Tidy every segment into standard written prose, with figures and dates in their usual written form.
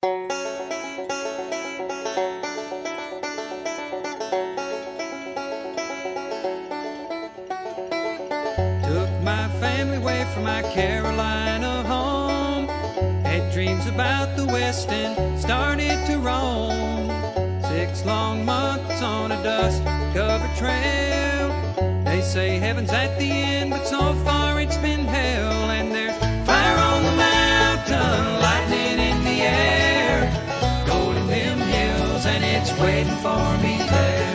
Took my family away from my Carolina home, had dreams about the West and started to roam. 6 long months on a dust-covered trail. They say heaven's at the end, but so far it's been hell. And there's fire on the mountain, lightning in the air, gold in them hills, and it's waiting for me there.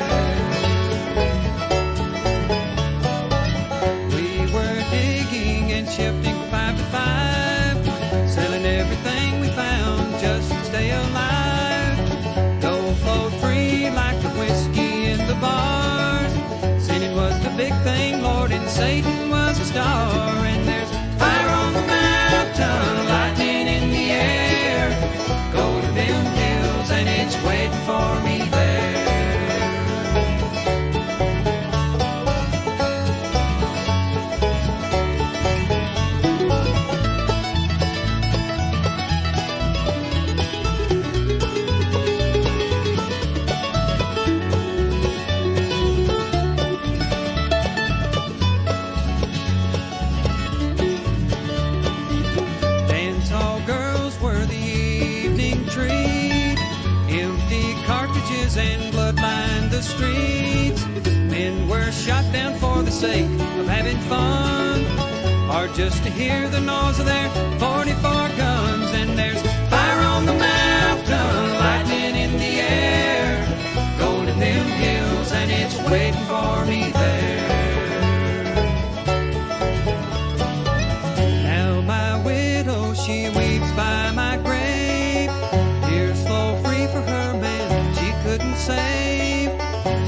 We were digging and shifting 5 to 5, selling everything we found just to stay alive. Gold flowed free like the whiskey in the bars. Sinning was the big thing, Lord, and Satan was a star. And there's fire on the mountain, lightning in the air, gold in them hills, and it's waiting for me there. And blood lined the streets. Men were shot down for the sake of having fun, or just to hear the noise of their 44 guns. And there's fire on the mountain, lightning in the air, gold in them hills, and it's waiting for me there. Now my widow, she weeps by my grave. Tears flow free for her man couldn't save.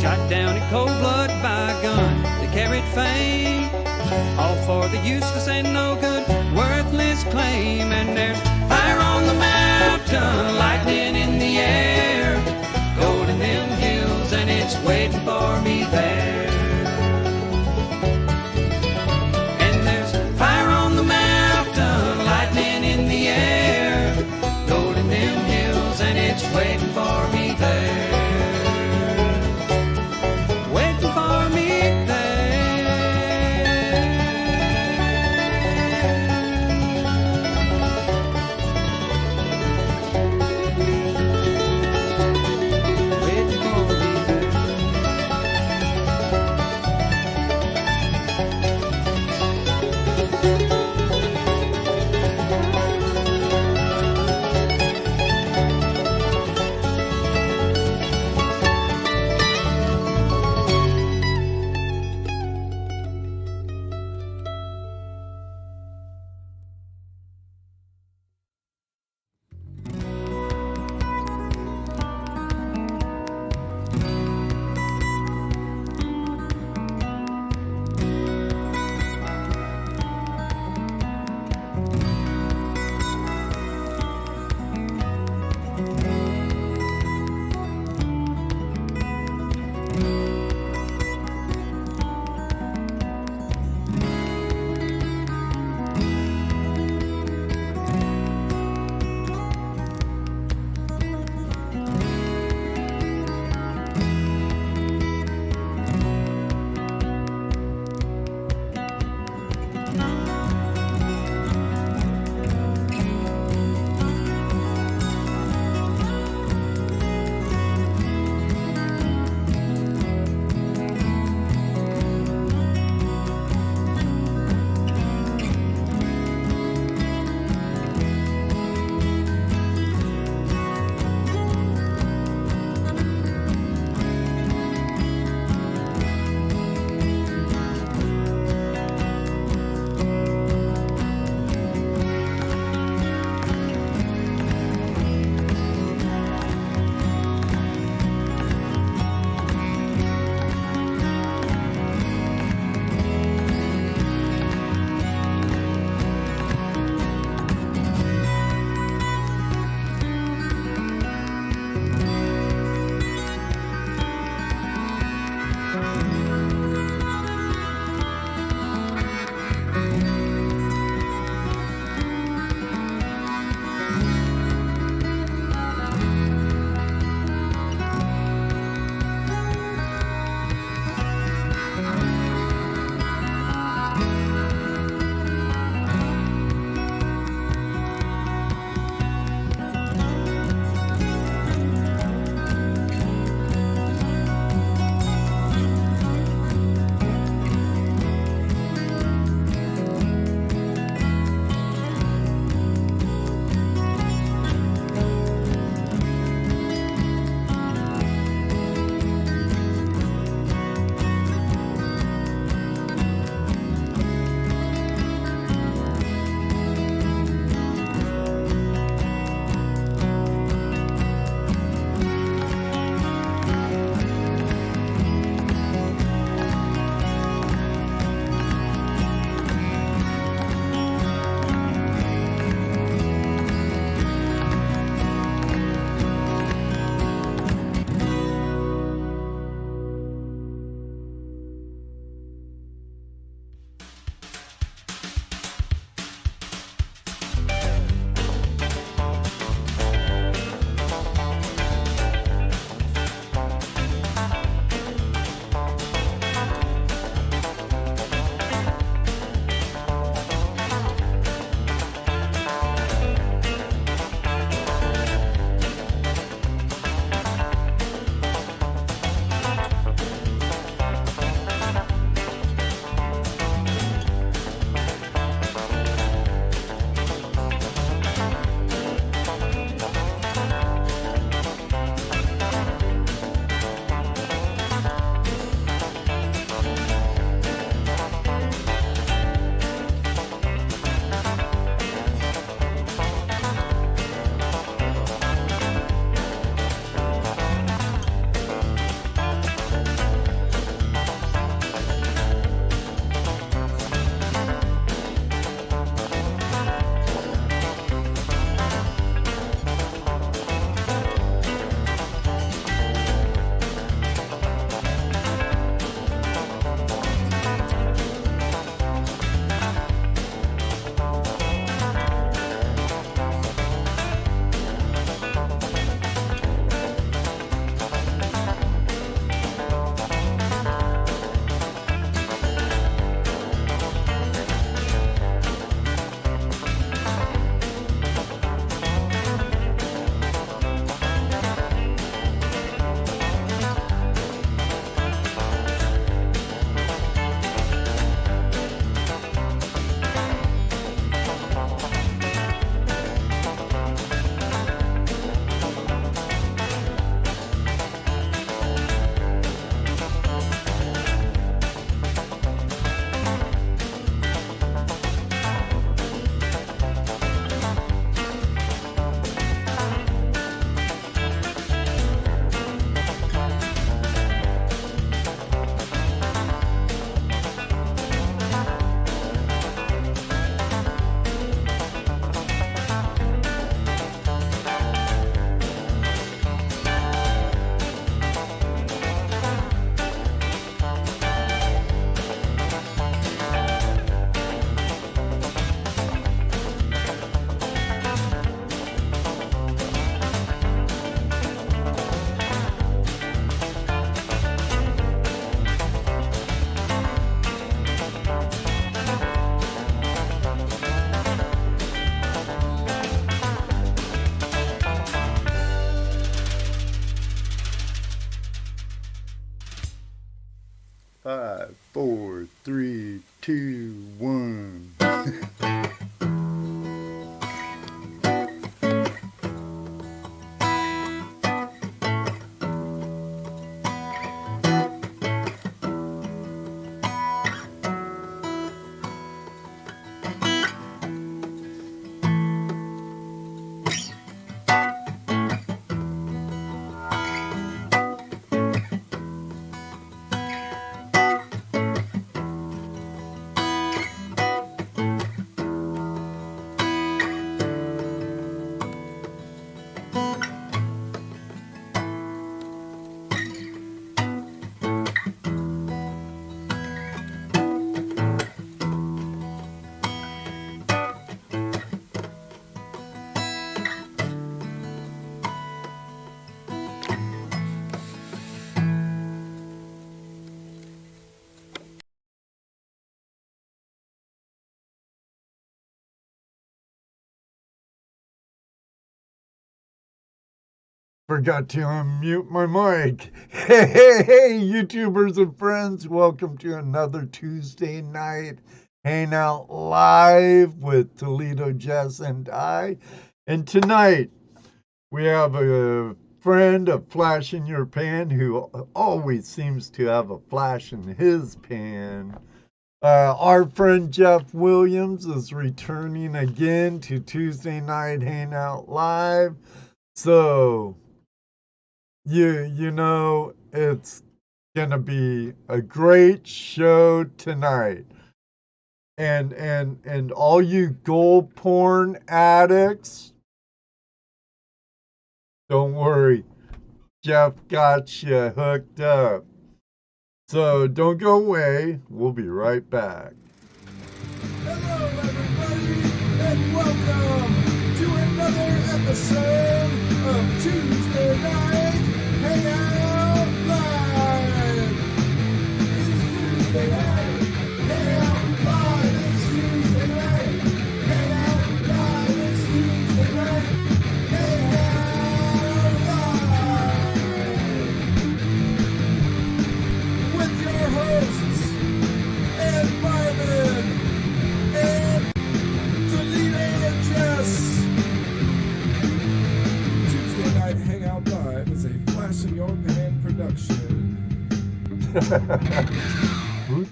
Shot down in cold blood by a gun that carried fame, all for the useless and no good, worthless claim. And there's fire on the mountain, lightning in the air, gold in them hills, and it's waiting for me there. And there's fire on the mountain, lightning in the air, gold in them hills, and it's waiting for me there. 3, 2, 1. Forgot to unmute my mic. Hey, YouTubers and friends. Welcome to another Tuesday night Hangout live with ToledoJess and I. And tonight, we have a friend, a flash in your pan, who always seems to have a flash in his pan. Our friend Jeff Williams is returning again to Tuesday night Hangout live. So you know it's gonna be a great show tonight. And all you gold porn addicts, don't worry. Jeff got you hooked up. So don't go away. We'll be right back. Hello, everybody, and welcome to another episode of Tuesday Night Hangout Live. It's Tuesday night, Hangout Live. It's Tuesday night, Hangout Live. It's Tuesday night, Hangout Live. With your hosts, and Marvin, and ToledoJess. Tuesday Night Hangout Live is a Flash in Your Pan production. Oops.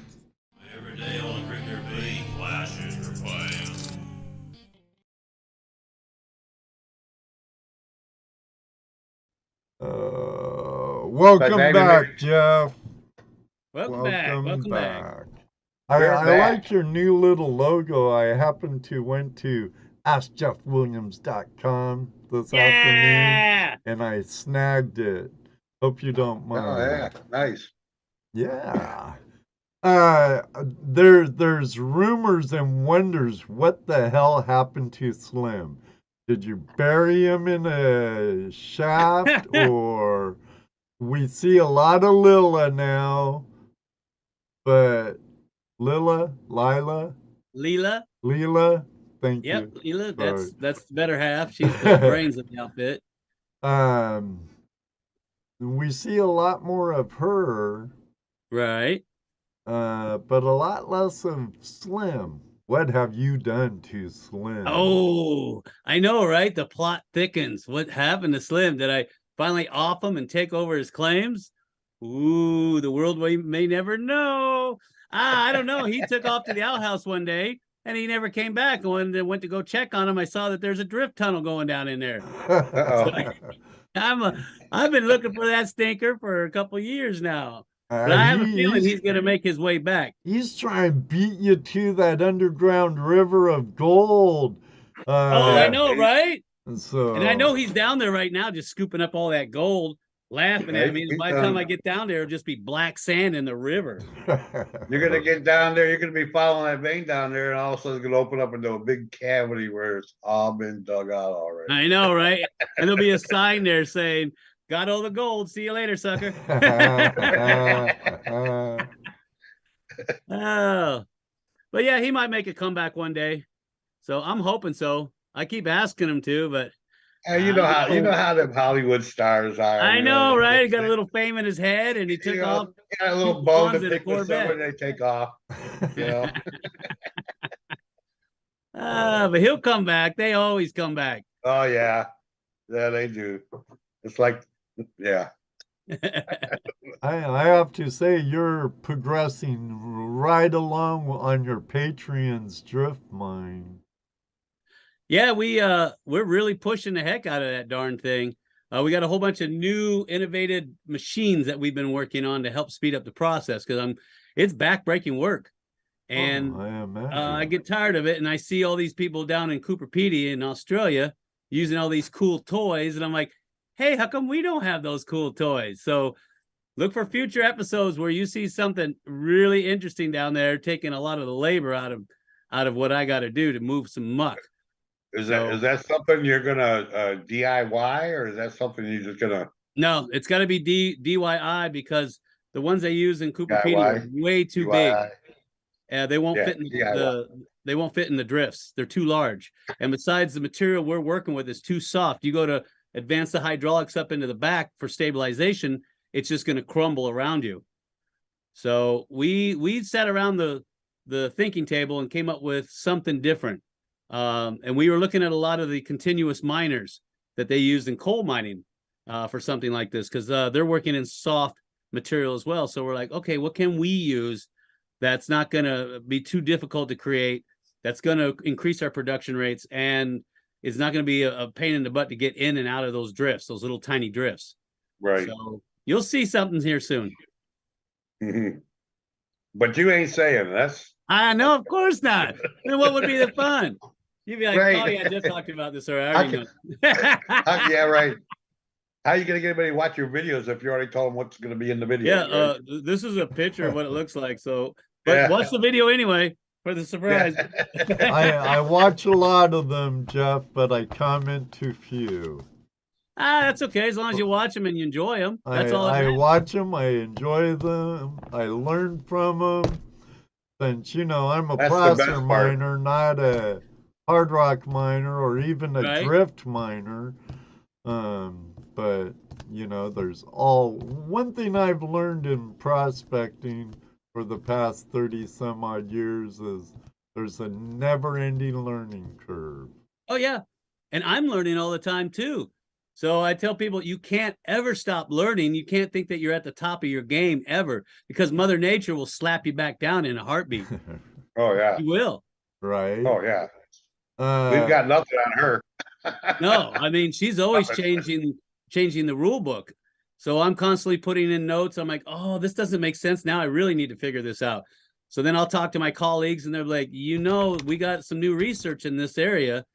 Every day on the cricket beat, flashes your plan. Welcome But back, Jeff. Welcome back. I like your new little logo. I happened to went to AskJeffWilliams.com this afternoon, and I snagged it. Hope you don't mind. Oh yeah, nice. Yeah. There's rumors and wonders what the hell happened to Slim. Did you bury him in a shaft, or we see a lot of Lila now, but Lila, thank Yep, you. Leela, Sorry. that's the better half. She's the brains of the outfit. We see a lot more of her, Right. but a lot less of Slim. What have you done to Slim? Oh, I know, right? The plot thickens. What happened to Slim? Did I finally off him and take over his claims? Ooh, the world may never know. I don't know. He took off to the outhouse one day and he never came back. And when I went to go check on him, I saw that there's a drift tunnel going down in there. Uh-oh. I've been looking for that stinker for a couple years now. But I have a feeling he's going to make his way back. He's trying to beat you to that underground river of gold. I know, right? So, and I know he's down there right now just scooping up all that gold, laughing at me. And by the time I get down there, it'll just be black sand in the river. You're going to get down there, you're going to be following that vein down there, and all of a sudden it's going to open up into a big cavity where it's all been dug out already. I know, right? And there'll be a sign there saying, "Got all the gold. See you later, sucker." Oh, but yeah, he might make a comeback one day. So I'm hoping so. I keep asking him to, but You know how them Hollywood stars are. I you know, they- right? He got a little fame in his head, and he took you know, off. got a little two bone to blondes and a pick with Corvette. someone, they take off. You know. But he'll come back. They always come back. Oh yeah, yeah, they do. It's like, yeah. I have to say you're progressing right along on your Patreon's drift mine. Yeah, we're really pushing the heck out of that darn thing. We got a whole bunch of new innovative machines that we've been working on to help speed up the process because it's backbreaking work. And I imagine. I get tired of it, and I see all these people down in Cooper Pedy in Australia using all these cool toys, and I'm like, hey, how come we don't have those cool toys? So look for future episodes where you see something really interesting down there, taking a lot of the labor out of what I got to do to move some muck. Is that something you're gonna DIY, or is that something you're just gonna? No, it's got to be DIY because the ones they use in Cooper Pedy are way too DIY. big. They won't fit in they won't fit in the drifts. They're too large. And besides, the material we're working with is too soft. You go to advance the hydraulics up into the back for stabilization, it's just going to crumble around you. So we sat around the thinking table and came up with something different. And we were looking at a lot of the continuous miners that they use in coal mining for something like this, because they're working in soft material as well. So we're like, okay, what can we use that's not going to be too difficult to create, that's going to increase our production rates, and is not going to be a pain in the butt to get in and out of those drifts, those little tiny drifts. Right. So you'll see something here soon. Mm-hmm. But you ain't saying that's. I know, of course not. Then what would be the fun? You'd be like, Right. oh yeah, I just talked about this already. I already know. Yeah, right. How are you gonna get anybody to watch your videos if you already told them what's gonna be in the video? Yeah, right? this is a picture of what it looks like. So, but watch the video anyway for the surprise. I watch a lot of them, Jeff, but I comment too few. That's okay as long as you watch them and you enjoy them. That's all. I watch them, I enjoy them, I learn from them. Since I'm a placer miner, not a hard rock miner or even a drift miner. But there's one thing I've learned in prospecting for the past 30 some odd years is there's a never-ending learning curve. Oh yeah, and I'm learning all the time too. So I tell people, you can't ever stop learning. You can't think that you're at the top of your game ever, because Mother Nature will slap you back down in a heartbeat. Oh yeah, you will. Right. Oh yeah. We've got nothing on her. No, I mean, she's always changing the rule book. So I'm constantly putting in notes. I'm like, oh, this doesn't make sense. Now I really need to figure this out. So then I'll talk to my colleagues and they're like, we got some new research in this area.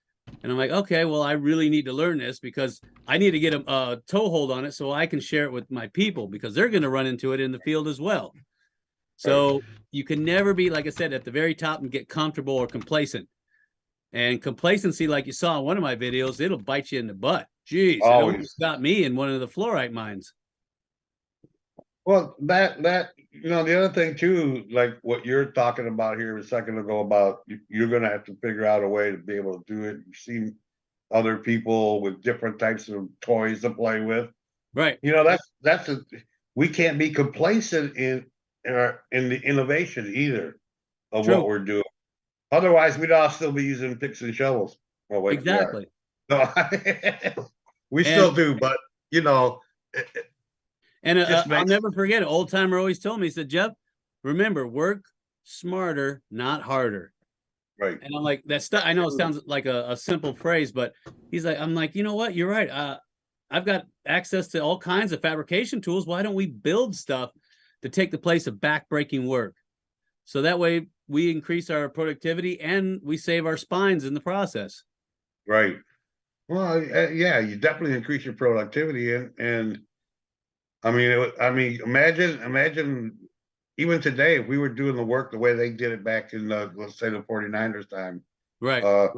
And I'm like, okay, well, I really need to learn this because I need to get a toehold on it so I can share it with my people, because they're going to run into it in the field as well. So you can never be, like I said, at the very top and get comfortable or complacent. And complacency, like you saw in one of my videos, it'll bite you in the butt. Jeez, it almost got me in one of the fluorite mines. Well, that the other thing too, like what you're talking about here a second ago about you're going to have to figure out a way to be able to do it. You've seen other people with different types of toys to play with. Right. We can't be complacent in the innovation either of what we're doing. Otherwise, we'd all still be using picks and shovels. Well, wait, exactly. We still do, but I'll never forget it. Old timer always told me, he said, Jeff, remember, work smarter, not harder. Right. And I'm like, that stuff. I know it sounds like a simple phrase, but I'm like, you know what? You're right. I've got access to all kinds of fabrication tools. Why don't we build stuff to take the place of backbreaking work? So that way we increase our productivity and we save our spines in the process. Right. Well, yeah, you definitely increase your productivity, and I mean, imagine even today, if we were doing the work the way they did it back in let's say the 49ers time, right?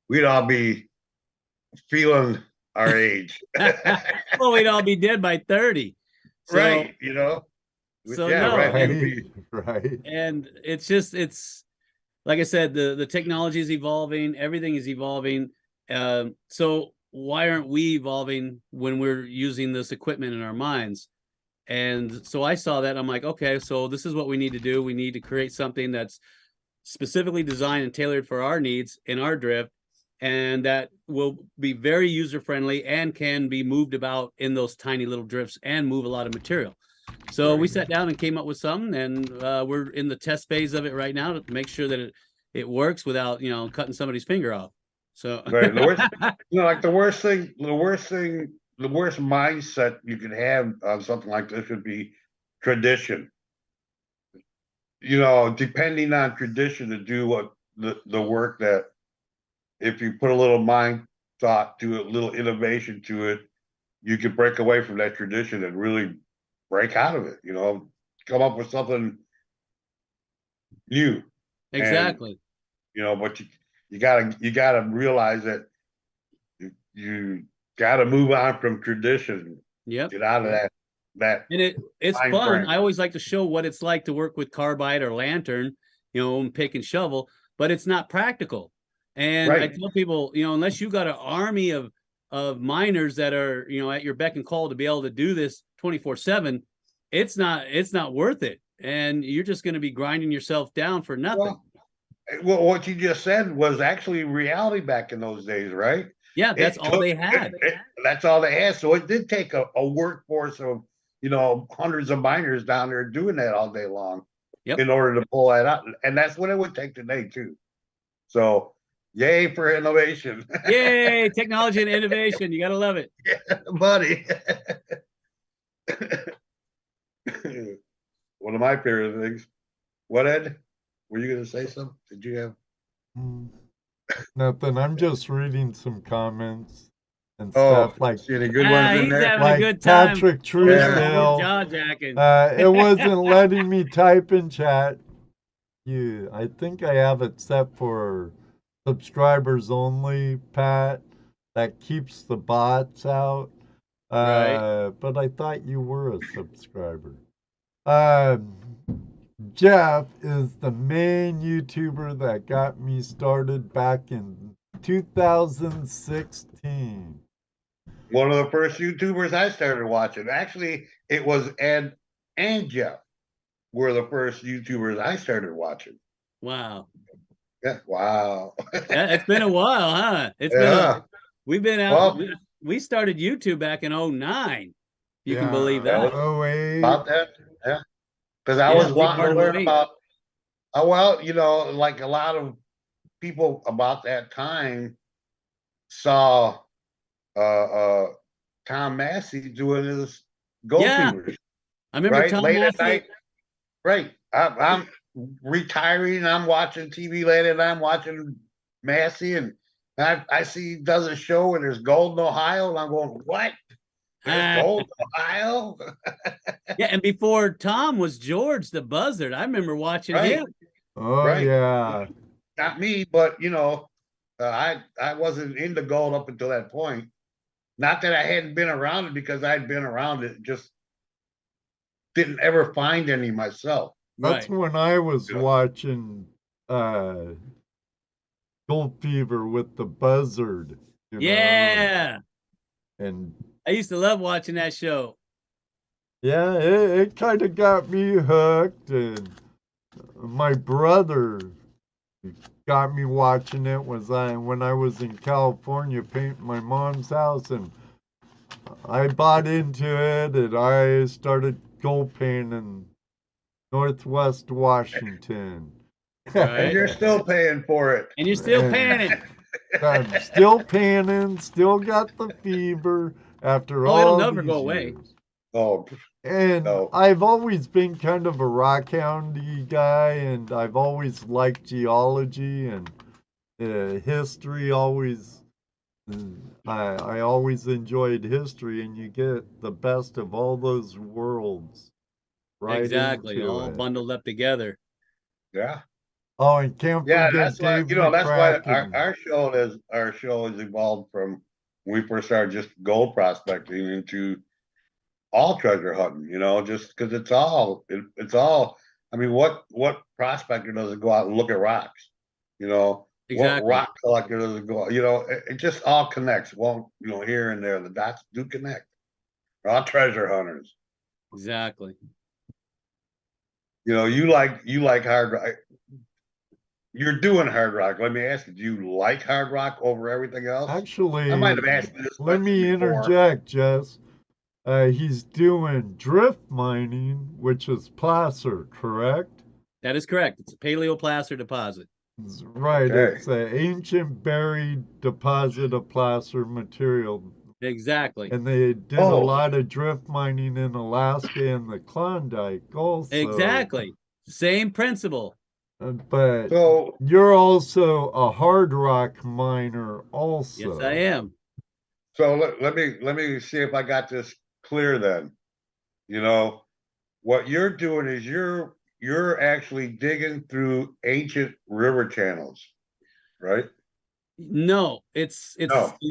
We'd all be feeling our age. Well, we'd all be dead by 30. So, right. So yeah, no, right. And it's like I said, the technology is evolving, everything is evolving. So why aren't we evolving when we're using this equipment in our minds? And so I saw that. I'm like, okay, so this is what we need to do. We need to create something that's specifically designed and tailored for our needs in our drift, and that will be very user friendly and can be moved about in those tiny little drifts and move a lot of material. So we sat down and came up with something, and we're in the test phase of it right now to make sure that it works without, you know, cutting somebody's finger off. So Right. The worst, you know, like the worst mindset you could have on something like this would be tradition. You know, depending on tradition to do what the work that if you put a little mind thought to it, a little innovation to it, you could break away from that tradition and really break out of it, you know, come up with something new. exactly. And, you know, but you gotta realize that you gotta move on from tradition. Yep. Get out of that. And it's Time fun. frame. I always like to show what it's like to work with carbide or lantern, you know, and pick and shovel, but it's not practical. And I Right. tell people, you know, unless you got an army of miners that are, you know, at your beck and call to be able to do this 24/7, it's not worth it. And you're just going to be grinding yourself down for nothing. Well, what you just said was actually reality back in those days, right? Yeah, that's all they had. That's all they had. So it did take a workforce of, you know, hundreds of miners down there doing that all day long. Yep. In order to pull that out. And that's what it would take today too. So yay for innovation. Yay, technology and innovation. You got to love it. Yeah, buddy. One of my favorite things. What, Ed? Were you going to say something? Did you have? Nothing. I'm just reading some comments and Oh, stuff like see any good ones in He's there? having like a good time. Patrick We're Truesdale. jaw-jacking. It wasn't letting me type in chat. I think I have it set for subscribers only, Pat. That keeps the bots out. Right. But I thought you were a subscriber. Jeff is the main YouTuber that got me started back in 2016. One of the first YouTubers I started watching. Actually, it was Ed and Jeff were the first YouTubers I started watching. Wow. Yeah. Wow. Yeah, it's been a while, huh? We've been out. Well, we started YouTube back in 2009. You can believe that that. was about that. Yeah. Because I Yeah, was big wanting part to of the learn weight. about, well, you know, like a lot of people about that time saw Tom Massey doing his gold Yeah. fevers, I remember right? Tom Late Massey. at night. Right. I'm retiring. I'm watching TV late and I'm watching Massey, and I see he does a show and there's gold in Ohio, and I'm going, what? There's gold in Ohio? Yeah, and before Tom was George the Buzzard. I remember watching Right. him. Oh, Right. yeah. Not me, but you know, I wasn't into gold up until that point. Not that I hadn't been around it, because I'd been around it, just didn't ever find any myself. That's Right. when I was Yeah. watching Gold Fever with the Buzzard. You know, Yeah. and I used to love watching that show. yeah, it kind of got me hooked, and my brother got me watching it when I was in California painting my mom's house, and I bought into it, and I started gold painting Northwest Washington. Right. And you're still paying for it. And you're still And- panning. I'm still panning, still got the fever after all it'll never these go away. years. Oh, And No. I've always been kind of a rockhoundy guy, and I've always liked geology and history. I always enjoyed history, and you get the best of all those worlds. Right Exactly. into All it. bundled up together. yeah. Oh, and can't Yeah, forget that's why, Dave you know, that's why McCracken. our show has evolved from when we first started just gold prospecting into all treasure hunting, you know, just because it's all, I mean, what prospector doesn't go out and look at rocks, you know, Exactly. rock collector does it go? You know, it just all connects. Well, you know, here and there, the dots do connect. We're all treasure hunters. Exactly. You know, you like hard rock. You're doing hard rock. Let me ask you, do you like hard rock over everything else? Actually, I might have asked you this let question me before. interject, Jess. He's doing drift mining, which is placer, correct? That is correct. It's a paleoplacer deposit. Right, Okay. it's an ancient buried deposit of placer material. Exactly. And they did a lot of drift mining in Alaska and the Klondike also. Exactly. Same principle. But So you're also a hard rock miner also. Yes, I am. so let me see if I got this clear then. You know, what you're doing is you're actually digging through ancient river channels, right? No, it's No. a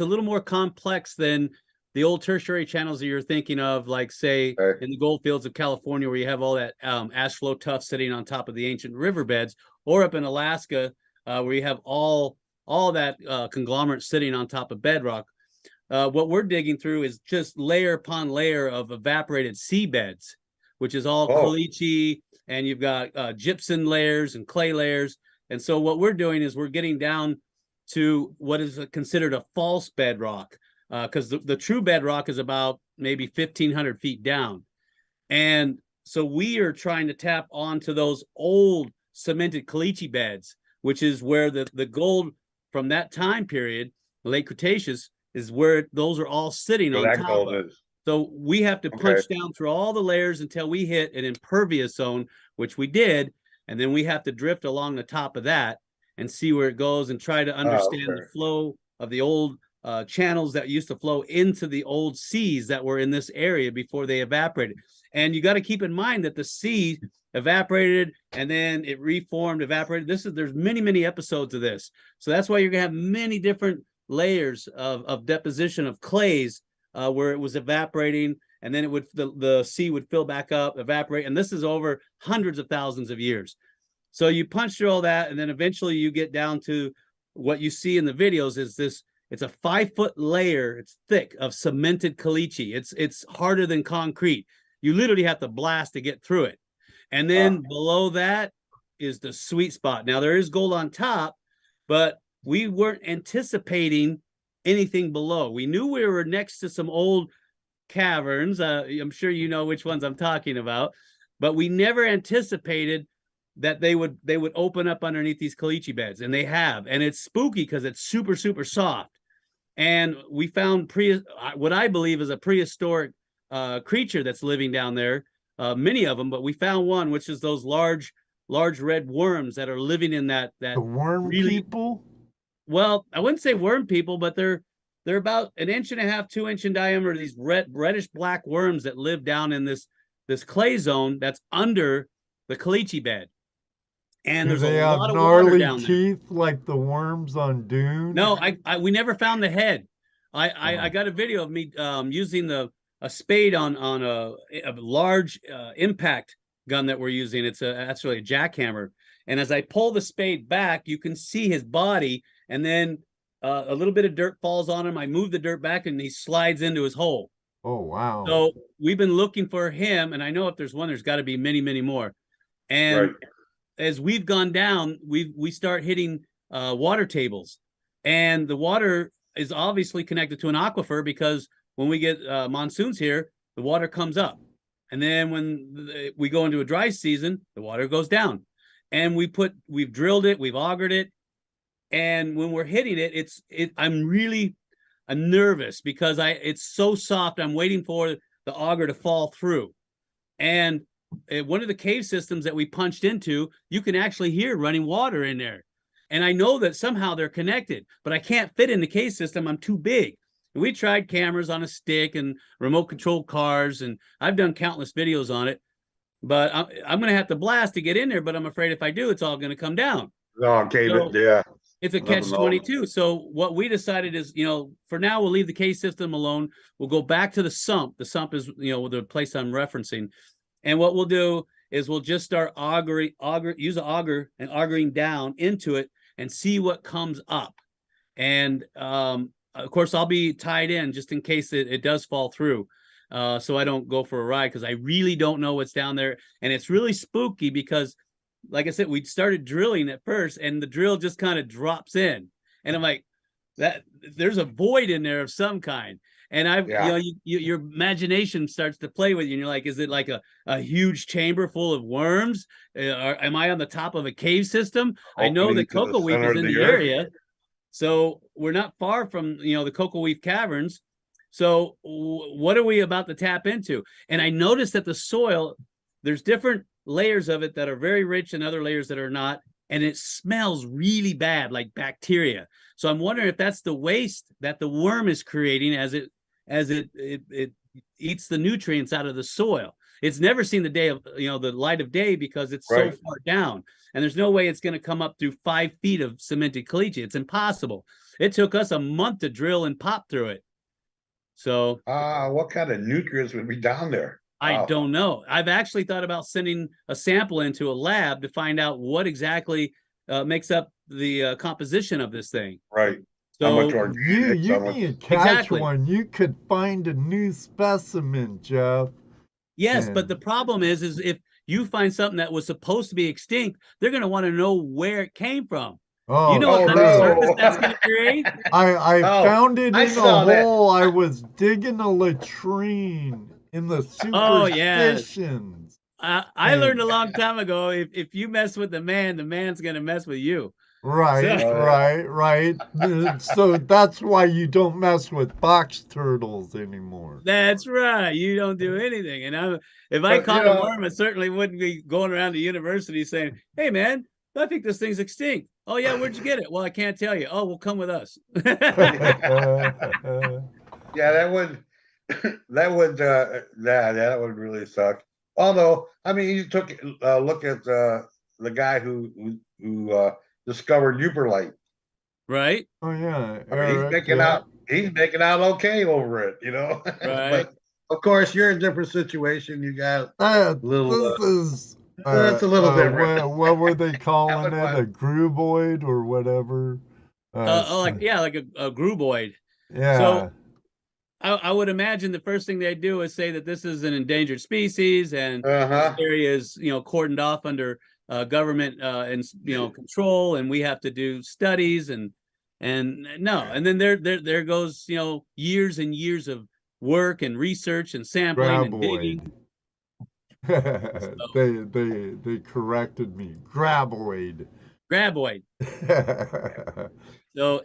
little more complex than the old tertiary channels that you're thinking of, like say Okay. in the gold fields of California, where you have all that ash flow tuff sitting on top of the ancient riverbeds, or up in Alaska, where you have all that conglomerate sitting on top of bedrock. What we're digging through is just layer upon layer of evaporated seabeds, which is all caliche, and you've got gypsum layers and clay layers. And so what we're doing is we're getting down to what is considered a false bedrock, because the true bedrock is about maybe 1,500 feet down. And so we are trying to tap onto those old cemented caliche beds, which is where the gold from that time period, the late Cretaceous, is where those are all sitting on top of. So we have to punch down through all the layers until we hit an impervious zone, which we did, and then we have to drift along the top of that and see where it goes and try to understand the flow of the old channels that used to flow into the old seas that were in this area before they evaporated. And you got to keep in mind that the sea evaporated and then it reformed, evaporated. There's many episodes of this. So that's why you're gonna have many different layers of deposition of clays where it was evaporating, and then it would the sea would fill back up, evaporate, and this is over hundreds of thousands of years. So you punch through all that, and then eventually you get down to what you see in the videos is this. It's a 5-foot layer. It's thick of cemented caliche. It's harder than concrete. You literally have to blast to get through it. And then below that is the sweet spot. Now there is gold on top, but we weren't anticipating anything below. We knew we were next to some old caverns. I'm sure you know which ones I'm talking about, but we never anticipated that they would open up underneath these caliche beds, and they have. And it's spooky because it's super soft. And we found what I believe is a prehistoric creature that's living down there. Many of them, but we found one, which is those large red worms that are living in that the worm people. Well, I wouldn't say worm people, but they're about 1.5 inches, 2 inch in diameter. These reddish black worms that live down in this clay zone that's under the caliche bed. And there's a lot of water down there. Teeth like the worms on Dune? No, we never found the head. I got a video of me using a spade on a large impact gun that we're using. It's actually a jackhammer. And as I pull the spade back, you can see his body, and then a little bit of dirt falls on him. I move the dirt back, and he slides into his hole. Oh, wow. So we've been looking for him, and I know if there's one, there's got to be many more. And as we've gone down, we start hitting water tables, and the water is obviously connected to an aquifer, because when we get monsoons here, the water comes up, and then when we go into a dry season, the water goes down. And we've drilled it, we've augured it, and when we're hitting it, I'm nervous because it's so soft. I'm waiting for the auger to fall through, and one of the cave systems that we punched into, you can actually hear running water in there. And I know that somehow they're connected, but I can't fit in the cave system. I'm too big. And we tried cameras on a stick and remote control cars, and I've done countless videos on it, but I'm going to have to blast to get in there. But I'm afraid if I do, it's all going to come down. No, yeah. It's a catch-22. So what we decided is, for now, we'll leave the cave system alone. We'll go back to the sump. The sump is, the place I'm referencing. And what we'll do is we'll just start use an auger and augering down into it and see what comes up. And of course, I'll be tied in just in case it does fall through. So I don't go for a ride, because I really don't know what's down there. And it's really spooky because, like I said, we started drilling at first and the drill just kind of drops in. And I'm like, that there's a void in there of some kind. And your imagination starts to play with you. And you're like, is it like a huge chamber full of worms? Am I on the top of a cave system? I know that cocoa weave is in the area. So we're not far from, the cocoa weave caverns. So what are we about to tap into? And I noticed that the soil, there's different layers of it that are very rich and other layers that are not. And it smells really bad, like bacteria. So I'm wondering if that's the waste that the worm is creating as it eats the nutrients out of the soil. It's never seen the day of, the light of day, because it's so far down. And there's no way it's going to come up through 5 feet of cemented caliche. It's impossible. It took us a month to drill and pop through it. So what kind of nutrients would be down there? I don't know. I've actually thought about sending a sample into a lab to find out what exactly makes up the composition of this thing. Right. So you need to catch one. You could find a new specimen, Jeff. Yes, but the problem is if you find something that was supposed to be extinct, they're going to want to know where it came from. Oh, you know what kind of surface that's going to create? I found it in a hole. I was digging a latrine in the superstitions. I learned a long time ago, if you mess with the man's going to mess with you. Right, right. So that's why you don't mess with box turtles anymore. That's right. You don't do anything. And if I caught a worm, I certainly wouldn't be going around the university saying, "Hey, man, I think this thing's extinct." "Oh, yeah, where'd you get it?" "Well, I can't tell you." "Oh, well, come with us." Yeah, that would really suck. Although, I mean, you took a look at the guy who discovered Uperlite. Right. Oh yeah. I mean, he's making out okay over it, Right. But of course, you're in a different situation. You got a little. That's a little different. What were they calling it? A gruboid or whatever? Like a gruboid. Yeah. So I would imagine the first thing they do is say that this is an endangered species and this area is, cordoned off under government and control, and we have to do studies and then there goes years and years of work and research and sampling and digging. They corrected me. Graboid. So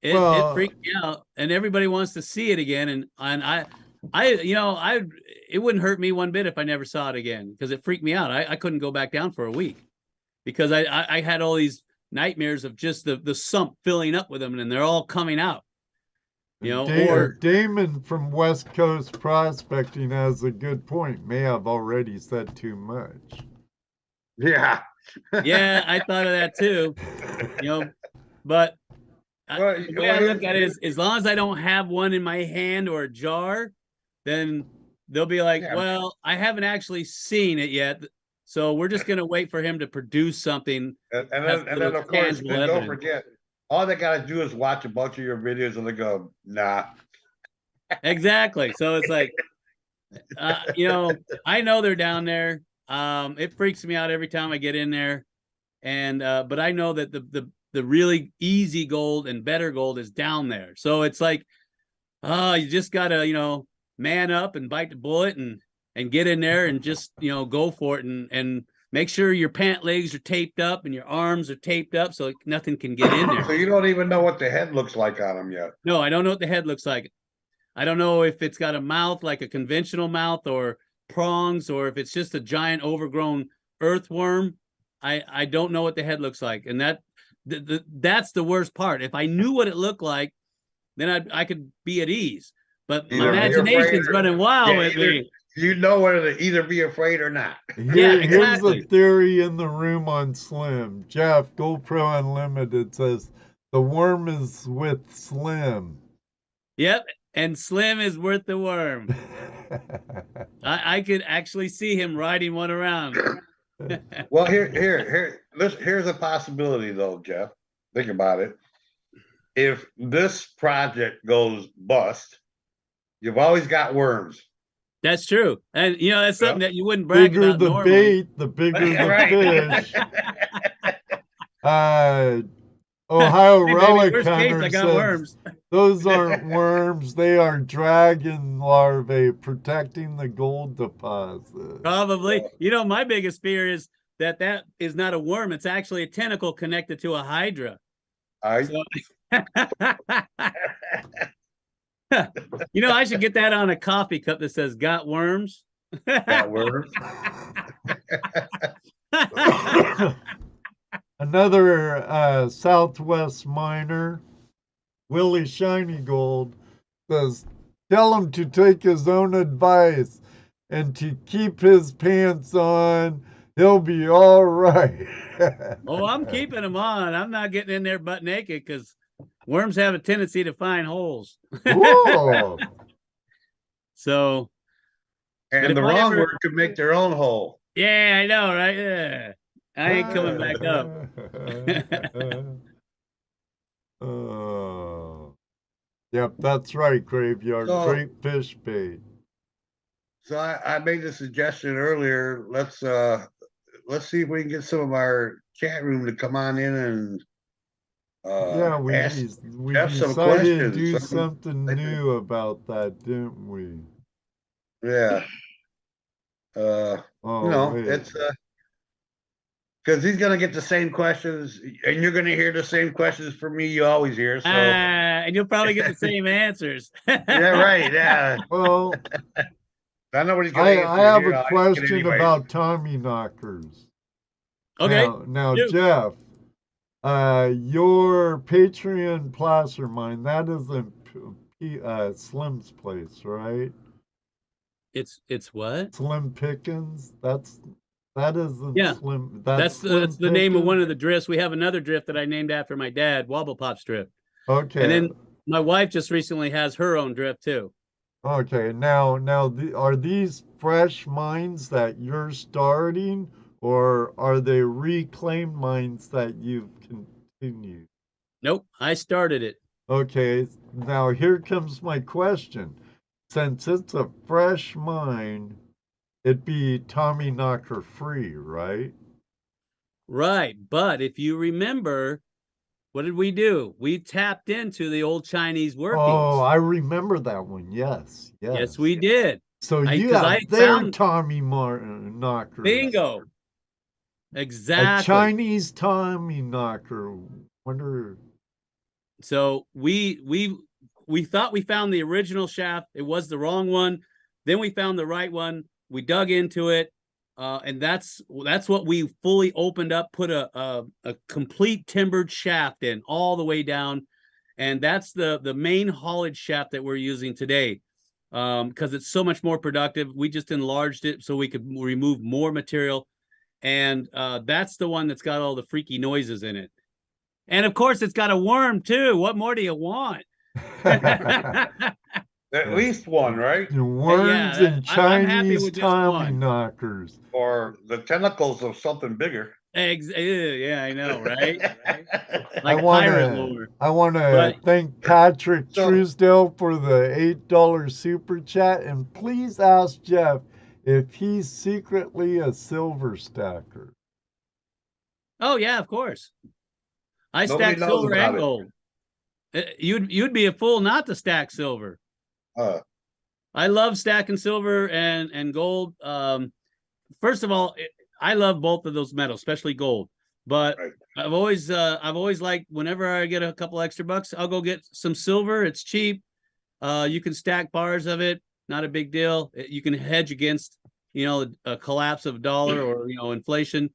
it freaked me out, and everybody wants to see it again, and I it wouldn't hurt me one bit if I never saw it again, because it freaked me out. I couldn't go back down for a week because I had all these nightmares of just the sump filling up with them, and they're all coming out. Damon from West Coast Prospecting has a good point. May have already said too much. Yeah. Yeah, I thought of that too. But the way I look at it is, as long as I don't have one in my hand or a jar, then they'll be like, well, I haven't actually seen it yet, so we're just going to wait for him to produce something. And then of course, don't forget, all they got to do is watch a bunch of your videos and they go, nah. Exactly. So it's like, I know they're down there. It freaks me out every time I get in there. And but I know that the really easy gold and better gold is down there. So it's like, you just gotta, man up and bite the bullet and get in there and just, go for it and make sure your pant legs are taped up and your arms are taped up so nothing can get in there. So you don't even know what the head looks like on them yet. No, I don't know what the head looks like. I don't know if it's got a mouth like a conventional mouth or prongs, or if it's just a giant overgrown earthworm. I don't know what the head looks like. And that's the worst part. If I knew what it looked like, then I could be at ease. But my imagination's running wild with me. You know whether to either be afraid or not. Exactly. Here's a theory in the room on Slim. Jeff, GoPro Unlimited says the worm is with Slim. Yep, and Slim is worth the worm. I could actually see him riding one around. Well, here's a possibility though, Jeff. Think about it. If this project goes bust, you've always got worms. That's true. And you know, that's something Yeah. that you wouldn't brag Bigger about the normally. bait, the bigger the Right. fish. Ohio Hey, baby, Relic worst case, Hunter I got says worms. those aren't worms, they are dragon larvae protecting the gold deposit. Probably. You know, my biggest fear is that is not a worm. It's actually a tentacle connected to a hydra. So, you know, I should get that on a coffee cup that says "Got worms." Got worms. Another Southwest miner, Willie Shiny Gold, says, tell him to take his own advice and to keep his pants on. He'll be all right. Oh, I'm keeping them on. I'm not getting in there butt naked because worms have a tendency to find holes. Ooh. So, but And if the I wrong ever- word could make their own hole. yeah, I know, right? Yeah. I ain't coming back up. Oh. Yep, that's right, Graveyard. So- Great fish bait. So I made the suggestion earlier. Let's see if we can get some of our chat room to come on in and Yeah, we ask decided Jeff some to questions. do Some- something new about that, didn't we? Yeah. Oh, You know, wait. it's because he's gonna get the same questions, and you're gonna hear the same questions from me. You always hear. So And you'll probably get the same answers. yeah, right. Yeah, Well, I know what he's gonna answer. I have here. a I'll ask it question anyway. about Tommy knockers. Okay. Now, Shoot. Jeff, your Patreon placer mine, that isn't Slim's place, right? It's what? Slim Pickens. That isn't Yeah. Slim. That's Slim the name of one Pickens? of the drifts. We have another drift that I named after my dad, Wobble Pop Strip. Okay. And then my wife just recently has her own drift too. Okay, now, are these fresh mines that you're starting, or are they reclaimed mines that you've continued? Nope, I started it. Okay, now here comes my question. Since it's a fresh mine, it'd be Tommy Knocker free, right? Right. But if you remember, what did we do? We tapped into the old Chinese workings. Oh, I remember that one. Yes, yes. Yes, we did. So you 'cause have I their found- Tommy Knocker. Bingo. A Exactly. Chinese Tommy Knocker. Wonder. So we thought we found the original shaft. It was the wrong one. Then we found the right one. We dug into it, and that's what we fully opened up. Put a complete timbered shaft in all the way down, and that's the main haulage shaft that we're using today. Because it's so much more productive. We just enlarged it so we could remove more material, and that's the one that's got all the freaky noises in it. And of course, it's got a worm too. What more do you want? At least one, right? Worms yeah, and I'm happy Chinese with just Tommy one. knockers. Or the tentacles of something bigger. Yeah, I know, right? I Like pirate lore. want to But- thank Patrick So- Truesdale for the $8 super chat, and please ask Jeff if he's secretly a silver stacker. Oh yeah, of course. I Nobody stack knows silver about and it. gold. You'd be a fool not to stack silver. I love stacking silver and gold. First of all, I love both of those metals, especially gold. But Right. I've always liked, whenever I get a couple extra bucks, I'll go get some silver. It's cheap. You can stack bars of it, not a big deal. You can hedge against, a collapse of dollar or inflation.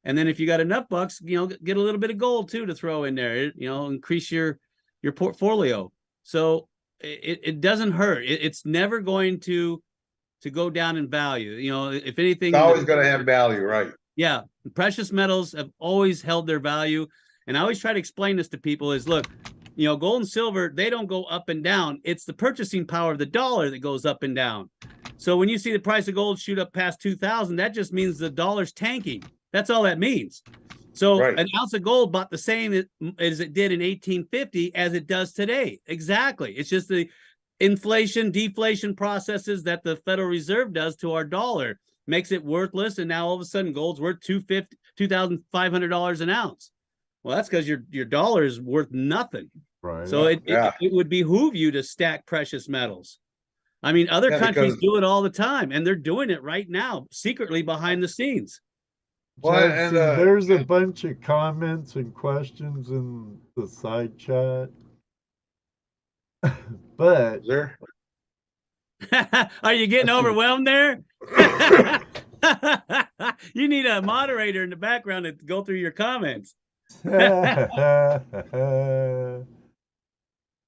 And then if you got enough bucks, get a little bit of gold too to throw in there. Increase your portfolio. So it doesn't hurt. It's never going to go down in value. If anything, It's always going to have value, right? yeah, precious metals have always held their value. And I always try to explain this to people is, look, gold and silver, they don't go up and down. It's the purchasing power of the dollar that goes up and down. So when you see the price of gold shoot up past 2,000, that just means the dollar's tanking. That's all that means. So Right. an ounce of gold bought the same as it did in 1850 as it does today. Exactly. It's just the inflation, deflation processes that the Federal Reserve does to our dollar makes it worthless. And now all of a sudden gold's worth $2,500 an ounce. Well, that's because your dollar is worth nothing. Right. So it Yeah. would behoove you to stack precious metals. I mean, other Yeah, countries because- do it all the time, and they're doing it right now, secretly behind the scenes. Well, Jesse, and, there's a bunch of comments and questions in the side chat. But is there? Are you getting Let's see. overwhelmed there? You need a moderator in the background to go through your comments.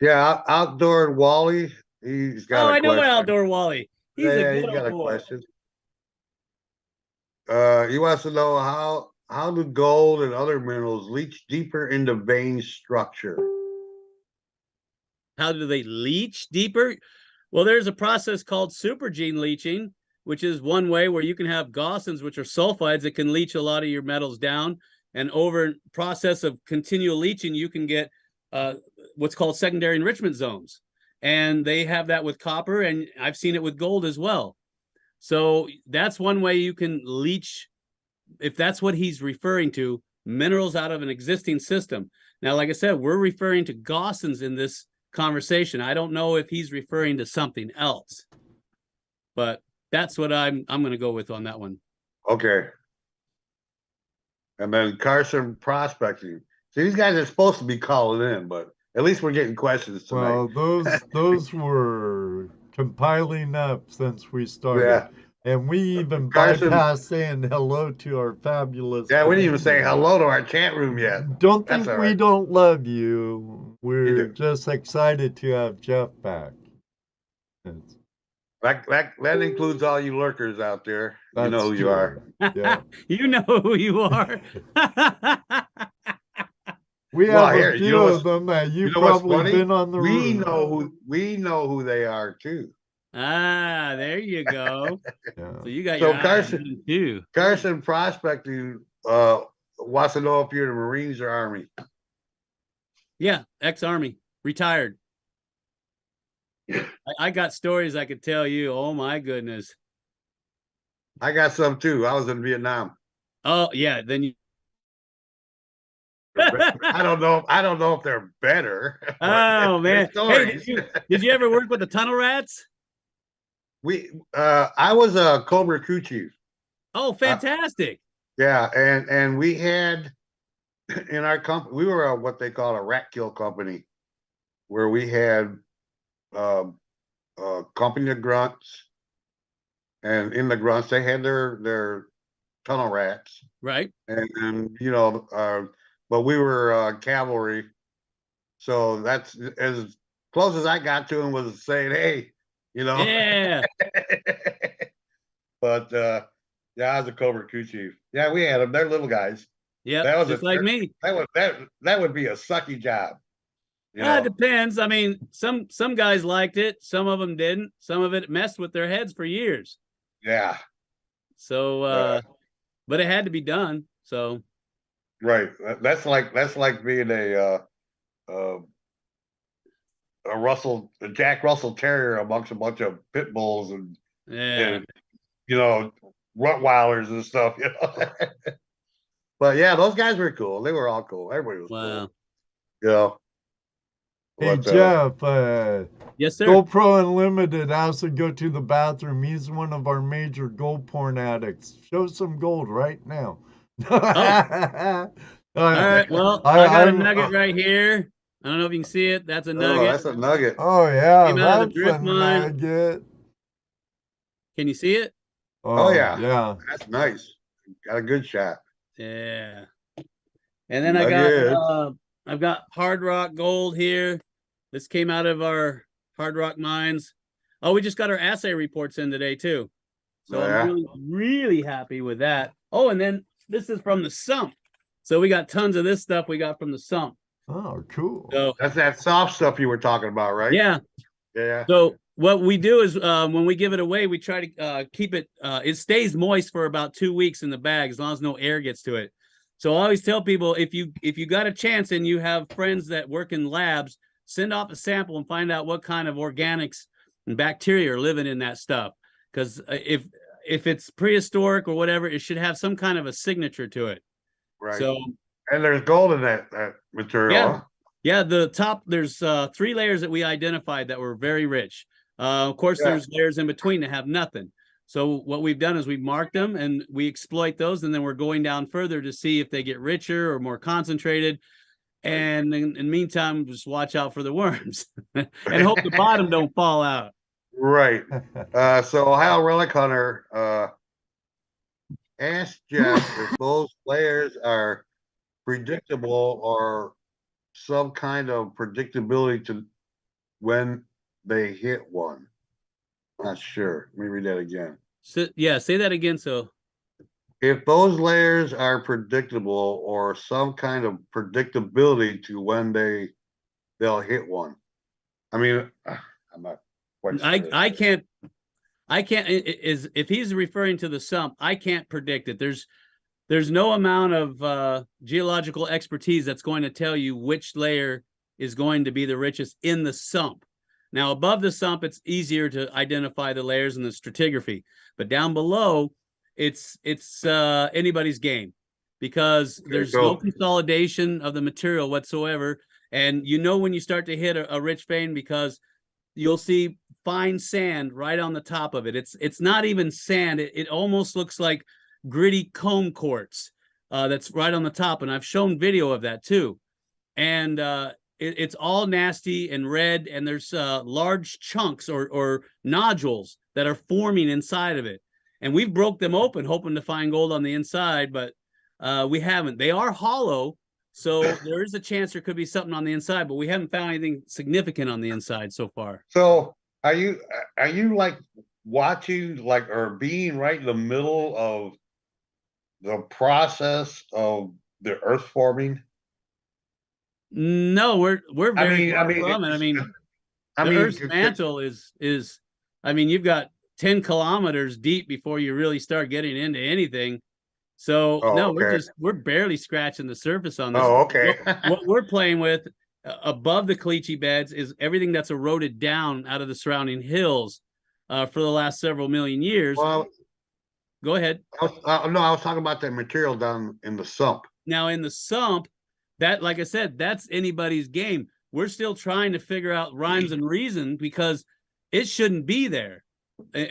Yeah, Outdoor Wally. He's got. Oh, a I know question. Outdoor Wally. He's Yeah, a he's good got a boy. question. He wants to know how do gold and other minerals leach deeper into vein structure? How do they leach deeper? Well, there's a process called supergene leaching, which is one way where you can have gaussins, which are sulfides that can leach a lot of your metals down. And over process of continual leaching, you can get what's called secondary enrichment zones. And they have that with copper, and I've seen it with gold as well. So that's one way you can leach, if that's what he's referring to, minerals out of an existing system. Now, like I said, we're referring to gaussins in this conversation. I don't know if he's referring to something else, but that's what I'm going to go with on that one. Okay. And then Carson Prospecting. See, these guys are supposed to be calling in, but at least we're getting questions tonight. well, those were compiling up since we started. Yeah. And we even Carson- bypassed saying hello to our fabulous. Yeah, we didn't even say community. hello to our chat room yet. Don't That's think all we right. don't love you. We're do. just excited to have Jeff back. It's- That includes all you lurkers out there. You know that's who you are. true. Yeah. You know who you are. We Well, have here, a you few know of what's- them that you've know what's probably funny? been on the We road. know who they are too. Ah, there you go. Yeah. So you got So your Carson- eyes on too. Carson Prospecting wants to know if you're the Marines or Army. Yeah, ex-Army, retired. I got stories I could tell you. Oh my goodness. I got some too. I was in Vietnam. Oh yeah, then you. I don't know if they're better. but Oh they're man. Hey, stories. did you ever work with the tunnel rats? I was a Cobra crew chief. Oh, fantastic. Yeah, and we had in our company, we were what they call a rat kill company, where we had a company of grunts, and in the grunts they had their tunnel rats, Right. and but we were cavalry, so that's as close as I got to him was saying, hey, Yeah. But yeah, I was a Cobra crew chief. Yeah, we had them. They're little guys. Yeah. That was Just a like tur- me. That would be a sucky job. It depends. I mean, some guys liked it, some of them didn't. Some of it messed with their heads for years. Yeah, So but it had to be done. So right. That's like being a Jack Russell Terrier amongst a bunch of pit bulls and yeah. Rottweilers and stuff. But yeah, those guys were cool. They were all cool. Everybody was Wow. cool. Hey, But, Jeff, Yes, sir. GoPro Unlimited has to go to the bathroom. He's one of our major gold porn addicts. Show some gold right now. All right. Well, I got a nugget right here. I don't know if you can see it. That's a Oh, nugget. that's a nugget. Oh, yeah, Came out of that's the a drift mine. nugget. Can you see it? Oh, yeah. Yeah. That's nice. Got a good shot. Yeah. And then Nugget. I've got hard rock gold here. This came out of our hard rock mines. Oh, we just got our assay reports in today too. So Yeah. I'm really, really happy with that. Oh, and then this is from the sump. So we got tons of this stuff we got from the sump. Oh, cool. So That's that soft stuff you were talking about, right? yeah. Yeah. So what we do is when we give it away, we try to keep it, it stays moist for about 2 weeks in the bag as long as no air gets to it. So I always tell people, if you got a chance and you have friends that work in labs, send off a sample and find out what kind of organics and bacteria are living in that stuff. Because if it's prehistoric or whatever, it should have some kind of a signature to it. Right. So, and there's gold in that material. yeah. Huh? Yeah, the top, there's 3 layers that we identified that were very rich. Of course, Yeah. there's layers in between that have nothing. So what we've done is we've marked them and we exploit those, and then we're going down further to see if they get richer or more concentrated. And in the meantime, just watch out for the worms and hope the bottom don't fall out. Right. So Ohio Relic Hunter asked Jeff if those layers are predictable or some kind of predictability to when they hit one. Not sure. Let me read that again. So, yeah, say that again. So If those layers are predictable or some kind of predictability to when they'll hit one. I mean, I'm not quite sure. I can't is if he's referring to the sump, I can't predict it. There's no amount of geological expertise that's going to tell you which layer is going to be the richest in the sump. Now, above the sump, it's easier to identify the layers in the stratigraphy, but down below, it's anybody's game because there's no consolidation of the material whatsoever. And you know when you start to hit a rich vein because you'll see fine sand right on the top of it. It's not even sand. It almost looks like gritty comb quartz that's right on the top. And I've shown video of that too. And it's all nasty and red, and there's large chunks or nodules that are forming inside of it. And we've broke them open hoping to find gold on the inside, but we haven't. They are hollow, so there is a chance there could be something on the inside, but we haven't found anything significant on the inside so far. So are you like watching like or being right in the middle of the process of the earth forming? No, we're very far from it. The Earth's mantle is I mean, you've got 10 kilometers deep before you really start getting into anything. So no, we're barely scratching the surface on this. Oh, okay. What we're playing with above the caliche beds is everything that's eroded down out of the surrounding hills for the last several million years. Well, go ahead. I was talking about that material down in the sump. Now in the sump, that, like I said, that's anybody's game. We're still trying to figure out rhymes and reason because it shouldn't be there.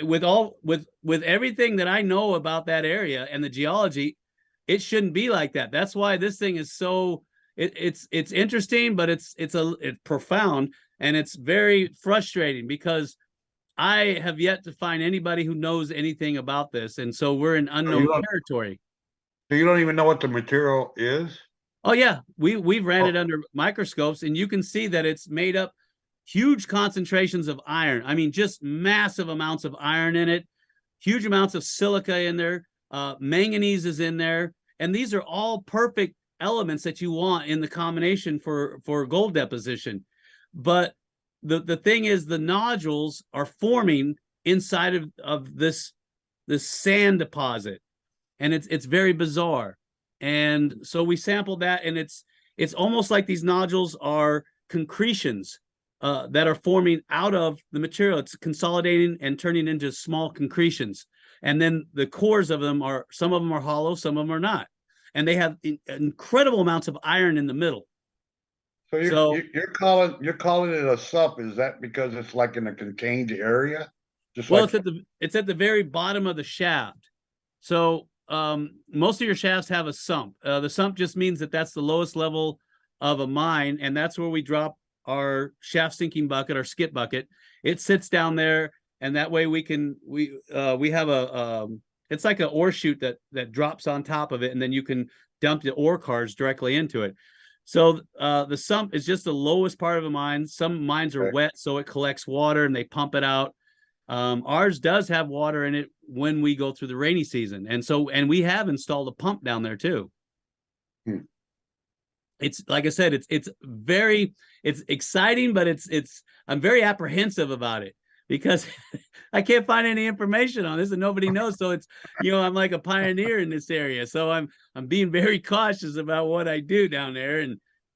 With everything that I know about that area and the geology, it shouldn't be like that. That's why this thing is so it's interesting, but it's profound, and it's very frustrating because I have yet to find anybody who knows anything about this, and so we're in unknown territory. So you don't even know what the material is? Oh yeah, we've ran it under microscopes, and you can see that it's made up huge concentrations of iron. I mean, just massive amounts of iron in it, huge amounts of silica in there, manganese is in there, and these are all perfect elements that you want in the combination for gold deposition. But the thing is, the nodules are forming inside of this sand deposit, and it's very bizarre. And so we sampled that, and it's almost like these nodules are concretions that are forming out of the material. It's consolidating and turning into small concretions. And then the cores of them some of them are hollow, some of them are not. And they have incredible amounts of iron in the middle. So you're calling it a sump. Is that because it's like in a contained area? It's at the very bottom of the shaft. So most of your shafts have a sump. The sump just means that's the lowest level of a mine, and that's where we drop our shaft sinking bucket, our skip bucket. It sits down there, and that way we have it's like an ore chute that drops on top of it, and then you can dump the ore cars directly into it. So the sump is just the lowest part of a mine. Some mines are wet, so it collects water and they pump it out. Ours does have water in it when we go through the rainy season. And we have installed a pump down there too. It's like I said, it's exciting, but I'm very apprehensive about it because I can't find any information on this and nobody knows. So it's, I'm like a pioneer in this area. So I'm being very cautious about what I do down there.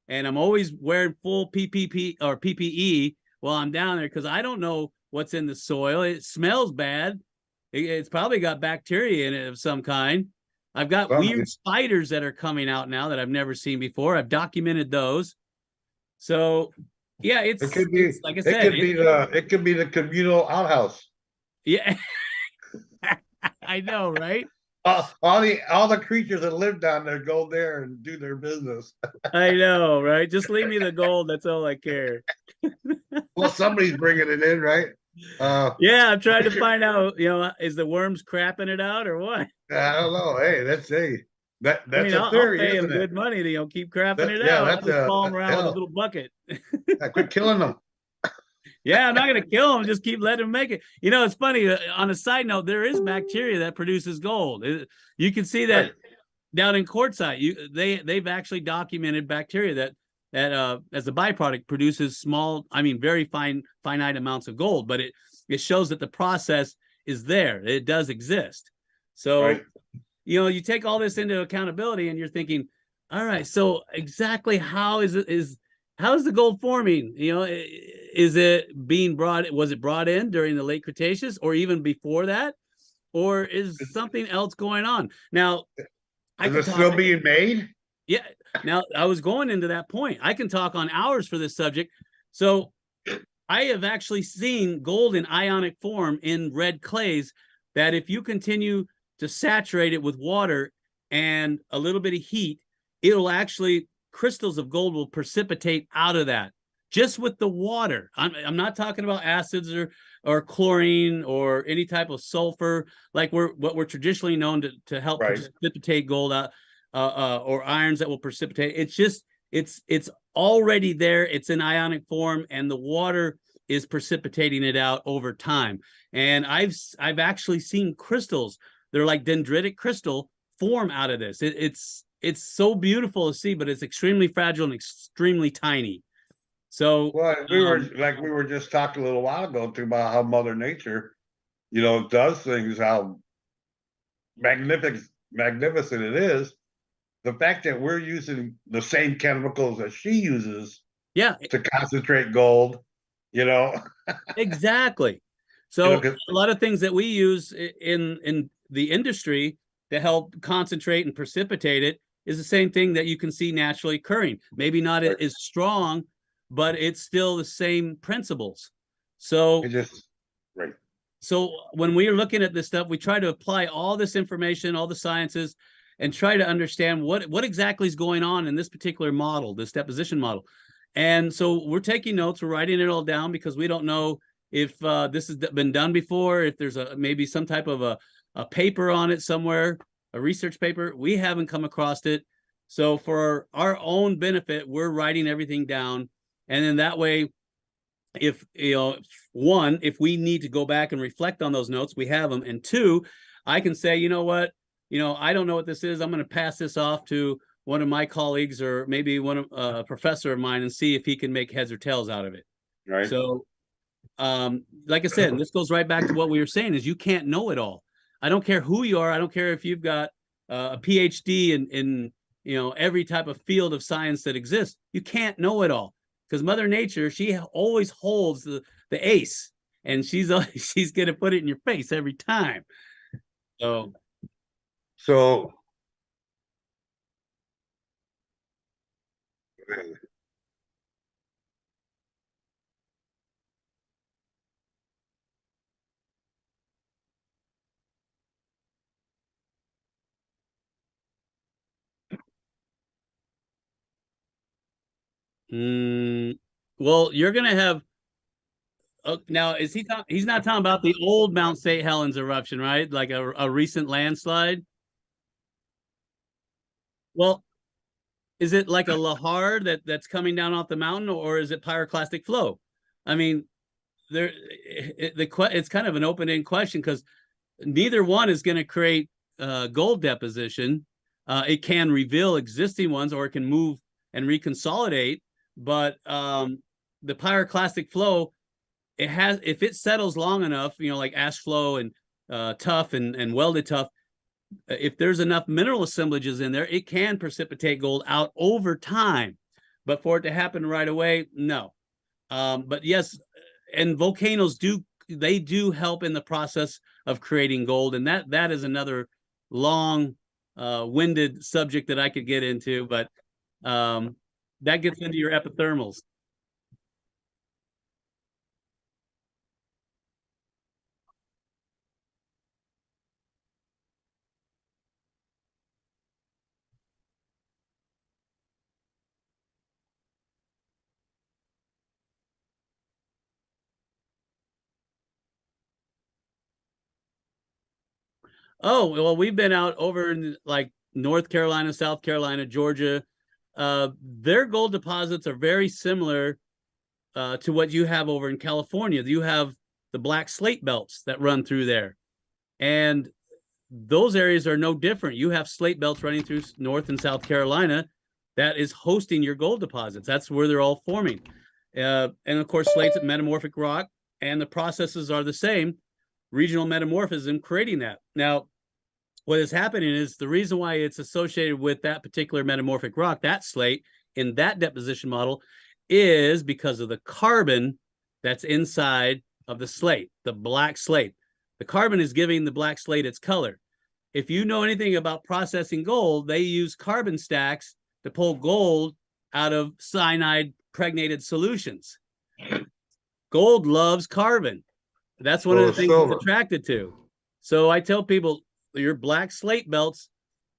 And I'm always wearing full PPE while I'm down there, because I don't know what's in the soil. It smells bad. It's probably got bacteria in it of some kind. I've got weird spiders that are coming out now that I've never seen before. I've documented those. So yeah, it's like I said, it could be the communal outhouse. Yeah. I know, right? All the creatures that live down there go there and do their business. I know, right? Just leave me the gold. That's all I care. Well, somebody's bringing it in, right? Yeah, I'm trying to find out, is the worms crapping it out or what? I don't know. Hey, that's a theory. I'll pay him good money to keep crapping it out. I'll just follow him around with a little bucket. Quit killing them. Yeah, I'm not going to kill him. Just keep letting him make it. It's funny. On a side note, there is bacteria that produces gold. You can see that down in Quartzsite. They've actually documented bacteria that as a byproduct produces very finite amounts of gold. But it shows that the process is there. It does exist. So, you take all this into accountability, and you're thinking, all right, so exactly how is the gold forming? Is it being was it brought in during the late Cretaceous or even before that? Or is something else going on? Now, is it still being made? Yeah. Now, I was going into that point. I can talk on hours for this subject. So I have actually seen gold in ionic form in red clays that if you continue to saturate it with water and a little bit of heat, it'll actually, crystals of gold will precipitate out of that just with the water. I'm not talking about acids or chlorine or any type of sulfur like what we're traditionally known to help precipitate gold out, or irons that will precipitate. It's just it's already there. It's in ionic form, and the water is precipitating it out over time. And I've actually seen crystals. They're like dendritic crystal form out of this. It's so beautiful to see, but it's extremely fragile and extremely tiny. So we were just talking a little while ago too about how Mother Nature, does things, how magnificent it is. The fact that we're using the same chemicals that she uses, to concentrate gold, Exactly. So a lot of things that we use in the industry to help concentrate and precipitate it is the same thing that you can see naturally occurring. Maybe not as strong, but it's still the same principles. So So when we are looking at this stuff, we try to apply all this information, all the sciences, and try to understand what exactly is going on in this particular model, this deposition model. And so we're taking notes, we're writing it all down, because we don't know if this has been done before, if there's maybe some type of a paper on it somewhere, a research paper. We haven't come across it. So for our own benefit, we're writing everything down. And then that way, if we need to go back and reflect on those notes, we have them. And two, I can say, you know what, I don't know what this is. I'm going to pass this off to one of my colleagues, or maybe a professor of mine, and see if he can make heads or tails out of it. Right. So, like I said, and this goes right back to what we were saying, is you can't know it all. I don't care who you are. I don't care if you've got a PhD in every type of field of science that exists. You can't know it all, because Mother Nature, she always holds the ace, and she's going to put it in your face every time. So well, you're going to have, now is he's not talking about the old Mount St. Helens eruption, right? Like a recent landslide. Well, is it like a lahar that's coming down off the mountain, or is it pyroclastic flow? I mean, it's kind of an open-ended question, because neither one is going to create gold deposition. It can reveal existing ones, or it can move and reconsolidate. But the pyroclastic flow, if it settles long enough, like ash flow and tough and welded tough, if there's enough mineral assemblages in there, it can precipitate gold out over time. But for it to happen right away, no. But yes, and volcanoes do help in the process of creating gold, and that is another long winded subject that I could get into, but that gets into your epithermals. Oh, well, we've been out over in like North Carolina, South Carolina, Georgia. Their gold deposits are very similar to what you have over in California. You have the black slate belts that run through there. And those areas are no different. You have slate belts running through North and South Carolina that is hosting your gold deposits. That's where they're all forming. And of course, slate's metamorphic rock, and the processes are the same. Regional metamorphism creating that. Now, what is happening is the reason why it's associated with that particular metamorphic rock, that slate, in that deposition model, is because of the carbon that's inside of the slate, the black slate. The carbon is giving the black slate its color. If you know anything about processing gold, they use carbon stacks to pull gold out of cyanide pregnated solutions. Gold loves carbon. That's one of the things it's attracted to. So I tell people, your black slate belts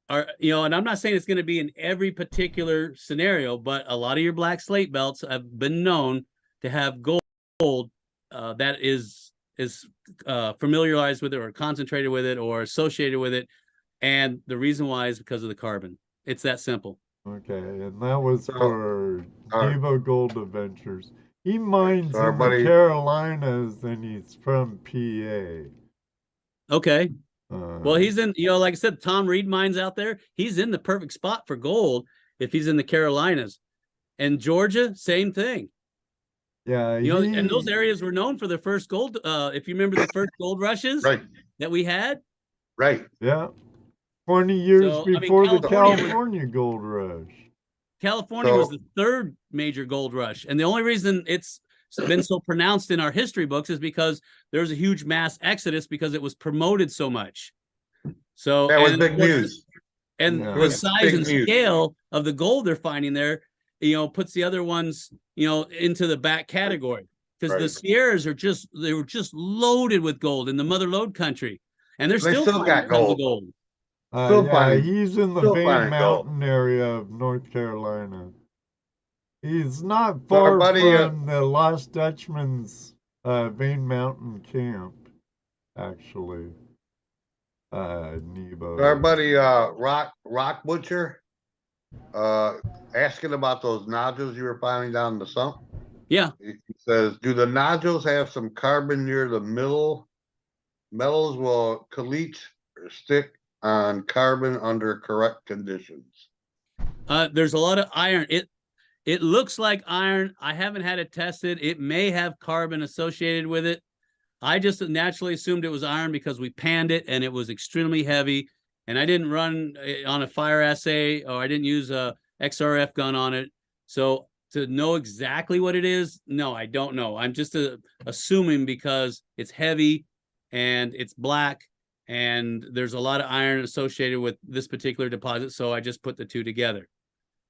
are, and I'm not saying it's going to be in every particular scenario, but a lot of your black slate belts have been known to have gold that is familiarized with it or concentrated with it or associated with it. And the reason why is because of the carbon. It's that simple. Okay, and that was for Devo Gold Adventures. He mines in the Carolinas, and he's from PA. Okay. Well, he's in, like I said, Tom Reed mines out there. He's in the perfect spot for gold if he's in the Carolinas. And Georgia, same thing. Yeah. And those areas were known for their first gold. If you remember the first gold rushes that we had. Right. Yeah. 20 years before the California gold rush. California was the third major gold rush. And the only reason it's been so pronounced in our history books is because there's a huge mass exodus because it was promoted so much. So that was big news. And the size and scale of the gold they're finding there, puts the other ones, into the back category. Because the Sierras they were just loaded with gold in the mother lode country. And they still got gold. He's in the Vane Mountain area of North Carolina. He's not far from the Lost Dutchman's Vane Mountain camp, actually. Nebo. Our buddy Rock Butcher asking about those nodules you were finding down in the sump. Yeah. He says, do the nodules have some carbon near the middle? Metals will caliche or stick on carbon under correct conditions. There's a lot of iron. It looks like iron. I haven't had it tested. It may have carbon associated with it. I just naturally assumed it was iron because we panned it and it was extremely heavy. And I didn't run on a fire assay, or I didn't use a XRF gun on it. So to know exactly what it is, no, I don't know. I'm just assuming because it's heavy and it's black and there's a lot of iron associated with this particular deposit. So I just put the two together.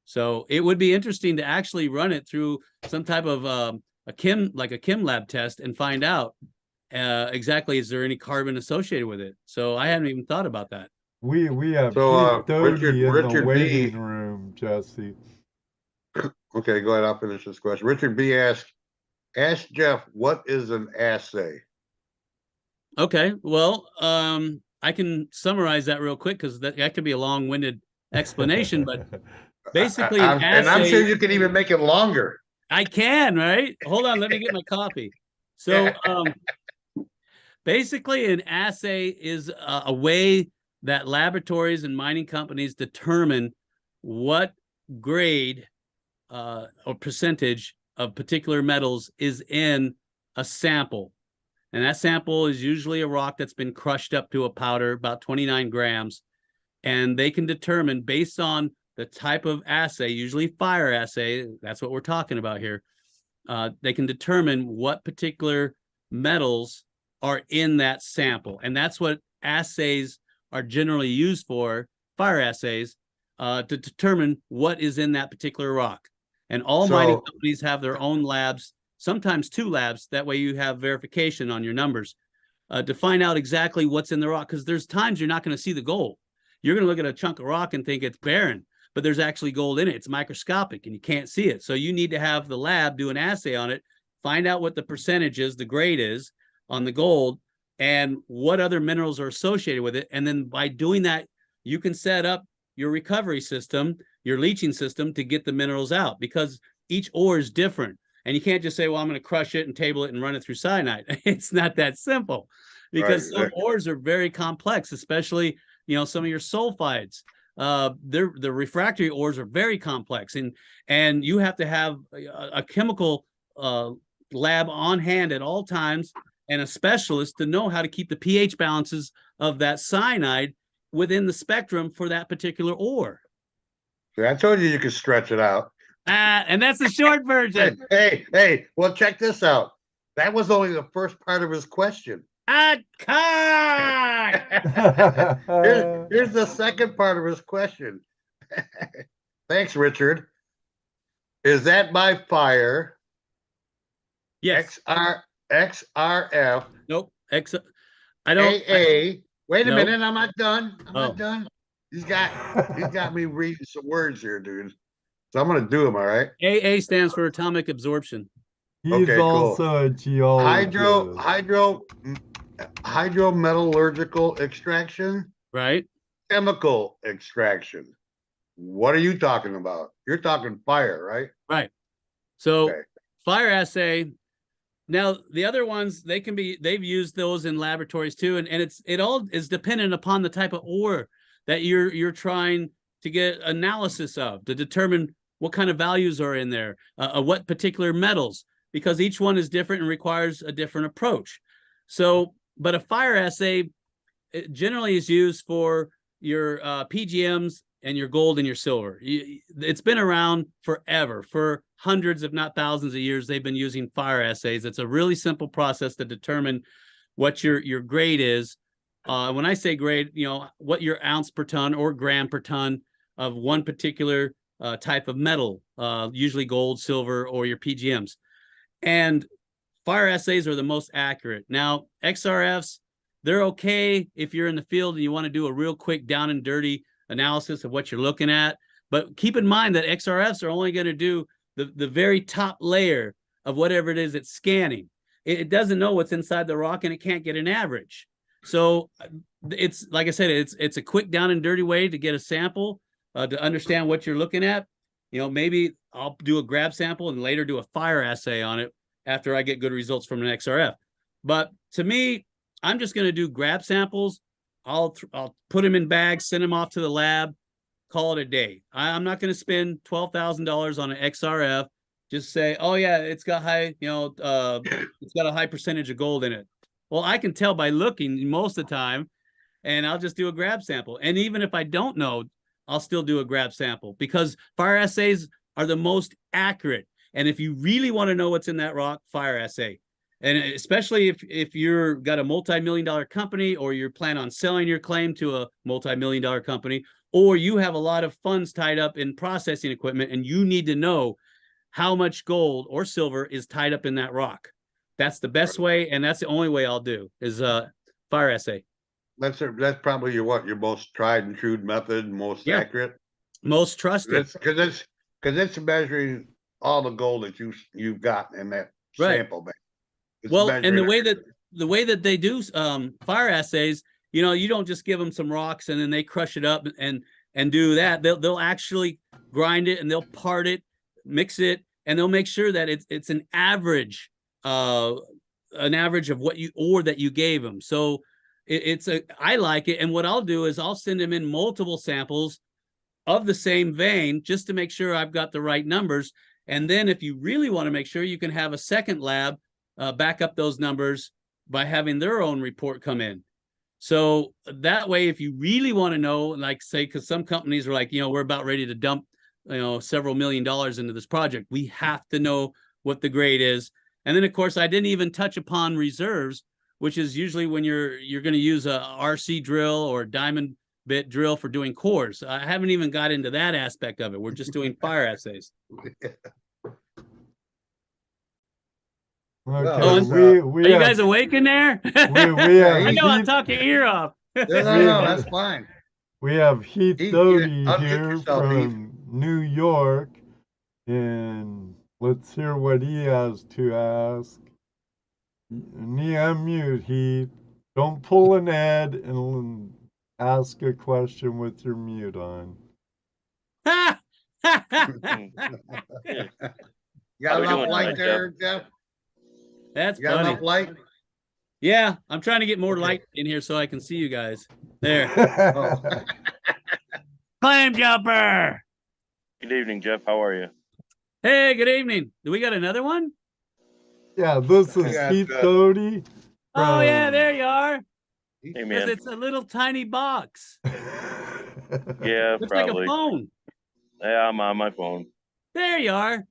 So it would be interesting to actually run it through some type of a chem lab test and find out exactly, is there any carbon associated with it? So I hadn't even thought about that. We have Richard in the waiting room, Jesse. Okay, go ahead. I'll finish this question. Richard B asked, ask Jeff, what is an assay? Okay, well, I can summarize that real quick because that could be a long-winded explanation, but basically, and I'm sure you can even make it longer. I can, right? Hold on, let me get my coffee. So, basically, an assay is a way that laboratories and mining companies determine what grade or percentage of particular metals is in a sample. And that sample is usually a rock that's been crushed up to a powder, about 29 grams. And they can determine, based on the type of assay, usually fire assay, that's what we're talking about here. They can determine what particular metals are in that sample. And that's what assays are generally used for, fire assays, to determine what is in that particular rock. And all mining companies have their own labs, sometimes 2 labs. That way you have verification on your numbers to find out exactly what's in the rock. Because there's times you're not going to see the gold. You're going to look at a chunk of rock and think it's barren, but there's actually gold in it. It's microscopic and you can't see it. So you need to have the lab do an assay on it, find out what the percentage is, the grade is on the gold, and what other minerals are associated with it. And then by doing that, you can set up your recovery system, your leaching system, to get the minerals out, because each ore is different. And you can't just say, well, I'm going to crush it and table it and run it through cyanide. It's not that simple, because some ores are very complex, especially, some of your sulfides. The refractory ores are very complex, and you have to have a chemical lab on hand at all times, and a specialist to know how to keep the pH balances of that cyanide within the spectrum for that particular ore. See, I told you could stretch it out. And that's the short version. Hey, well, check this out. That was only the first part of his question. Cut! Here's the second part of his question. Thanks, Richard. Is that by fire? Yes. XRF. Nope. I don't. AA. Wait a Nope. minute. I'm not done. I'm not done. He's got me reading some words here, dude. So I'm gonna do them. All right. AA stands for atomic absorption. He's Okay, cool. also a geologist. Hydrometallurgical extraction, Right. chemical extraction. What are you talking about? You're talking fire, right? Right. So Okay. fire assay. Now the other ones, they've used those in laboratories too, and it all is dependent upon the type of ore that you're trying to get analysis of, to determine what kind of values are in there, what particular metals, because each one is different and requires a different approach. So, but a fire assay generally is used for your PGMs and your gold and your silver. It's been around forever, for hundreds, if not thousands of years. They've been using fire assays. It's a really simple process to determine what your grade is. When I say grade, what your ounce per ton or gram per ton of one particular type of metal, usually gold, silver, or your PGMs. And fire assays are the most accurate. Now, XRFs, they're okay if you're in the field and you want to do a real quick down and dirty analysis of what you're looking at. But keep in mind that XRFs are only going to do the very top layer of whatever it is it's scanning. It doesn't know what's inside the rock, and it can't get an average. So it's, like I said, it's a quick down and dirty way to get a sample, to understand what you're looking at. Maybe I'll do a grab sample and later do a fire assay on it after I get good results from an XRF. But to me, I'm just going to do grab samples. I'll put them in bags, send them off to the lab, call it a day. I'm not going to spend $12,000 on an XRF. Just say, oh yeah, it's got high, it's got a high percentage of gold in it. Well, I can tell by looking most of the time, and I'll just do a grab sample. And even if I don't know, I'll still do a grab sample, because fire assays are the most accurate. And if you really want to know what's in that rock, fire assay. And especially if you're got a multi-million-dollar company, or you're planning on selling your claim to a multi-million-dollar company, or you have a lot of funds tied up in processing equipment and you need to know how much gold or silver is tied up in that rock. That's the best way, and that's the only way I'll do is fire assay. That's probably your most tried and true method, most accurate, most trusted. Because it's measuring all the gold that you've got in that sample bank. Well, and the way that they do fire assays, you don't just give them some rocks and then they crush it up and do that. They'll actually grind it and they'll part it, mix it, and they'll make sure that it's an average of what ore that you gave them. So I like it. And what I'll do is I'll send them in multiple samples of the same vein just to make sure I've got the right numbers. And then if you really want to make sure, you can have a second lab back up those numbers by having their own report come in. So that way, if you really want to know, like say, because some companies are like, we're about ready to dump, several $1 million into this project. We have to know what the grade is. And then, of course, I didn't even touch upon reserves, which is usually when you're going to use a RC drill or a diamond bit drill for doing cores. I haven't even got into that aspect of it. We're just doing fire assays. Okay, Oh, we Are you have, guys awake in there? we I know I'll Heath, talk your ear off. No, that's fine. we have Heath Heath, Doty unmute here yourself, Heath. from New York, and let's hear what he has to ask. Unmute, Heath. Don't pull an Ed and ask a question with your mute on. You got we enough doing light tonight, there, Jeff? That's You got funny. enough light? Yeah, I'm trying to get more Okay. light in here so I can see you guys. There. Oh. Clam jumper. Good evening, Jeff. How are you? Hey, good evening. Do we got another one? Yeah, this is Yeah, Heath good. Doty. Oh, yeah, from- there you are. Hey, Because man. it's a little tiny box. Yeah, Looks like a probably. phone. Yeah, I'm on my phone. There you are.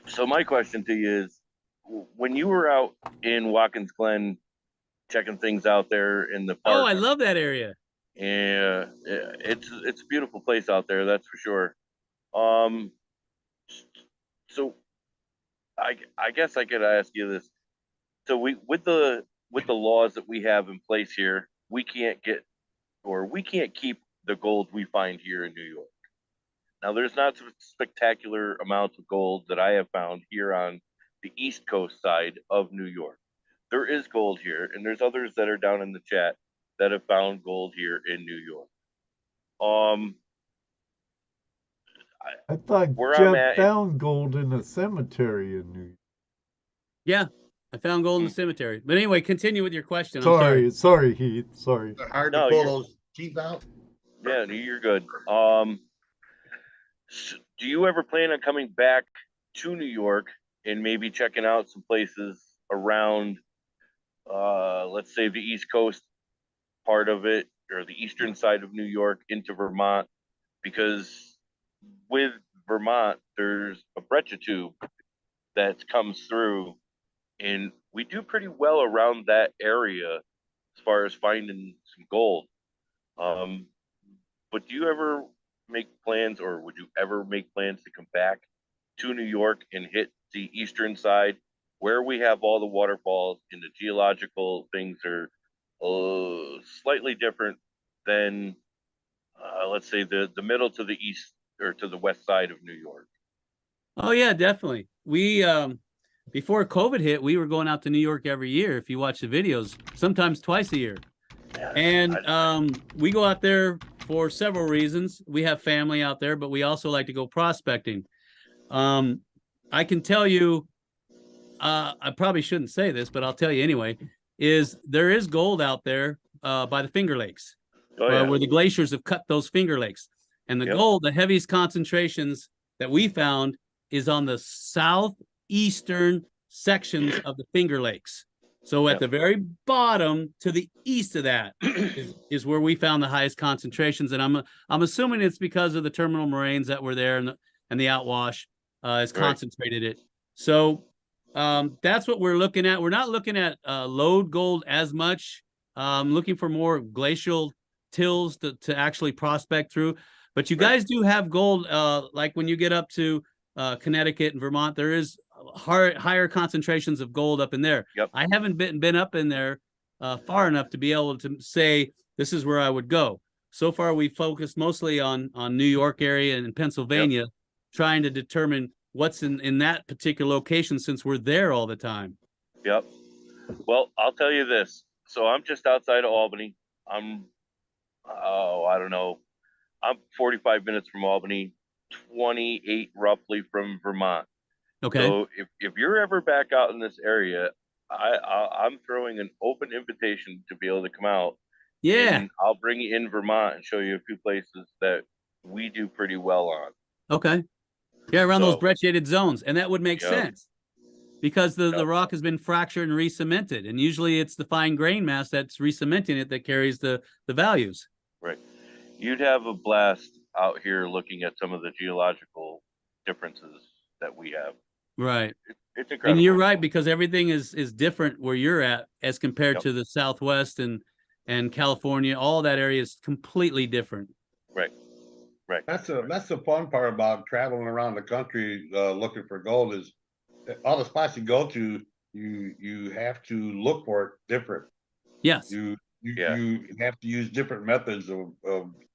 So my question to you is, when you were out in Watkins Glen checking things out there in the park, Oh, I love that area. yeah, it's a beautiful place out there, that's for sure. So I guess I could ask you this. So with the laws that we have in place here, we can't keep the gold we find here in New York. Now, there's not spectacular amounts of gold that I have found here on the East Coast side of New York. There is gold here, and there's others that are down in the chat that have found gold here in New York. I thought Where I'm Jeff at- found gold in a cemetery in New York. Yeah, I found gold in the cemetery. But anyway, continue with your question. I'm sorry. Sorry, Heath. Sorry. Is it hard No, to pull you're- those teeth out? Yeah, you're good. Do you ever plan on coming back to New York and maybe checking out some places around, let's say the East Coast part of it, or the eastern side of New York into Vermont? Because with Vermont, there's a breccia tube that comes through, and we do pretty well around that area as far as finding some gold. But do you ever make plans, or would you ever make plans to come back to New York and hit the eastern side where we have all the waterfalls and the geological things are slightly different than, let's say, the middle to the east or to the west side of New York? Oh, yeah, definitely. We, before COVID hit, we were going out to New York every year. If you watch the videos, sometimes twice a year. And we go out there for several reasons. We have family out there, but we also like to go prospecting. I can tell you, I probably shouldn't say this, but I'll tell you anyway, there is gold out there by the Finger Lakes, where the glaciers have cut those Finger Lakes. And the gold, the heaviest concentrations that we found is on the southeastern sections of the Finger Lakes. So at the very bottom to the east of that is where we found the highest concentrations. And I'm assuming it's because of the terminal moraines that were there and the outwash has concentrated it. So that's what we're looking at. We're not looking at lode gold as much. Looking for more glacial tills to actually prospect through. But you guys do have gold, like when you get up to Connecticut and Vermont, there is higher concentrations of gold up in there. Yep. I haven't been up in there far enough to be able to say this is where I would go. So far, we focused mostly on New York area and Pennsylvania, trying to determine what's in that particular location since we're there all the time. Yep. Well, I'll tell you this. So I'm just outside of Albany. I don't know. I'm 45 minutes from Albany, 28 roughly from Vermont. Okay. So if you're ever back out in this area, I'm throwing an open invitation to be able to come out. Yeah. And I'll bring you in Vermont and show you a few places that we do pretty well on. Okay. Yeah, around those brecciated zones, and that would make sense. because the Yep. rock has been fractured and re-cemented, and usually it's the fine grain mass that's re-cementing it that carries the values. Right. You'd have a blast out here looking at some of the geological differences that we have. Right. It's incredible. And you're right, because everything is different where you're at as compared Yep. to the Southwest and California. All that area is completely different. Right. Right. That's the fun part about traveling around the country looking for gold is that all the spots you go to, you have to look for it different. Yes. You Yeah. you have to use different methods of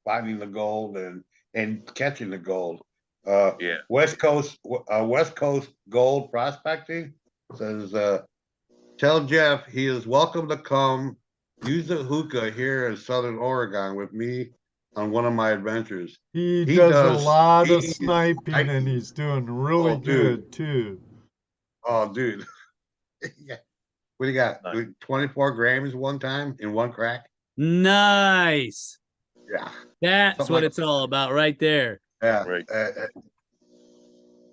finding the gold and catching the gold. Yeah. West Coast Gold Prospecting says, tell Jeff he is welcome to come use the hookah here in Southern Oregon with me on one of my adventures. He He does a does- lot of he- sniping, I- and he's doing really Oh, dude. good too. Oh, dude. Yeah. What do you got? Nice. 24 grams one time in one crack? Nice. Yeah. That's Something what like it's all about right there. Yeah. Right.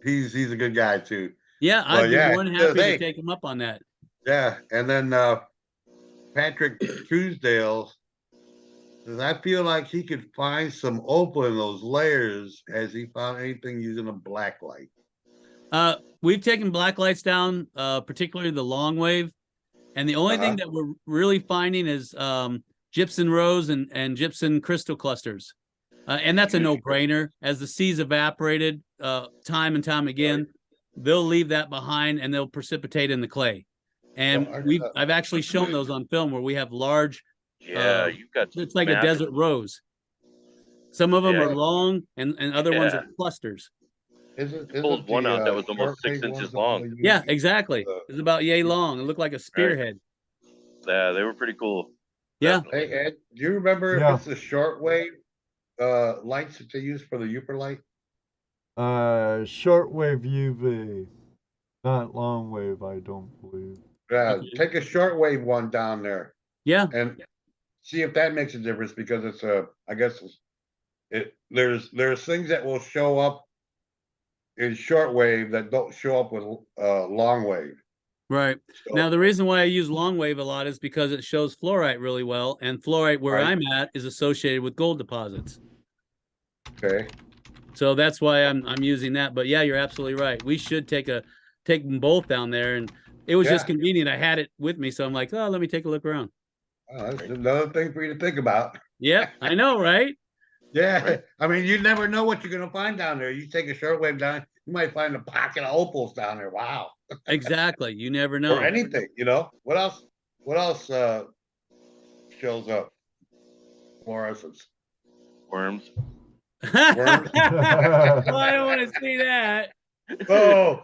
He's a good guy too. Yeah, Well, I'd be yeah, more than he does, happy to hey. take him up on that. Yeah. And then Patrick Truesdale says, I feel like he could find some opal in those layers. Has he found anything using a black light? We've taken black lights down, particularly the long wave. And the only thing that we're really finding is gypsum rose and gypsum crystal clusters. And that's a no-brainer. As the seas evaporated time and time again, they'll leave that behind and they'll precipitate in the clay. And I've actually shown those on film where we have large, Yeah, you've got it's like a massive- desert rose. Some of them Yeah. are long and other ones Yeah. are clusters. Isn't one out that the, was almost 6 short-wave inches ones long. only Yeah, used, exactly. It's about yay long. It looked like a spearhead. Yeah, they were pretty cool. Yeah. Hey, Ed, do you remember Yeah. if it's the shortwave lights that they use for the Uper light? Shortwave UV, not long wave, I don't believe. Yeah, Okay. take a shortwave one down there Yeah. and see if that makes a difference because it's I guess there's things that will show up in shortwave that don't show up with long wave. Right. So, Now, the reason why I use long wave a lot is because it shows fluorite really well, and fluorite where Right. I'm at is associated with gold deposits. okay. So that's why I'm using that. But yeah, you're absolutely right. We should take them both down there, and it was just Yeah. convenient. I had it with me, so I'm like, oh, let me take a look around. That's another thing for you to think about. Yep, I know, right? Yeah, Right. I mean, you never know what you're gonna find down there. You take a shortwave down, you might find a pocket of opals down there. Wow. Exactly. You never know. Or anything, you know? What else? What else shows up? Fluorescence. Worms. Worms? Well, I don't want to see that. Oh,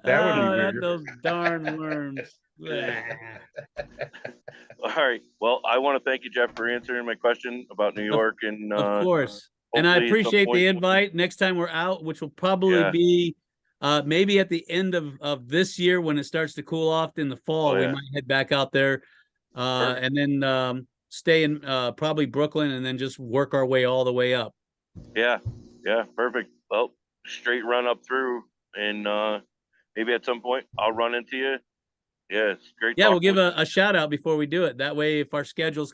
That would be weird. Those darn worms. All right. Well, I want to thank you, Jeff, for answering my question about New York and Of course. And I hopefully at some appreciate point- the invite. Next time we're out, which will probably Yeah. be maybe at the end of this year when it starts to cool off in the fall, Oh, we yeah. might head back out there and then stay in probably Brooklyn and then just work our way all the way up. Yeah. Yeah. Perfect. Well, straight run up through and maybe at some point I'll run into you. Yeah. It's great. Yeah, we'll talking give with a shout out before we do it. That way, if our schedules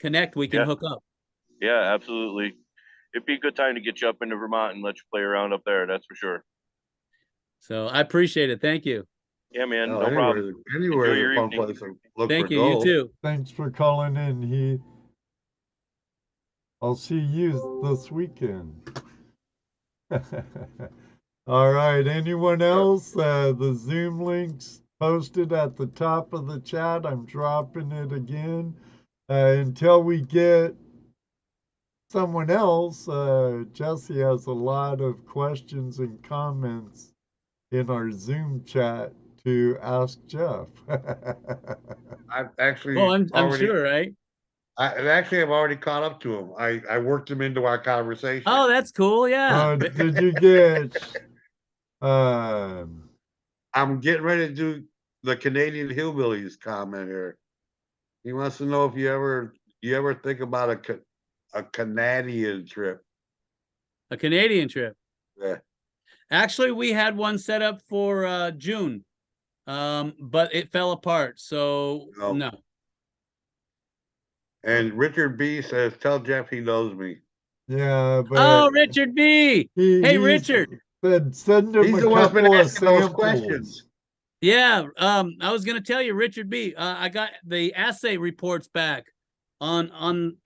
connect, we can Yeah. hook up. you. Yeah, absolutely. It'd be a good time to get you up into Vermont and let you play around up there. That's for sure. So I appreciate it. Thank you. Yeah, man. no, No problem. Anywhere Enjoy your is a fun evening. place to look Thank for you. gold. You too. Thanks for calling in, Heath. I'll see you this weekend. All right. Anyone else? The Zoom links posted at the top of the chat. I'm dropping it again. Until we get someone else, Jesse has a lot of questions and comments in our Zoom chat to ask Jeff. I've actually Well, I'm already, sure, right? I've already caught up to him. I worked him into our conversation. Oh, that's cool. Yeah. Did you get? Um, I'm getting ready to do the Canadian Hillbillies comment here. He wants to know if you ever think about a Canadian trip. A Canadian trip. Yeah. Actually, we had one set up for June, but it fell apart. So No. no. And Richard B says, "Tell Jeff he knows me." Yeah, but Oh, Richard B. Hey, he's Richard. send him He's a the one that's been couple of asking those samples. questions. Yeah, I was gonna tell you, Richard B. I got the assay reports back on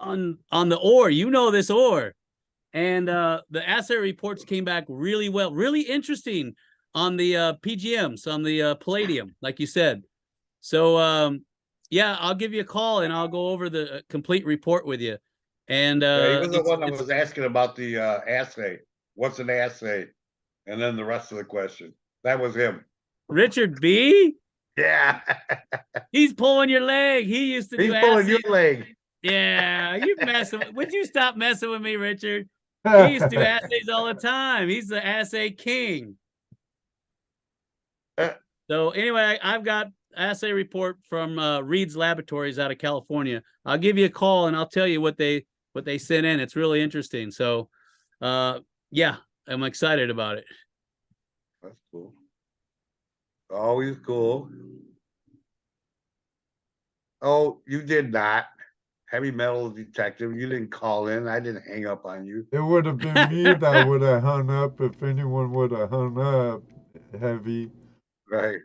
the ore. You know this ore, and the assay reports came back really well, really interesting on the PGMs, on the palladium, like you said. So yeah, I'll give you a call and I'll go over the complete report with you. And Yeah, he was the one that was asking about the assay. What's an assay? And then the rest of the question. That was him. Richard B. Yeah. He's pulling your leg. He used to He's do pulling your assays. leg. Yeah, you messing. Would you stop messing with me, Richard? He used to do assays all the time. He's the assay king. So anyway, I've got assay report from Reed's Laboratories out of California. I'll give you a call and I'll tell you what they sent in. It's really interesting. So yeah, I'm excited about it. That's cool. Always cool. Oh, you did not. Heavy metals detective. You didn't call in. I didn't hang up on you. It would have been me that would have hung up if anyone would have hung up. Heavy. Right.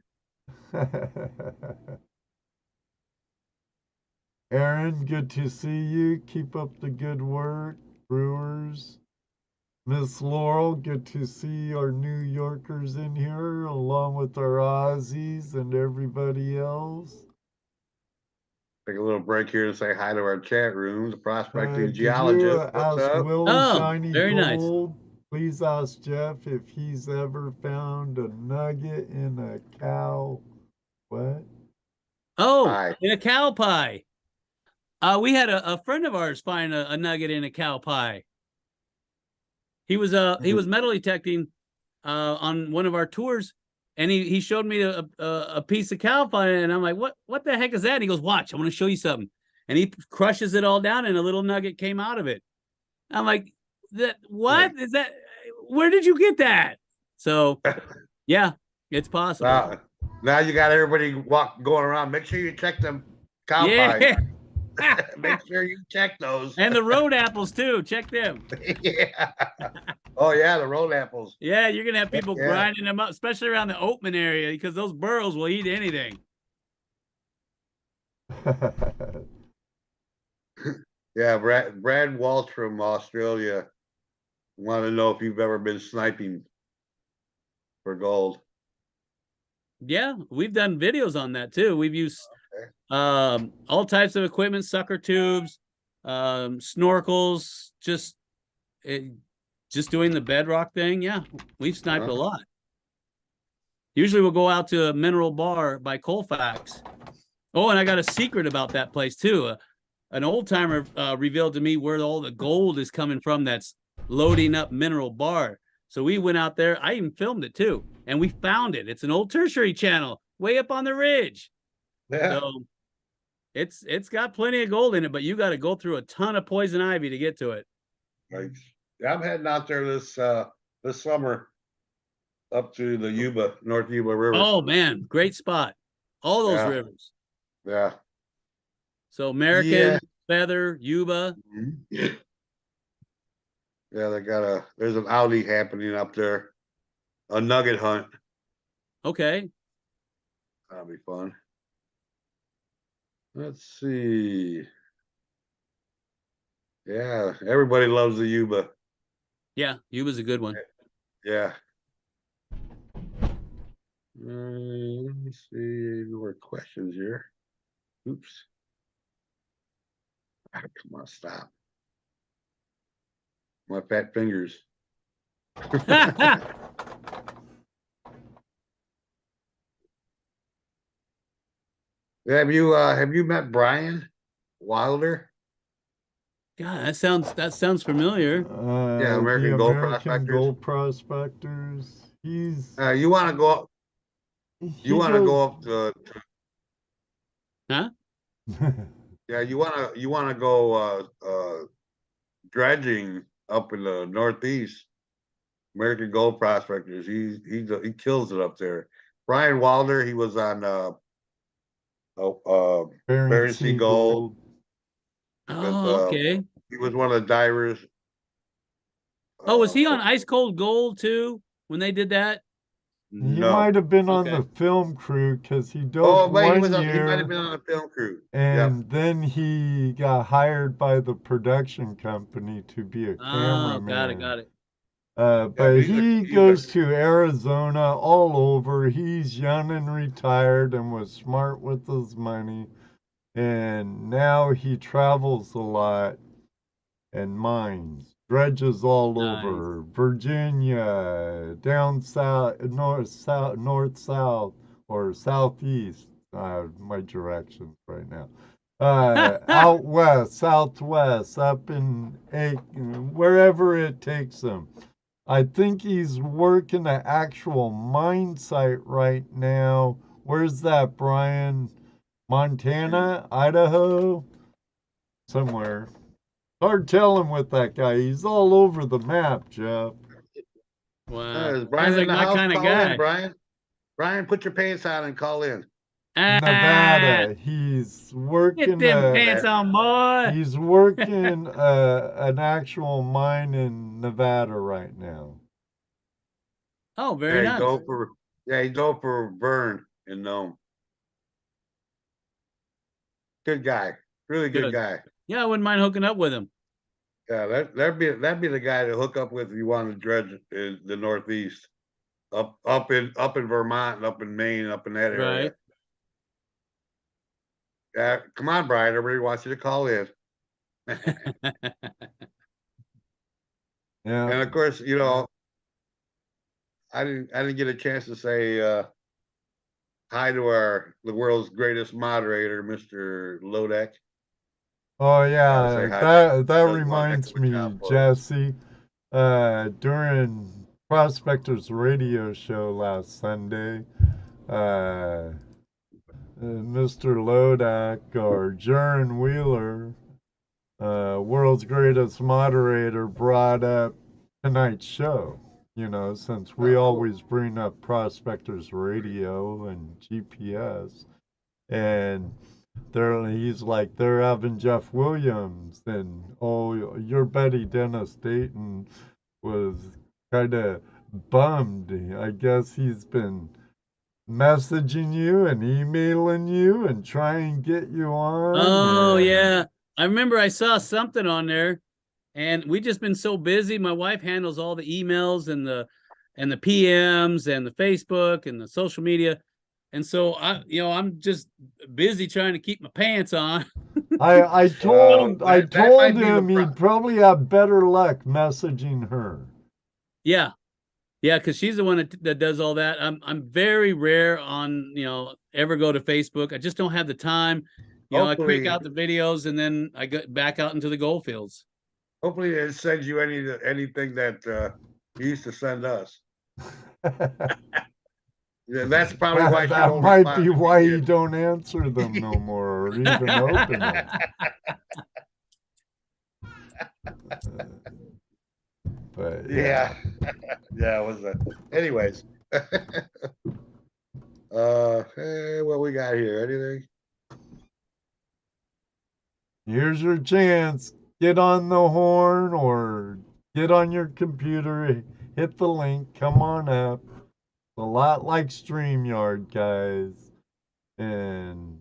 Aaron, good to see you. Keep up the good work, Brewers. Miss Laurel, good to see our New Yorkers in here, along with our Aussies and everybody else. Take a little break here and say hi to our chat room, the prospecting Did you geologist. What's ask up? Will Oh, Shiny very nice. Gold? Please ask Jeff if he's ever found a nugget in a cow. What? Oh, Hi. in a cow pie. We had a friend of ours find a nugget in a cow pie. He was metal detecting on one of our tours, and he showed me a piece of cow pie, and I'm like, what the heck is that? And he goes, watch, I want to show you something. And he crushes it all down, and a little nugget came out of it. I'm like, what is that? Where did you get that? So yeah, it's possible. Now you got everybody going around. Make sure you check them cow pies. Make sure you check those. And the road apples too. Check them. Yeah. Oh yeah, the road apples. Yeah, you're gonna have people grinding them up, especially around the Oatman area, because those burros will eat anything. Yeah, Brad Walsh from Australia wanted to know if you've ever been sniping for gold. Yeah, we've done videos on that too. We've used all types of equipment, sucker tubes, snorkels, just doing the bedrock thing. Yeah, we've sniped a lot. Usually we'll go out to a mineral bar by Colfax. Oh, and I got a secret about that place too. An old timer revealed to me where all the gold is coming from that's loading up mineral bar. So we went out there. I even filmed it too, and we found it. It's an old tertiary channel way up on the ridge. Yeah. So it's got plenty of gold in it, but you got to go through a ton of poison ivy to get to it. Right. Yeah, I'm heading out there this summer up to the Yuba, North Yuba River. Oh man, great spot. All those rivers. Yeah. So American, Feather, Yuba. Yeah, there's an outie happening up there. A nugget hunt. Okay. That'll be fun. Let's see. Yeah, everybody loves the Yuba. Yeah, Yuba's a good one. Yeah. Let me see. Any more questions here? Oops. Come on, stop. My fat fingers. Have you met Brian Wilder? God, that sounds familiar. Yeah, American Gold Prospectors. Gold Prospectors. He's you want to go up? You want to go up to? Huh? Yeah, you want to go dredging up in the Northeast. American Gold Prospectors. He kills it up there. Brian Wilder, he was on Bering Sea Gold. With, Oh, okay. he was one of the divers. Oh, was he on Ice Cold Gold too when they did that? He No. might have been on Okay. the film crew because he Oh, dove but he one might have year, been on the film crew. and then he got hired by the production company to be a Oh, cameraman. got it. But he's he goes to Arizona all over. He's young and retired and was smart with his money. And now he travels a lot and mines, dredges all Nice. over Virginia, down south, north, south, or southeast. My directions right now. Out west, southwest, up in wherever it takes him. I think he's working an actual mine site right now. Where's that, Brian? Montana, Idaho, somewhere. Hard telling with that guy. He's all over the map, Jeff. Wow. Is Brian Sounds like in the my house? kind of Call guy. in, Brian. Brian, put your pants on and call in. Nevada. He's Get working. them pants on, boy. He's working an actual mine in Nevada right now. Oh, very nice. He go for Vern in Nome. Good guy, really good guy. Yeah, I wouldn't mind hooking up with him. Yeah, that'd be the guy to hook up with if you want to dredge in the Northeast, up in Vermont and up in Maine, up in that area. Right. Yeah, come on, Brian. Everybody wants you to call in. Yeah. And of course, you know, I didn't get a chance to say hi to the world's greatest moderator, Mr. Lodek. Oh yeah, say hi. that Does reminds wonderful me, job for us. Jesse. During Prospectors radio show last Sunday, Mr. Lodak or Jaron Wheeler, world's greatest moderator, brought up tonight's show. You know, since we always bring up Prospectors radio and GPS, and he's like, they're having Jeff Williams, and oh, your buddy Dennis Dayton was kind of bummed. I guess he's been messaging you and emailing you and trying to get you on. Oh, yeah. I remember I saw something on there, and we just been so busy. My wife handles all the emails and the PMs and the Facebook and the social media. And so I'm just busy trying to keep my pants on. I told might be him the he'd probably have better luck messaging her. Yeah, because she's the one that does all that. I'm very rare on ever go to Facebook. I just don't have the time. I crank out the videos and then I get back out into the gold fields. Hopefully, it sends you anything that he used to send us. Yeah, that's probably why that might be why you don't answer them no more or even open them. But yeah, it was anyways. Hey, what we got here? Anything? Here's your chance. Get on the horn or get on your computer, hit the link, come on up. A lot like StreamYard, guys. And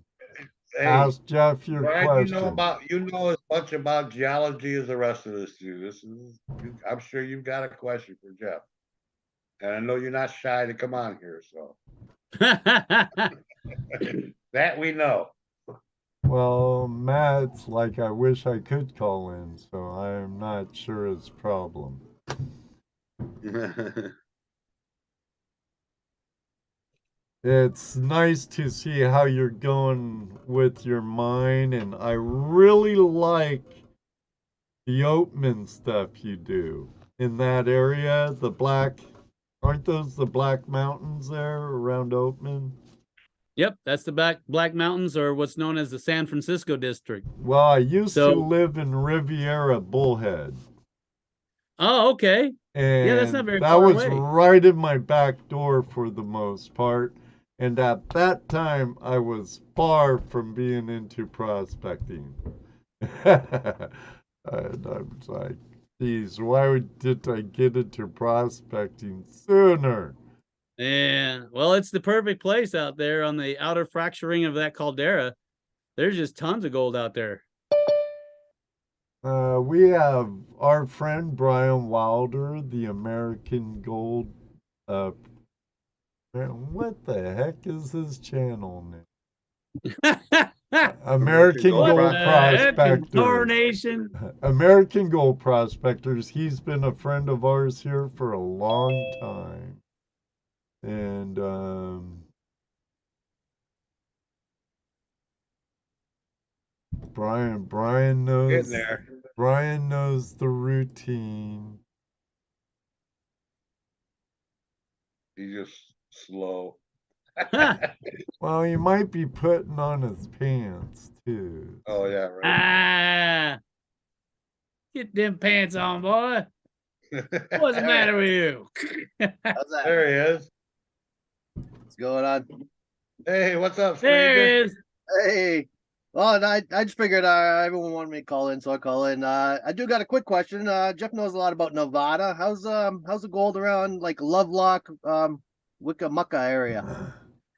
ask Jeff your question. You know as much about geology as the rest of us do. I'm sure you've got a question for Jeff. And I know you're not shy to come on here, so that we know. Well, Matt's like, I wish I could call in, so I'm not sure his problem. It's nice to see how you're going with your mine, and I really like the Oatman stuff you do in that area. Aren't those the Black Mountains there around Oatman? Yep, that's the Black Mountains, or what's known as the San Francisco district. Well, I used to live in Riviera Bullhead. Oh, okay. Yeah, that's not And very that far was away. right in my back door for the most part. And at that time, I was far from being into prospecting. And I was like, geez, did I get into prospecting sooner? Yeah, well, it's the perfect place out there on the outer fracturing of that caldera. There's just tons of gold out there. We have our friend Brian Wilder, the American Gold. What the heck is his channel name? American What Gold the heck is Prospectors. Tarnation? American Gold Prospectors. He's been a friend of ours here for a long time. And Brian Getting knows there. Brian knows the routine. He's just slow. Well, he might be putting on his pants too. Oh yeah, right. Ah, get them pants on, boy. What's the matter with you? How's that? There he is. What's going on? Hey, what's up, There stranger? it is. Hey. Well, I just figured everyone wanted me to call in, so I call in. I do got a quick question. Jeff knows a lot about Nevada. How's the gold around like Lovelock, Wiccamucca area?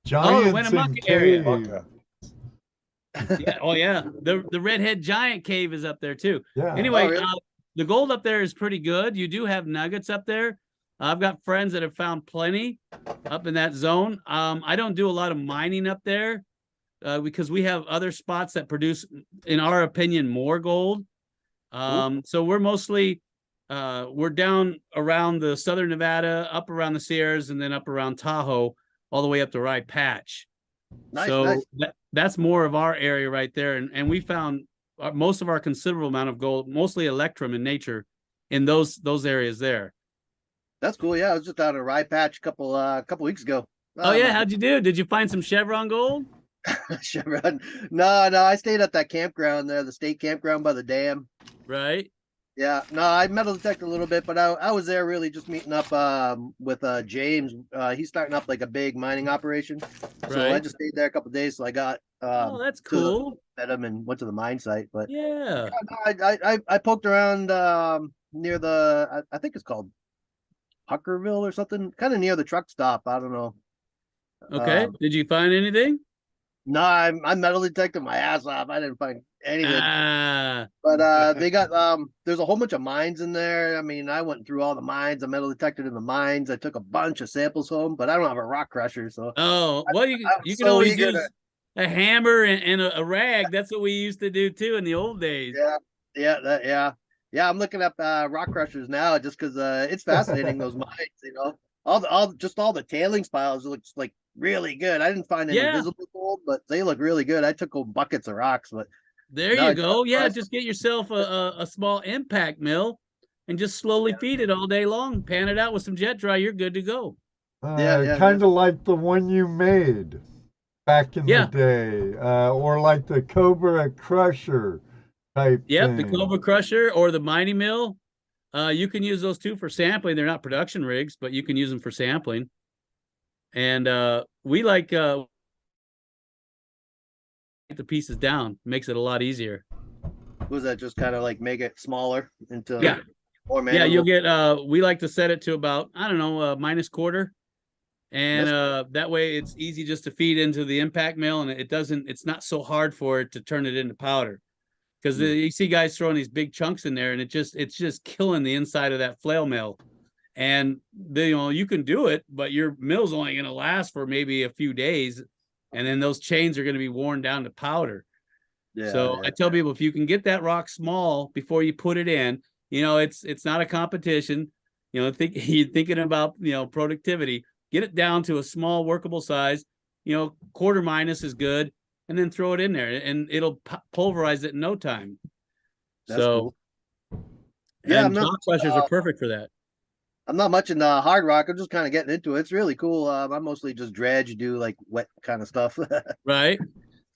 Giants Winnemucca and area. cave. Yeah, oh yeah, the redhead giant cave is up there too. Yeah. Anyway, Oh, really? the gold up there is pretty good. You do have nuggets up there. I've got friends that have found plenty up in that zone. I don't do a lot of mining up there because we have other spots that produce, in our opinion, more gold. So we're mostly we're down around the southern Nevada, up around the Sierras, and then up around Tahoe, all the way up to Rye Patch. Nice, So nice. that's more of our area right there, and we found most of our considerable amount of gold, mostly electrum in nature, in those areas there. That's cool. Yeah, I was just out at Rye Patch a couple weeks ago. Oh yeah, how'd you do? Did you find some Chevron gold? Chevron. No, I stayed at that campground there, the state campground by the dam. Right. Yeah, no, I metal detected a little bit, but I was there really just meeting up with James. He's starting up like a big mining operation, so I Right. just stayed there a couple of days. So I got Oh, that's to the- cool. met him and went to the mine site. But Yeah. I poked around near I think it's called Huckerville or something, kind of near the truck stop. I don't know. Okay. Did you find anything? No, I metal detected my ass off. I didn't find anything. Ah, But they got there's a whole bunch of mines in there. I mean, I went through all the mines. I metal detected in the mines. I took a bunch of samples home, but I don't have a rock crusher, so oh, well, you I was you can so always eager use a hammer and a rag. That's what we used to do too in the old days. yeah. I'm looking up rock crushers now just because it's fascinating those mines. You know, all the tailings piles looks like really good. I didn't find any Yeah. visible gold, but they look really good. I took home buckets of rocks, but There No, you it's go. Yeah, impressive. just get yourself a small impact mill and just slowly feed it all day long. Pan it out with some jet dry. You're good to go. Yeah. Kind of like the one you made back in Yeah. the day, or like the Cobra Crusher type Yep, the thing. Cobra Crusher or the mining mill. You can use those too for sampling. They're not production rigs, but you can use them for sampling. And we like the pieces down. Makes it a lot easier. Was that just kind of like make it smaller into Yeah. more Yeah, manageable? you'll get we like to set it to about, I don't know, minus quarter. And that way it's easy just to feed into the impact mill, and it's not so hard for it to turn it into powder. Because you see guys throwing these big chunks in there, and it's just killing the inside of that flail mill. And you can do it, but your mill's only going to last for maybe a few days, and then those chains are going to be worn down to powder. So I tell people, if you can get that rock small before you put it in, it's not a competition. You're thinking about productivity. Get it down to a small workable size. Quarter minus is good, and then throw it in there, and it'll pulverize it in no time. That's cool. Yeah, and rock crushers are perfect for that. I'm not much in hard rock. I'm just kind of getting into it. It's really cool. I mostly just dredge, do like wet kind of stuff. Right.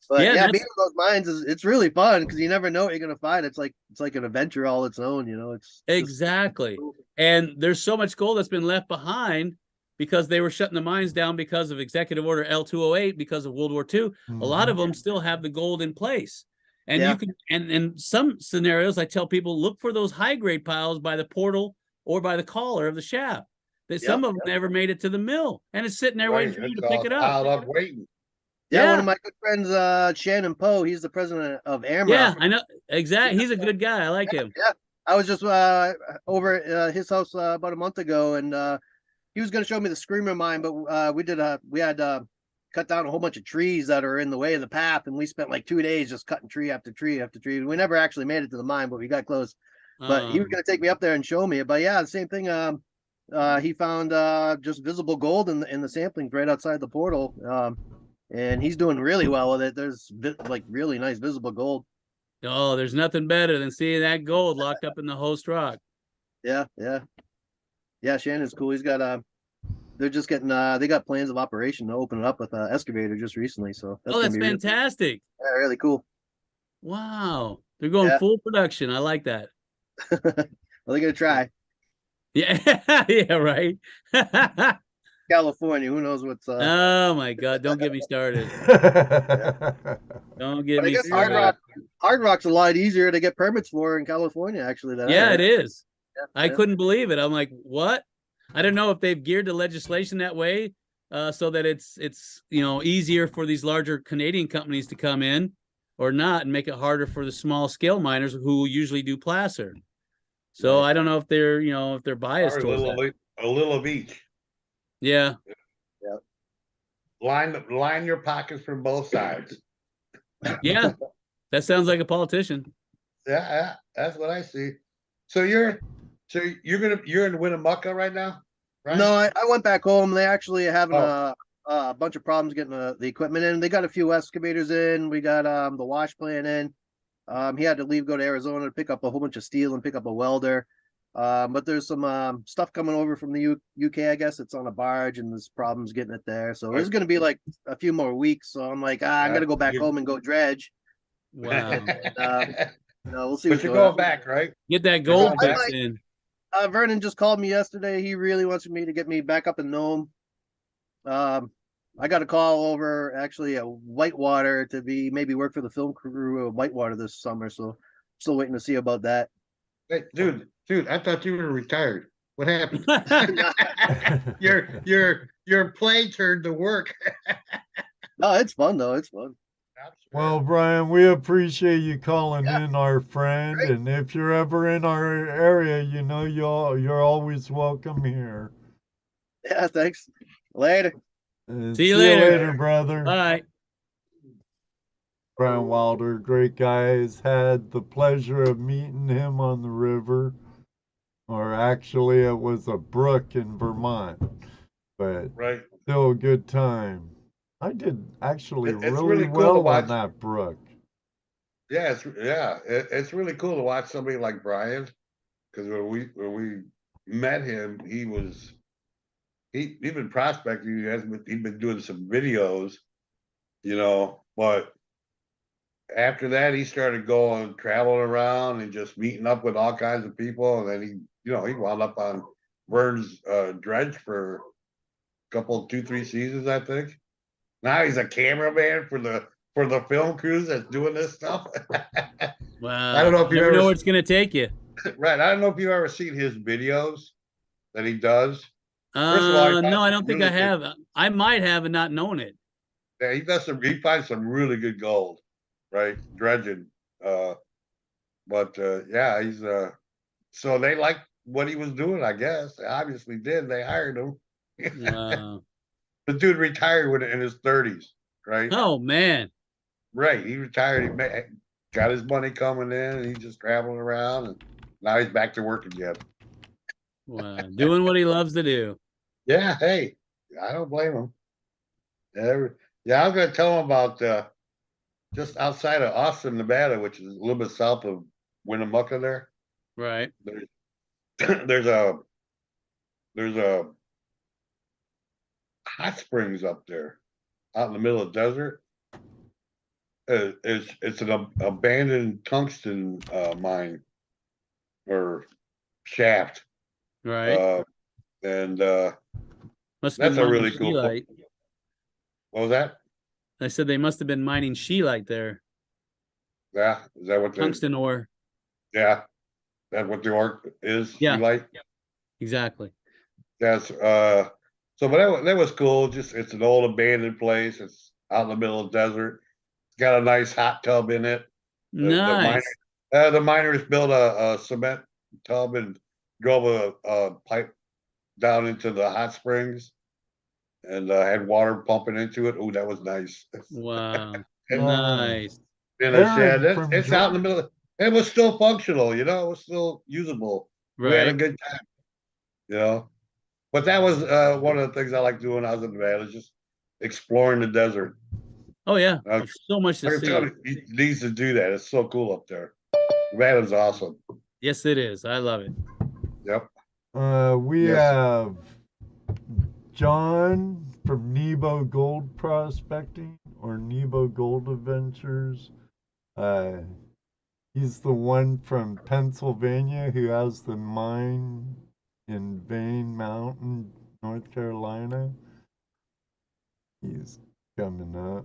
But Yeah, yeah, that's being in those mines it's really fun because you never know what you're gonna find. It's like an adventure all its own, you know. It's just exactly. And there's so much gold that's been left behind because they were shutting the mines down because of Executive Order L208 because of World War II. A lot of them still have the gold in place. And Yeah. you can, and in some scenarios, I tell people look for those high grade piles by the portal or by the collar of the shaft. That some of them never made it to the mill, and it's sitting there waiting for you to pick it up. Piled up waiting. Yeah, one of my good friends, Shannon Poe, he's the president of AMRA. Yeah, I know exactly. He's a good guy. I like him. Yeah, I was just over at his house about a month ago, and he was going to show me the Screamer mine, but we had cut down a whole bunch of trees that are in the way of the path, and we spent like 2 days just cutting tree after tree after tree. We never actually made it to the mine, but we got close. But he was going to take me up there and show me. But yeah, the same thing. He found just visible gold in the samplings right outside the portal. And he's doing really well with it. There's like really nice visible gold. Oh, there's nothing better than seeing that gold locked up in the host rock. Yeah. Shannon's cool. He's got they're just getting they got plans of operation to open it up with an excavator just recently. So that's fantastic. Really, really cool. Wow, they're going full production. I like that. Well, they're gonna try. Yeah, yeah, right. California, who knows what's oh my god, don't get me started. Don't get me started. Hard rock's a lot easier to get permits for in California, actually. It is. I couldn't believe it. I'm like, what? I don't know if they've geared the legislation that way so that it's easier for these larger Canadian companies to come in or not, and make it harder for the small scale miners who usually do placer. So I don't know if they're if they're biased towards that. A little of each. Yeah. Line your pockets from both sides. Yeah, that sounds like a politician. Yeah, that's what I see. So you're in Winnemucca right now, right? No, I went back home. They actually are having a bunch of problems getting the equipment in. They got a few excavators in. We got the wash plant in. He had to go to Arizona to pick up a whole bunch of steel and pick up a welder. But there's some stuff coming over from the UK, I guess. It's on a barge, and there's problems getting it there. So it's going to be like a few more weeks. So I'm like, I'm going to go back home and go dredge. Wow. And, we'll see. But you're going back, right? Get that gold fix in. Vernon just called me yesterday. He really wants me to get me back up in Nome. I got a call over actually at Whitewater to maybe work for the film crew of Whitewater this summer. So still waiting to see about that. Hey, dude, I thought you were retired. What happened? your play turned to work. No, it's fun though. It's fun. Well, Brian, we appreciate you calling in, our friend. Great. And if you're ever in our area, you're always welcome here. Yeah, thanks. Later. See you later, brother. Bye. Brian Wilder, great guys. Had the pleasure of meeting him on the river, or actually it was a brook in Vermont, but still a good time. I did actually really well on that brook. Yeah, it's really cool to watch somebody like Brian, because when we met him, he'd been prospecting. He'd been doing some videos, but after that he started traveling around and just meeting up with all kinds of people, and then he wound up on Vern's dredge for a couple, 2-3 seasons, I think. Now he's a cameraman for the film crews that's doing this stuff. Wow. I don't know if you ever know where it's gonna take you. Right. I don't know if you've ever seen his videos that he does. First of all, no, I don't think I have. I might have and not known it. Yeah, he finds some really good gold, right? Dredging. Yeah, he's so they liked what he was doing, I guess. They obviously did. They hired him. Wow. The dude retired in his 30s, right? Oh man. Right. He retired, he got his money coming in, and he's just traveling around, and now he's back to work again. Wow. Doing what he loves to do. Yeah, hey, I don't blame him. Yeah, I was gonna tell him about just outside of Austin, Nevada, which is a little bit south of Winnemucca there. Right. There's a hot springs up there out in the middle of the desert. it's an abandoned tungsten mine or shaft. Right. And Must have that's been a mining really cool. scheelite. What was that? I said they must have been mining scheelite there. Yeah, is that what the Tungsten ore. yeah, that's what the ore is? Yeah. Like Exactly. that's so but that was cool. Just it's an old abandoned place. It's out in the middle of the desert. It's got a nice hot tub in it. Nice. The miners built a cement tub and drove a pipe down into the hot springs and had water pumping into it. Oh, that was nice. Wow. And- Nice. In a Aaron shed. from It's out in the middle. It was still functional, you know. It was still usable. We had a Right. good time, you know. But that was one of the things I like doing when I was in Nevada, is just exploring the desert. Oh yeah. Uh, There's so much I to can tell see. you, he needs to do that. It's so cool up there. Nevada's awesome. Yes, it is. I love it. Yep. We Yes. have John from Nebo Gold Prospecting or Nebo Gold Adventures. He's the one from Pennsylvania who has the mine in Vane Mountain, North Carolina. He's coming up.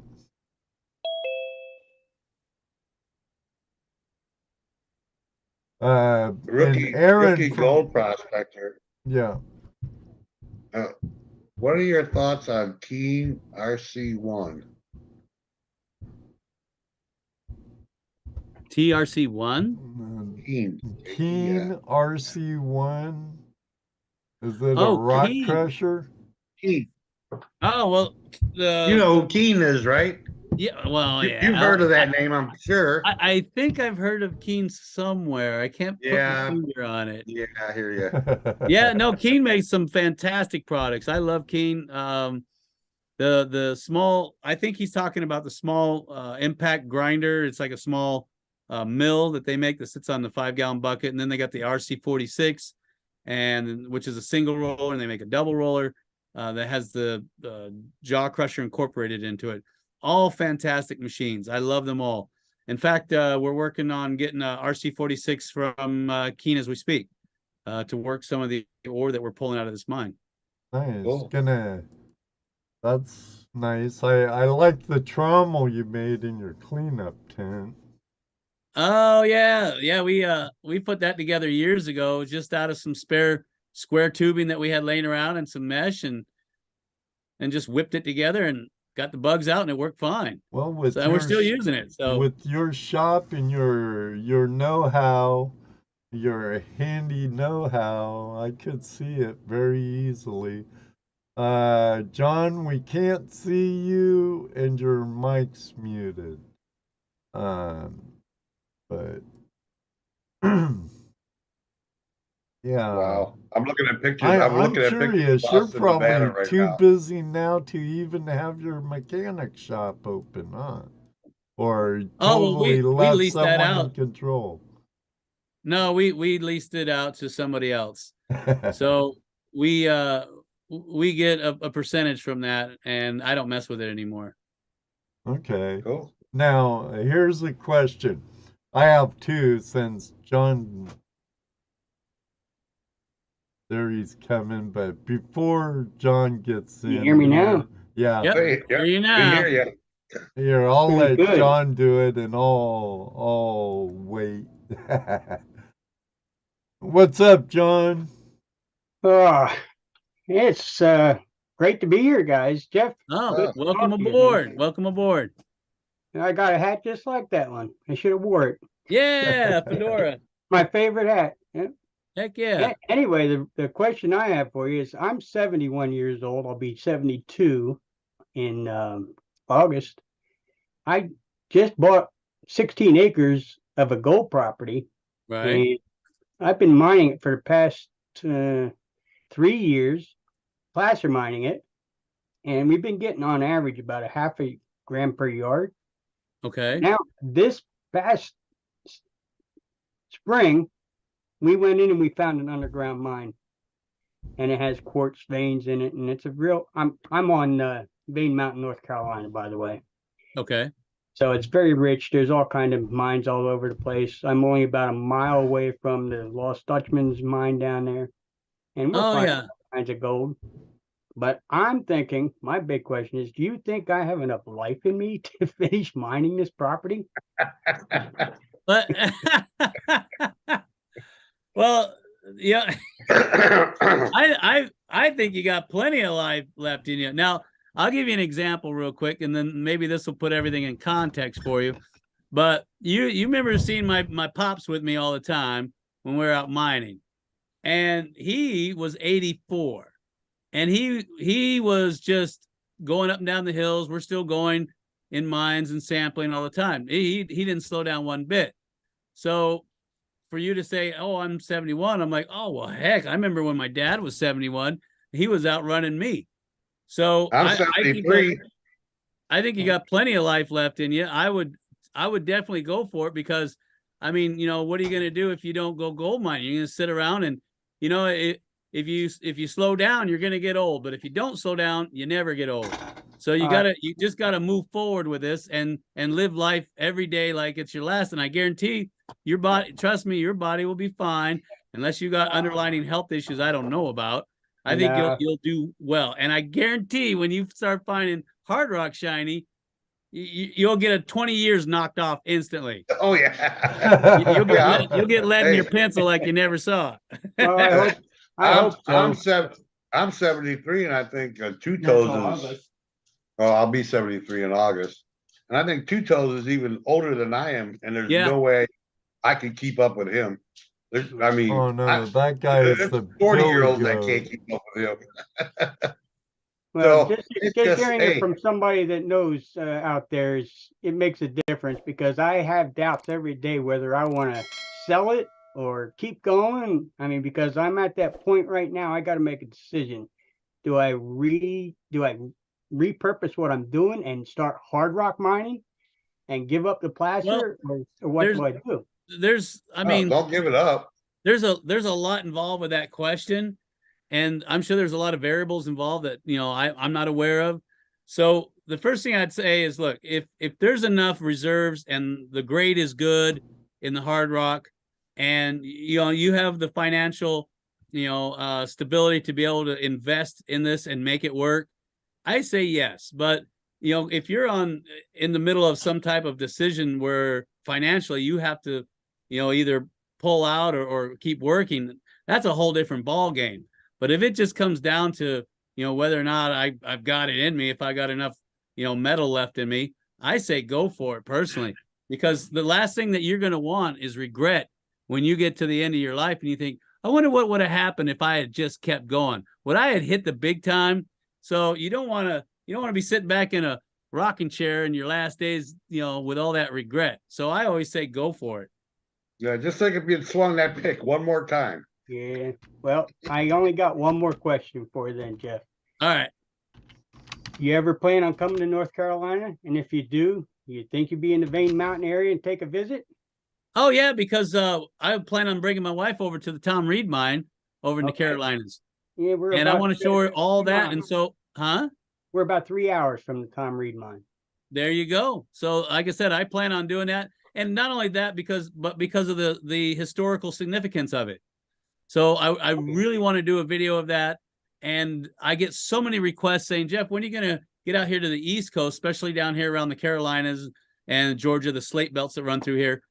And Aaron Rookie from, gold prospector. yeah. What are your thoughts on Keen RC1? TRC1? Keen. Keen RC1. Is it a Oh, rock Keen. crusher? Keen. Oh well, You know who Keen is, right? yeah. Well, yeah. You've heard of that name, I'm sure. I think I've heard of Keen somewhere. I can't put Yeah. my finger on it. Yeah, I hear you. Yeah, no, Keen makes some fantastic products. I love Keen. The small, I think he's talking about the small impact grinder. It's like a small mill that they make that sits on the 5-gallon bucket, and then they got the RC46, and which is a single roller, and they make a double roller that has the jaw crusher incorporated into it. All fantastic machines. I love them all. In fact, we're working on getting a RC46 from Keen as we speak to work some of the ore that we're pulling out of this mine. Nice. Cool. That's nice. I like the trommel you made in your cleanup tent. Oh yeah, we put that together years ago, just out of some spare square tubing that we had laying around and some mesh, and just whipped it together and got the bugs out, and it worked fine. Well, with So we're still using it. So with your shop and your know-how, your handy know-how, I could see it very easily. John, we can't see you and your mic's muted. But yeah. Wow. I'm looking at pictures. I'm looking at curious. pictures. You're of Nevada probably right too now. busy now to even have your mechanic shop open, huh? Or totally we left leased that someone in out. control. No, we leased it out to somebody else. So we get a percentage from that, and I don't mess with it anymore. Okay. Cool. Now, here's the question. I have two since John, there he's coming, but before John gets in. You hear me now? Yeah. Yep. Hey, Hear you we now. hear you. Here, I'll let Good. John do it and I'll wait. What's up, John? Oh, it's great to be here, guys. Jeff, Oh, Oh. welcome Talk to you, aboard. man. Welcome aboard. I got a hat just like that one. I should have wore it. Yeah, fedora. My favorite hat. Yeah. Heck yeah. Anyway, the question I have for you is I'm 71 years old. I'll be 72 in August. I just bought 16 acres of a gold property, Right. and I've been mining it for the past 3 years, placer mining it, and we've been getting on average about a half a gram per yard. Okay. Now, this past spring, we went in and we found an underground mine, and it has quartz veins in it, and it's a real. I'm on Vane Mountain, North Carolina, by the way. Okay. So it's very rich. There's all kind of mines all over the place. I'm only about a mile away from the Lost Dutchman's mine down there, and we're Oh finding yeah. all kinds of gold. But I'm thinking, my big question is, do you think I have enough life in me to finish mining this property? But well, yeah, I think you got plenty of life left in you. Now, I'll give you an example real quick, and then maybe this will put everything in context for you. But you remember seeing my pops with me all the time when we were out mining, and he was 84, and he was just going up and down the hills. We're still going in mines and sampling all the time. He didn't slow down one bit. So for you to say, oh, I'm 71, I'm like, oh, well, heck, I remember when my dad was 71, he was out running me. So I'm 73. I think you got plenty of life left in you. I would definitely go for it, because I mean, you know, what are you going to do if you don't go gold mining? You're going to sit around, and you know, if you slow down, you're going to get old. But if you don't slow down, you never get old. So you just gotta move forward with this and live life every day like it's your last. And I guarantee your body, trust me, your body will be fine, unless you got underlying health issues I don't know about. I think you'll do well. And I guarantee when you start finding hard rock shiny, you'll get a 20 years knocked off instantly. Oh yeah. You'll get lead in your pencil like you never saw. Well, I'm 73, and I think Two Toes is. Oh, I'll be 73 in August, and I think Two Toes is even older than I am, and there's no way I can keep up with him. I mean, oh no, that guy is the 40-year-olds that can't keep up with him. Well, just hearing it from somebody that knows out there, it makes a difference, because I have doubts every day whether I want to sell it or keep going. I mean, because I'm at that point right now, I got to make a decision. Do I repurpose what I'm doing and start hard rock mining and give up the placer, or what do I do? Don't give it up. There's a lot involved with that question, and I'm sure there's a lot of variables involved that, you know, I'm not aware of. So the first thing I'd say is, look, if there's enough reserves and the grade is good in the hard rock, and you know you have the financial, you know, stability to be able to invest in this and make it work, I say yes. But you know, if you're in the middle of some type of decision where financially you have to, you know, either pull out or keep working, that's a whole different ball game. But if it just comes down to, you know, whether or not I've got it in me, if I got enough, you know, metal left in me, I say go for it personally, because the last thing that you're going to want is regret when you get to the end of your life and you think, I wonder what would have happened if I had just kept going. Would I had hit the big time? So you don't want to be sitting back in a rocking chair in your last days, you know, with all that regret. So I always say go for it. Yeah, just think if you'd swung that pick one more time. Yeah. Well, I only got one more question for you then, Jeff. All right. You ever plan on coming to North Carolina? And if you do, you think you'd be in the Vane Mountain area and take a visit? Oh yeah, because I plan on bringing my wife over to the Tom Reed mine over in the Carolinas. Yeah, and I want to show her all that. And so, we're about 3 hours from the Tom Reed mine. There you go. So, like I said, I plan on doing that, and not only that, but because of the historical significance of it. So, I really want to do a video of that, and I get so many requests saying, Jeff, when are you going to get out here to the East Coast, especially down here around the Carolinas and Georgia, the slate belts that run through here?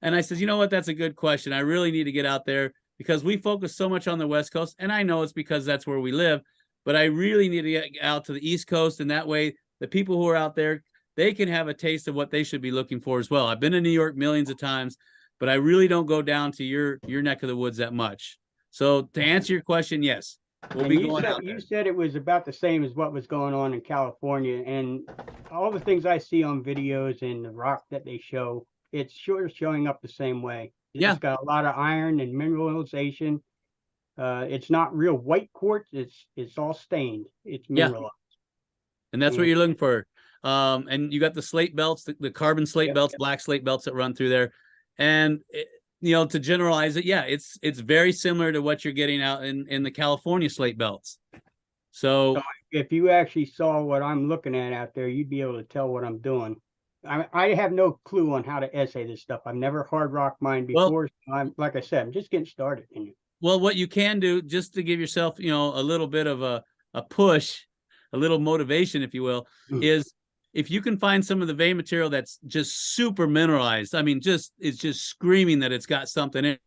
And I said, you know what? That's a good question. I really need to get out there, because we focus so much on the West Coast, and I know it's because that's where we live, but I really need to get out to the East Coast, and that way the people who are out there, they can have a taste of what they should be looking for as well. I've been to New York millions of times, but I really don't go down to your neck of the woods that much. So to answer your question, yes, we'll be going out there. You said it was about the same as what was going on in California, and all the things I see on videos and the rock that they show, it's sure showing up the same way. It's got a lot of iron and mineralization. It's not real white quartz. It's all stained. It's mineralized. And that's what you're looking for. And you got the slate belts, the carbon slate belts, black slate belts that run through there. And you know, to generalize it, it's very similar to what you're getting out in the California slate belts. So if you actually saw what I'm looking at out there, you'd be able to tell what I'm doing. I have no clue on how to assay this stuff. I've never hard rocked mine Well- before. So like I said, I'm just getting started in it. Well, what you can do just to give yourself, a little bit of a push, a little motivation, if you will, is if you can find some of the vein material that's just super mineralized. I mean, it's just screaming that it's got something in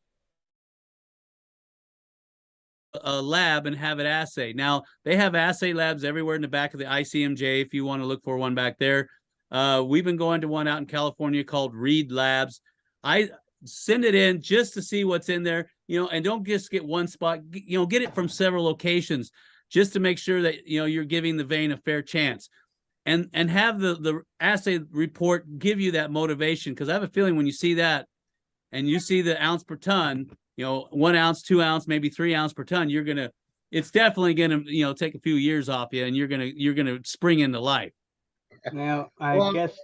a lab and have it assay. Now, they have assay labs everywhere in the back of the ICMJ if you want to look for one back there. We've been going to one out in California called Reed Labs. I send it in just to see what's in there, and don't just get one spot, get it from several locations just to make sure that, you're giving the vein a fair chance. And have the assay report give you that motivation, because I have a feeling when you see that and you see the ounce per ton, 1 ounce, 2 ounce, maybe 3 ounce per ton, it's definitely gonna, take a few years off you, and you're gonna spring into life. Now, I Well- guess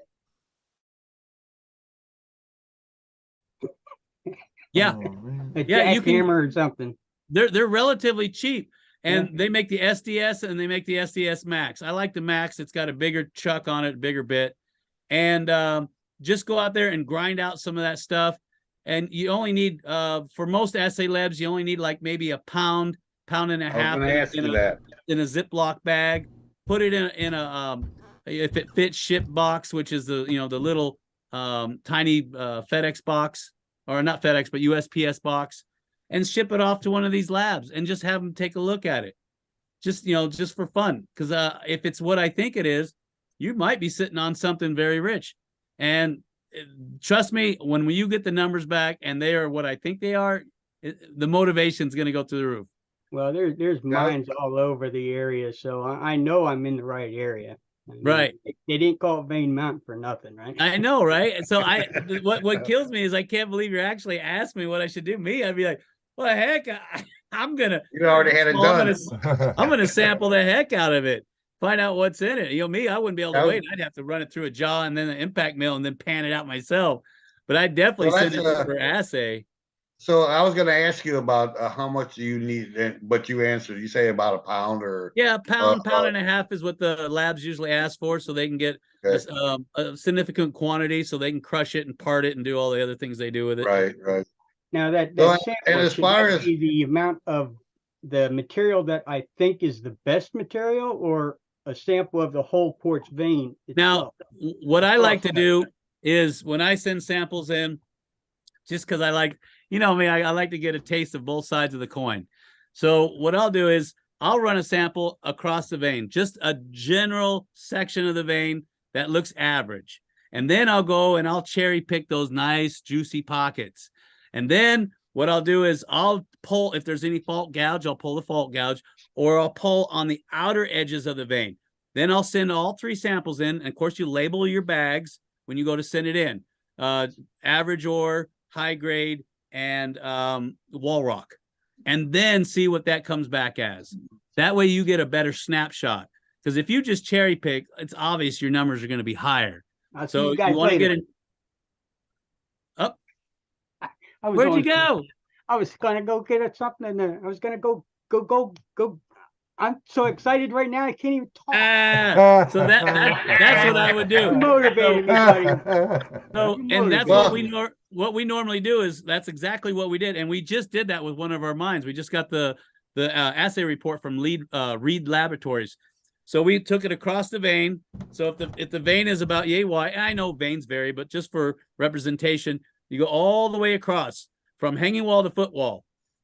Yeah, Oh, man. a Yeah, you can- jackhammer or something. they're relatively cheap, and they make the SDS and they make the SDS Max. I like the Max. It's got a bigger chuck on it, bigger bit, and just go out there and grind out some of that stuff. And you only need, for most assay labs, you only need like maybe a pound and a I half was gonna ask you that. in a Ziploc bag. Put it in a if it fits, ship box, which is the the little tiny FedEx box, or not FedEx but USPS box, and ship it off to one of these labs and just have them take a look at it, just for fun. Because if it's what I think it is, you might be sitting on something very rich. And trust me, when you get the numbers back and they are what I think they are, the motivation's going to go through the roof. Well, there's mines all over the area, so I know I'm in the right area. I mean, Right. They didn't call it Vein Mountain for nothing, right? I know, right? So what kills me is I can't believe you're actually asking me what I should do. Me, I'd be like, well, heck, I'm gonna. You already had it done. I'm gonna sample the heck out of it, find out what's in it. Me, I wouldn't be able to wait. I'd have to run it through a jaw and then an impact mill and then pan it out myself. But I'd definitely Well, send it that's, for assay. So I was gonna ask you about how much do you need, but you answered. You say about a pound or Yeah, pound and a half is what the labs usually ask for, so they can get a significant quantity, so they can crush it and part it and do all the other things they do with it. right. Now that So, sample, and as should far that as- be the amount of the material that I think is the best material, or a sample of the whole quartz vein Now, itself? what I like to do is when I send samples in, just because I like, I like to get a taste of both sides of the coin. So what I'll do is I'll run a sample across the vein, just a general section of the vein that looks average. And then I'll go and I'll cherry pick those nice juicy pockets. And then what I'll do is I'll pull, if there's any fault gouge, I'll pull the fault gouge, or I'll pull on the outer edges of the vein. Then I'll send all 3 samples in. And of course, you label your bags when you go to send it in. Average ore, high grade, and wall rock. And then see what that comes back as. That way you get a better snapshot. Because if you just cherry pick, it's obvious your numbers are going to be higher. I'll see So you guys you want to later. get in. Up. I was Where'd you going- go? I was gonna go get something in there. I was gonna go. I'm so excited right now. I can't even talk. So that's what I would do. You motivated me, buddy. So, You and that's motivated what we normally do is that's exactly what we did, and we just did that with one of our mines. We just got the assay report from Reed Laboratories. So we took it across the vein. So if the vein is about yay wide, I know veins vary, but just for representation, you go all the way across from hanging wall to foot wall,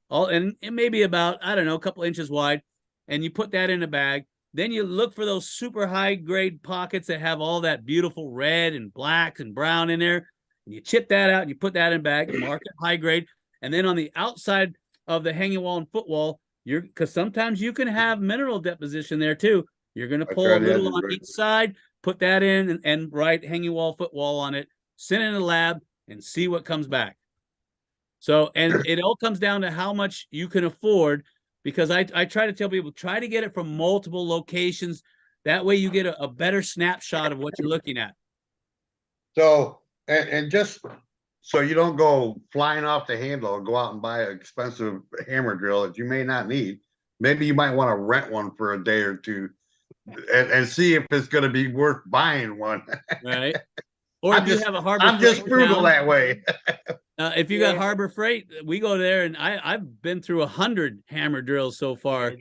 and it may be about, I don't know, a couple inches wide, and you put that in a bag. Then you look for those super high grade pockets that have all that beautiful red and black and brown in there. And you chip that out and you put that in a bag, you mark it high grade. And then on the outside of the hanging wall and foot wall, because sometimes you can have mineral deposition there too. You're going to pull a little on each side, put that in and write hanging wall, foot wall on it, send it in the lab and see what comes back. So, and it all comes down to how much you can afford, because I try to tell people, try to get it from multiple locations. That way you get a better snapshot of what you're looking at. So, and just so you don't go flying off the handle or go out and buy an expensive hammer drill that you may not need, maybe you might want to rent one for a day or two and see if it's going to be worth buying one. Right. Or I'm if you just, have a Harbor I'm just Freight frugal town, that way. if you got Yeah. Harbor Freight, we go there, and I've been through 100 hammer drills so far.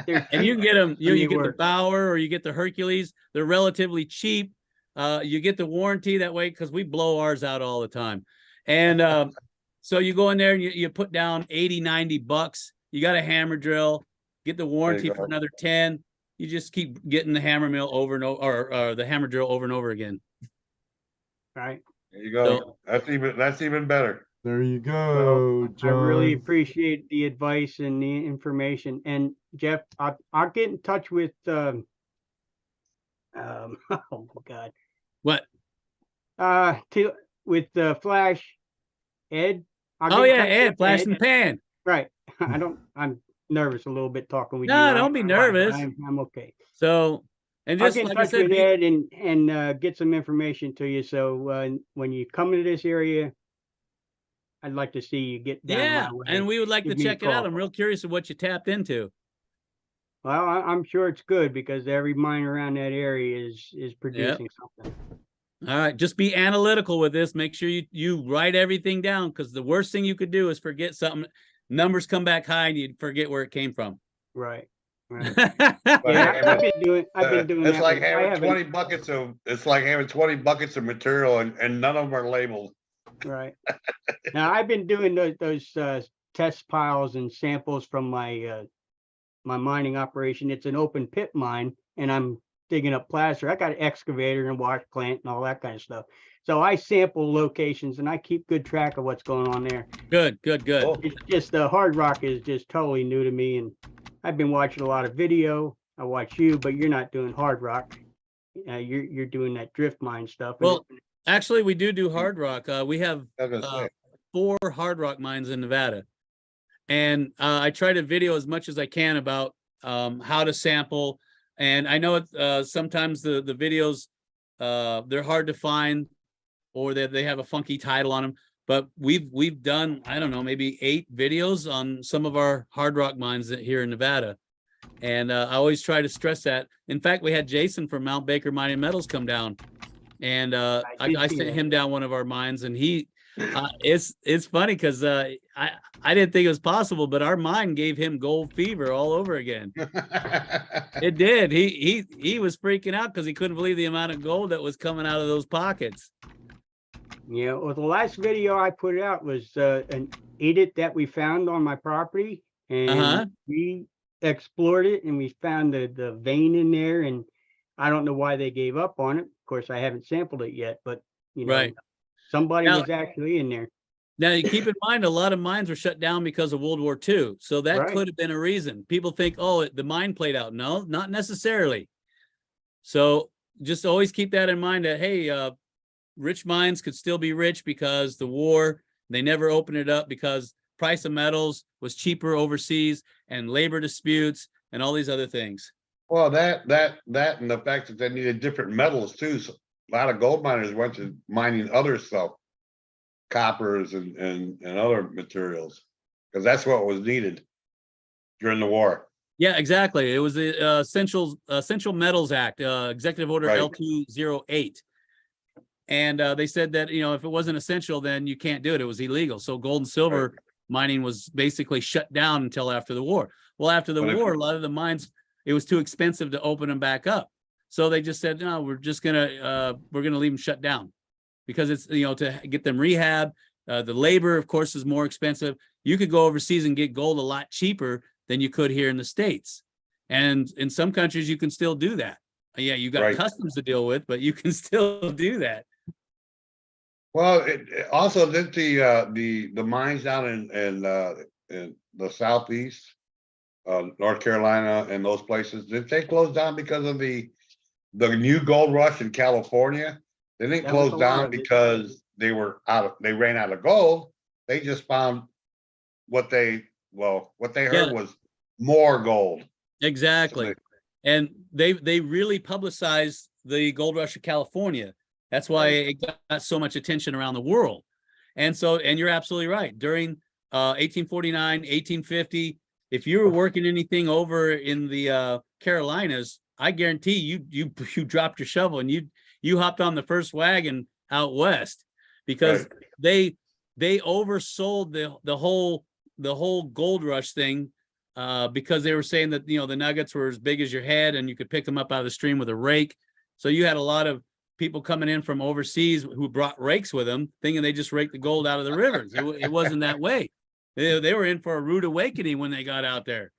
They're And you can get them, when you they get the work. Bauer or you get the Hercules. They're relatively cheap. You get the warranty that way because we blow ours out all the time. And so you go in there and you put down 80, 90 bucks. You got a hammer drill, get the warranty for go. another 10. You just keep getting the hammer mill over and over, or the hammer drill over and over again. Right. There you go. So- That's even better. There you go, I John. really appreciate the advice and the information. And Jeff, I'll get in touch with oh my God. What? With Flash Ed. Oh yeah, Ed, flash in the pan. Right. I'm nervous a little bit talking with you. No, don't be nervous. I'm okay. So, and I'll just get in like I touch said, with Ed and get some information to you. So when you come into this area, I'd like to see you get down yeah, my way. and we would like to Give me a check it out. call. I'm real curious of what you tapped into. Well, I'm sure it's good because every mine around that area is producing something. All right, just be analytical with this. Make sure you write everything down, because the worst thing you could do is forget something. Numbers come back high and you forget where it came from. Right. Right. But Yeah, I've been doing it's that. like I having haven't- 20 buckets of material and none of them are labeled. Right. Now I've been doing those test piles and samples from my my mining operation. It's an open pit mine, and I'm digging up placer. I got an excavator and wash plant and all that kind of stuff. So I sample locations and I keep good track of what's going on there. Good, good, good. Oh. It's just the hard rock is just totally new to me, and I've been watching a lot of video. I watch you, but you're not doing hard rock. You're doing that drift mine stuff. Well, actually, we do hard rock. We have I was gonna say. 4 hard rock mines in Nevada, and I try to video as much as I can about how to sample. And I know it, sometimes the videos they're hard to find, or they have a funky title on them. But we've done, I don't know, maybe 8 videos on some of our hard rock mines here in Nevada. And I always try to stress that. In fact, we had Jason from Mount Baker Mining Metals come down, and I sent him down one of our mines, and he it's funny because I didn't think it was possible, but our mine gave him gold fever all over again. It did. He was freaking out because he couldn't believe the amount of gold that was coming out of those pockets. Yeah, well, the last video I put out was an edit that we found on my property, and we explored it, and we found the vein in there, and I don't know why they gave up on it. Of course, I haven't sampled it yet, but you know, Right. somebody Now- was actually in there. Now, you keep in mind, a lot of mines were shut down because of World War II. So that Right. could have been a reason. People think, oh, the mine played out. No, not necessarily. So just always keep that in mind that, hey, rich mines could still be rich because the war, they never opened it up because price of metals was cheaper overseas, and labor disputes and all these other things. Well, that and the fact that they needed different metals too. So a lot of gold miners went to mining other stuff, coppers and other materials, because that's what was needed during the war. Yeah, exactly. It was the Essential Metals Act, Executive Order Right. L208. And they said that, you know, if it wasn't essential, then you can't do it. It was illegal. So gold and silver mining was basically shut down until after the war. Well, after the But if- war, a lot of the mines, it was too expensive to open them back up. So they just said, no, we're gonna leave them shut down, because it's, you know, to get them rehab. The labor, of course, is more expensive. You could go overseas and get gold a lot cheaper than you could here in the States. And in some countries, you can still do that. Yeah, you got Right. customs to deal with, but you can still do that. Well, it also did the mines down in the southeast, North Carolina and those places, did they close down because of the new gold rush in California? They didn't That was close a lot down of it. because they ran out of gold. They just found what they heard was more gold. Exactly. And they really publicized the gold rush of California. That's why it got so much attention around the world. And you're absolutely right. During 1849, 1850, if you were working anything over in the Carolinas, I guarantee you dropped your shovel and you hopped on the first wagon out west, because Right. they oversold the whole gold rush thing, because they were saying that, the nuggets were as big as your head and you could pick them up out of the stream with a rake. So you had a lot of people coming in from overseas who brought rakes with them, thinking they just raked the gold out of the rivers. It wasn't that way. They were in for a rude awakening when they got out there.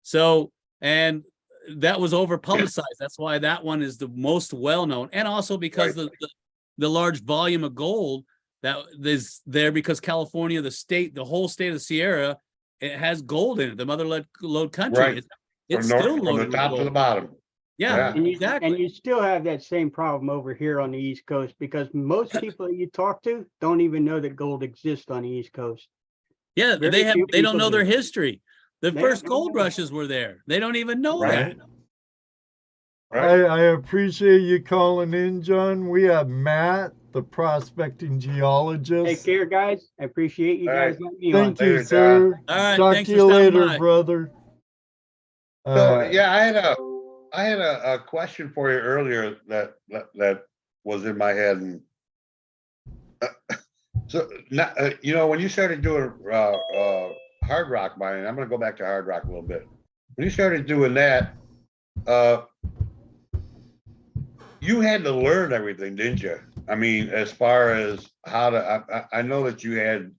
So, and that was over publicized. That's why that one is the most well known, and also because the large volume of gold that is there, because California, the whole state of the Sierra, it has gold in it. The mother lode country. Right. It's From still from loaded the with top to the gold. bottom. Yeah, And exactly. you still have that same problem over here on the East Coast, because most people that you talk to don't even know that gold exists on the East Coast. Yeah, Very they few don't people know their do. history. The They first don't gold know. rushes were there. They don't even know Right. that. Right. I appreciate you calling in, John. We have Matt, the prospecting geologist. Take care, guys. I appreciate you All guys right. letting me on. Thank you, Later, sir. All right, Talk thanks to for you stopping later, by. brother. So yeah, I had a question for you earlier that was in my head, and so now, when you started doing hard rock mining, I'm going to go back to hard rock a little bit. When you started doing that, you had to learn everything, didn't you? I mean, as far as how to, I know that you had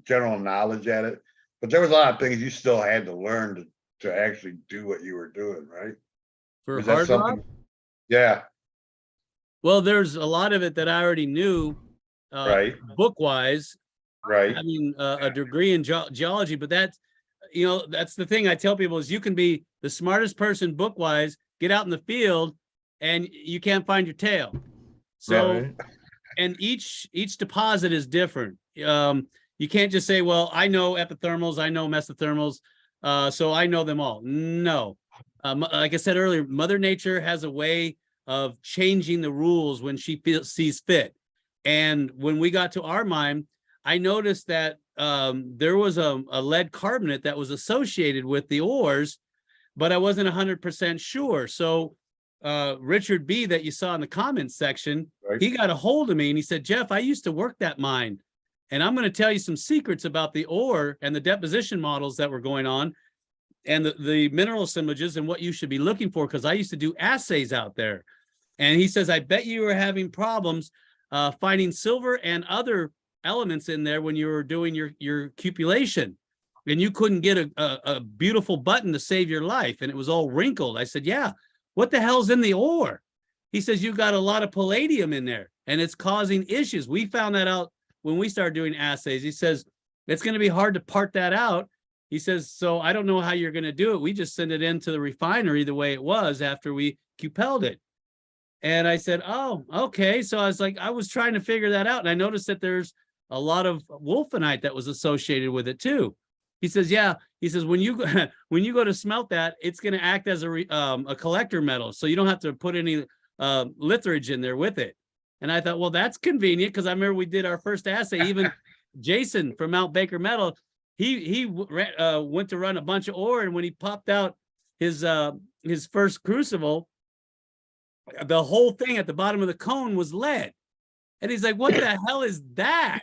general knowledge at it, but there was a lot of things you still had to learn to actually do what you were doing, right? For Is that hard rock? something? Yeah, Well, there's a lot of it that I already knew, right, book-wise, right, having a degree in geology, but that's the thing I tell people is you can be the smartest person book-wise, get out in the field, and you can't find your tail. So, Right. and each deposit is different. You can't just say, well, I know epithermals, I know mesothermals, so I know them all. No. Like I said earlier, Mother Nature has a way of changing the rules when she sees fit. And when we got to our mine, I noticed that there was a lead carbonate that was associated with the ores, but I wasn't 100% sure. So Richard B, that you saw in the comments section, right. he got a hold of me and he said, Jeff, I used to work that mine. And I'm going to tell you some secrets about the ore and the deposition models that were going on, and the mineral assemblages and what you should be looking for, because I used to do assays out there. And he says, I bet you were having problems finding silver and other elements in there when you were doing your cupulation, and you couldn't get a beautiful button to save your life, and it was all wrinkled. I said, yeah, what the hell's in the ore? He says, you got a lot of palladium in there, and it's causing issues. We found that out when we started doing assays. He says, it's going to be hard to part that out. He says, so I don't know how you're going to do it. We just send it into the refinery the way it was after we cupelled it. And I said, oh, okay. So I was like, I was trying to figure that out. And I noticed that there's a lot of wolfenite that was associated with it too. He says, yeah. He says, when you go to smelt that, it's going to act as a collector metal. So you don't have to put any litharge in there with it. And I thought, well, that's convenient, because I remember we did our first assay. Even Jason from Mount Baker Metal, he went to run a bunch of ore, and when he popped out his first crucible, the whole thing at the bottom of the cone was lead. And he's like, what the hell is that?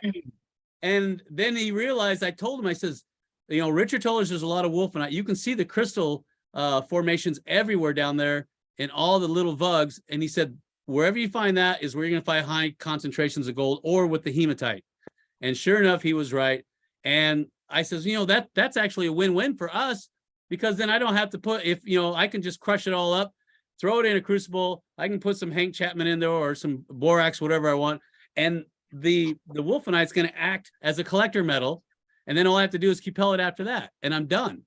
And then he realized, I told him, I says, Richard told us there's a lot of wolfenite. You can see the crystal formations everywhere down there in all the little vugs. And he said, wherever you find that is where you're going to find high concentrations of gold, or with the hematite. And sure enough, he was right. And I says, that's actually a win-win for us, because then I don't have to put, I can just crush it all up, throw it in a crucible. I can put some Hank Chapman in there or some borax, whatever I want. And the wolfenite's going to act as a collector metal. And then all I have to do is cupel it after that, and I'm done.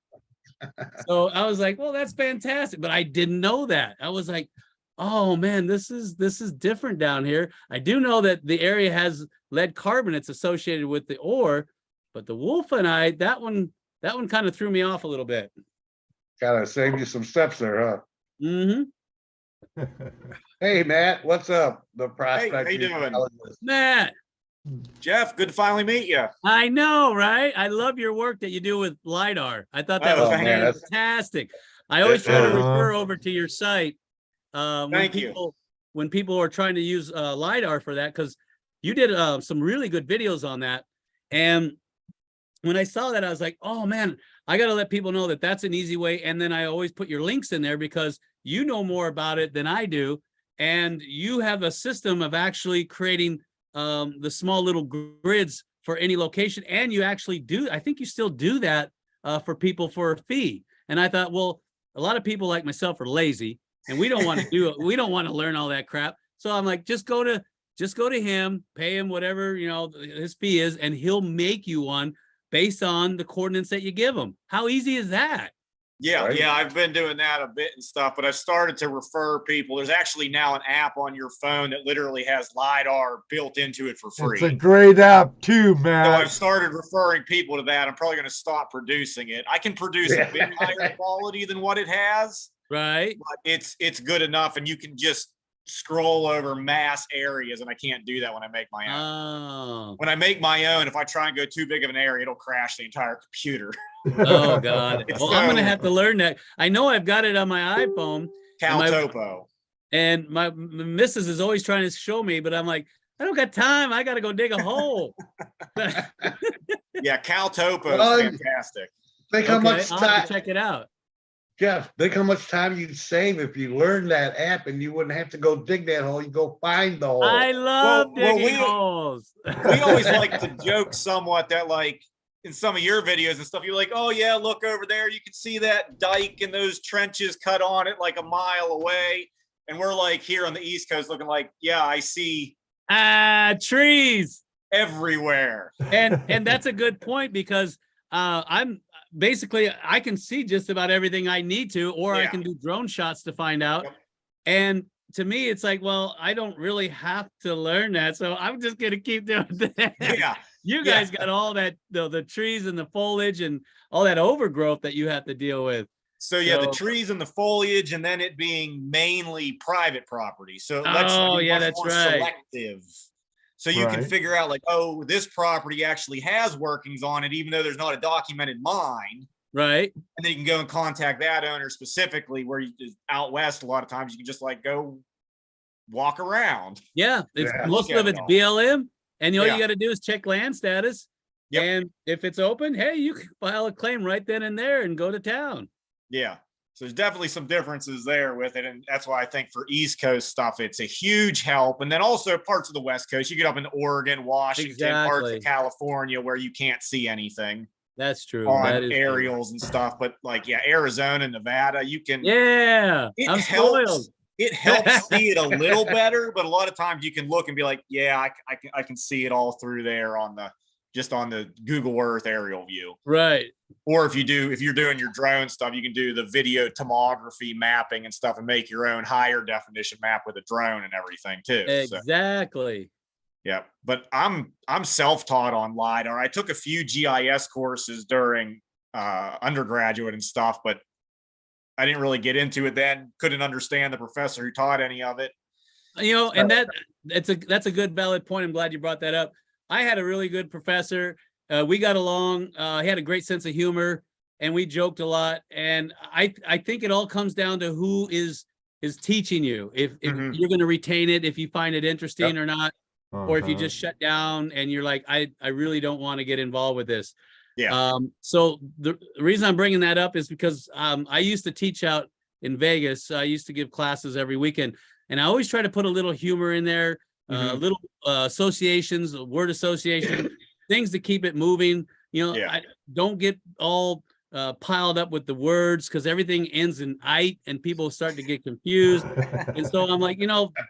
So I was like, well, that's fantastic. But I didn't know that. I was like, oh man, this is different down here. I do know that the area has lead carbonates associated with the ore, but the wolfenite, that one kind of threw me off a little bit. Kind of saved you some steps there, huh? Mm-hmm. Hey, Matt, what's up? The prospect. how you doing? Matt. Jeff, good to finally meet you. I know, right? I love your work that you do with LiDAR. I thought that was fantastic. I always try to refer over to your site. Thank you. when people are trying to use LiDAR for that, because you did some really good videos on that. And when I saw that, I was like, oh man, I got to let people know that that's an easy way. And then I always put your links in there because you know more about it than I do. And you have a system of actually creating the small little grids for any location. And you actually do, I think you still do that for people for a fee. And I thought, well, a lot of people like myself are lazy and we don't want to do it. We don't want to learn all that crap. So I'm like, just go to him, pay him whatever, you know, his fee is, and he'll make you one based on the coordinates that you give him. How easy is that? Yeah, Right. yeah, I've been doing that a bit and stuff, but I've started to refer people. There's actually now an app on your phone that literally has LiDAR built into it for free. It's a great app too, So man. I've started referring people to that. I'm probably going to stop producing it. I can produce a bit higher quality than what it has, Right. but it's good enough, and you can just scroll over mass areas, and I can't do that when I make my own. Oh, When I make my own, if I try and go too big of an area, it'll crash the entire computer. oh God. It's Well, I'm going to so- have to learn that. I know I've got it on my iPhone. Cal my- Topo. And my missus is always trying to show me, but I'm like, I don't got time. I got to go dig a hole. Yeah, Cal Topo is Well, fantastic. Think how Okay, much I'll have time, to check it out. Jeff, think how much time you'd save if you learned that app and you wouldn't have to go dig that hole, you go find the hole. I love Well, digging we- holes. We always like to joke somewhat that, like, in some of your videos and stuff, you're like, oh yeah, look over there, you can see that dike and those trenches cut on it like a mile away. And we're like here on the East Coast looking like, yeah, I see Trees. everywhere. And that's a good point, because I'm basically, I can see just about everything I need to, or I Yeah. can do drone shots to find out. Yep. And to me, it's like, well, I don't really have to learn that, so I'm just gonna keep doing that. Yeah. You Yeah. guys got all that, the trees and the foliage and all that overgrowth that you have to deal with. So yeah, the So- trees and the foliage, and then it being mainly private property. So it lets you Oh, be yeah, much that's more right. selective. So you can Right. figure out like, oh, this property actually has workings on it, even though there's not a documented mine. Right. And then you can go and contact that owner specifically, where you out west, a lot of times you can just like go walk around. Yeah. Yeah. Most Look of at it's it all. BLM. And all Yeah. you got to do is check land status. Yep. And if it's open, hey, you can file a claim right then and there and go to town. Yeah. So there's definitely some differences there with it. And that's why I think for East Coast stuff, it's a huge help. And then also parts of the West Coast, you get up in Oregon, Washington, parts Exactly. of California where you can't see anything That's true. on That is true. aerials and stuff. But like, yeah, Arizona, Nevada, you can, Yeah. it I'm helps. spoiled. It helps see it a little better, but a lot of times you can look and be like, yeah, I can see it all through there on the Google Earth aerial view. Right. Or if you're doing your drone stuff, you can do the video tomography mapping and stuff and make your own higher definition map with a drone and everything too. So, Exactly. yeah, but I'm self-taught on LiDAR. I took a few GIS courses during undergraduate and stuff, but I didn't really get into it then. Couldn't understand the professor who taught any of it. You know, and that's a good valid point. I'm glad you brought that up. I had a really good professor. We got along. He had a great sense of humor, and we joked a lot. And I think it all comes down to who is teaching you. If Mhm. you're going to retain it, if you find it interesting or not, or if you Uh-huh. just shut down and you're like, I really don't want to get involved with this. Yeah. So the reason I'm bringing that up is because I used to teach out in Vegas. I used to give classes every weekend, and I always try to put a little humor in there, little associations, word association, things to keep it moving. You know, Yeah. I don't get all piled up with the words, because everything ends in "ite" and people start to get confused. And so I'm like,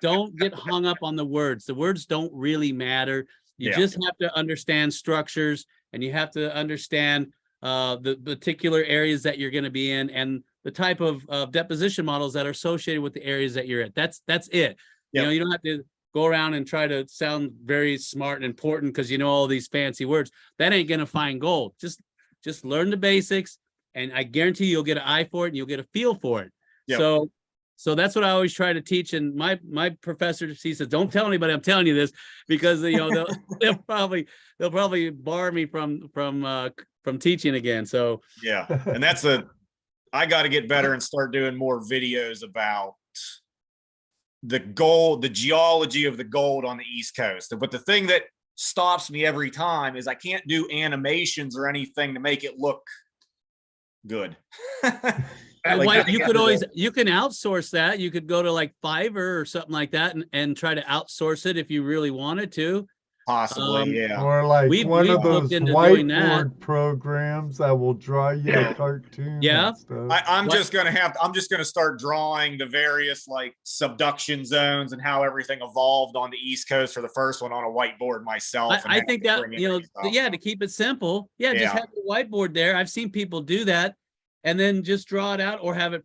don't get hung up on the words. The words don't really matter. You Yeah. just have to understand structures, and you have to understand the particular areas that you're going to be in, and the type of deposition models that are associated with the areas that you're at. That's it. Yep. You don't have to go around and try to sound very smart and important because you know all these fancy words. That ain't going to find gold. Just learn the basics, and I guarantee you'll get an eye for it and you'll get a feel for it. Yep. So that's what I always try to teach. And my professor, he says, don't tell anybody I'm telling you this, because they'll probably bar me from teaching again. So Yeah. And I got to get better and start doing more videos about gold, the geology of the gold on the East Coast. But the thing that stops me every time is I can't do animations or anything to make it look good. You could always, you can outsource that. You could go to like Fiverr or something like that and try to outsource it if you really wanted to. Possibly, yeah. Or like one of those looked into doing that. whiteboard programs that will draw you a cartoon. Yeah. and stuff. I'm just gonna start drawing the various like subduction zones and how everything evolved on the East Coast for the first one on a whiteboard myself. I think that, to keep it simple. Yeah, just have the whiteboard there. I've seen people do that and then just draw it out or have it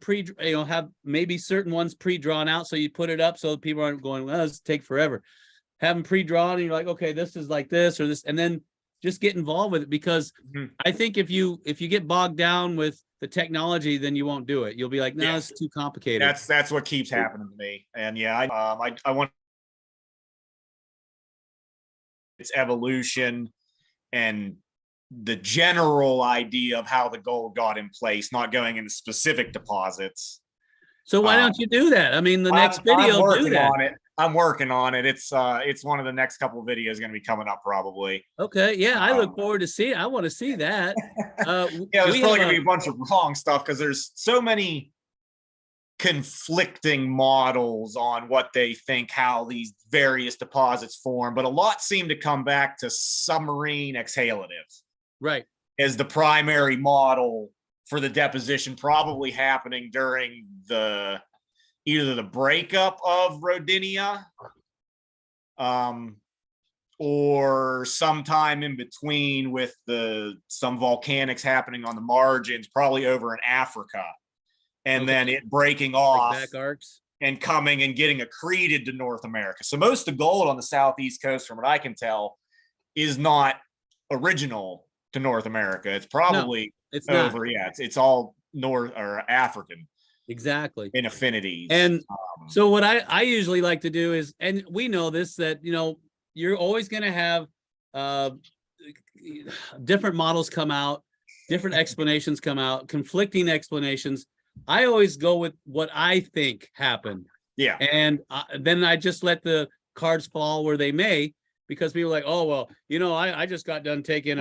have maybe certain ones pre-drawn out. So you put it up so people aren't going, well, this take forever. Have them pre-drawn and you're like, okay, this is like this or this, and then just get involved with it, because I think if you get bogged down with the technology, then you won't do it. You'll be like, no, it's too complicated. That's what keeps happening to me. And I want its evolution and the general idea of how the gold got in place, not going into specific deposits. So why don't you do that? I mean, the next video do that. I'm working on it. It's one of the next couple of videos going to be coming up probably. Okay, yeah, I look forward to see it. I want to see that. There's probably going to be a bunch of wrong stuff because there's so many conflicting models on what they think how these various deposits form, but a lot seem to come back to submarine exhalatives. Right. As the primary model for the deposition, probably happening during either the breakup of Rodinia or sometime in between with some volcanics happening on the margins, probably over in Africa, and then it breaking off back arcs and coming and getting accreted to North America. So most of the gold on the southeast coast, from what I can tell, is not original to North America. It's probably it's over. Yeah, it's all North or African. Exactly. In affinities. And so what I usually like to do is, and we know this, that, you're always going to have different models come out, different explanations come out, conflicting explanations. I always go with what I think happened. Yeah. And then I just let the cards fall where they may, because people are like, oh, well, I just got done taking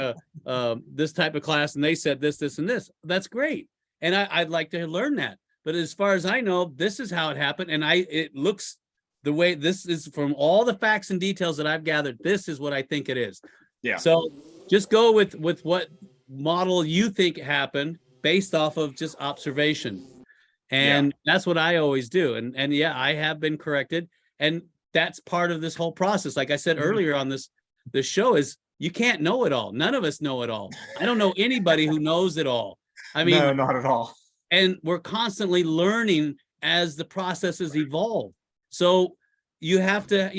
this type of class and they said this, this, and this. That's great. And I'd like to learn that. But as far as I know, this is how it happened. And it looks the way this is from all the facts and details that I've gathered. This is what I think it is. Yeah. So just go with what model you think happened based off of just observation. And that's what I always do. And yeah, I have been corrected. And that's part of this whole process. Like I said earlier on this show, is you can't know it all. None of us know it all. I don't know anybody who knows it all. I mean, no, not at all. And we're constantly learning as the processes evolve. So you have to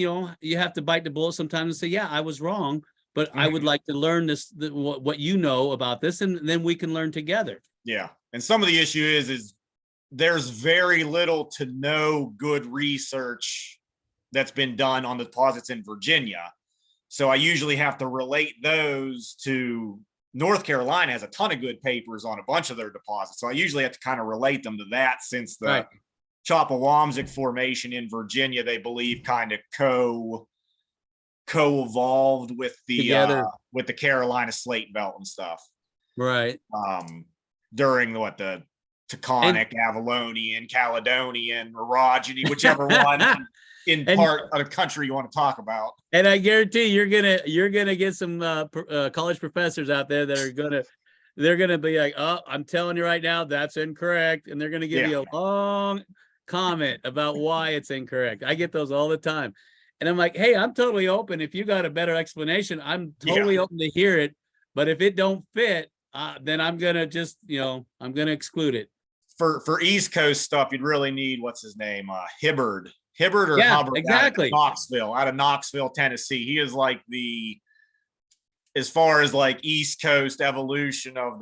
bite the bullet sometimes and say, yeah, I was wrong, but I would like to learn what you know about this, and then we can learn together. Yeah. And some of the issue is there's very little to no good research that's been done on the deposits in Virginia. So I usually have to relate those to North Carolina. Has a ton of good papers on a bunch of their deposits. So I usually have to kind of relate them to that, since the Chopawamsik formation in Virginia, they believe kind of co-evolved with the Carolina slate belt and stuff. Right. During the Taconic, Avalonian, Caledonian, orogeny, whichever one in part of the country you want to talk about. And I guarantee you're gonna get some college professors out there that they're gonna be like, oh, I'm telling you right now, that's incorrect, and they're gonna give you a long comment about why it's incorrect. I get those all the time, and I'm like, hey, I'm totally open. If you got a better explanation, I'm totally open to hear it. But if it don't fit, then I'm gonna just I'm gonna exclude it. For East Coast stuff, you'd really need what's his name, Hibbard or Hubbard, exactly. out of Knoxville, Tennessee. He is like as far as like East Coast evolution of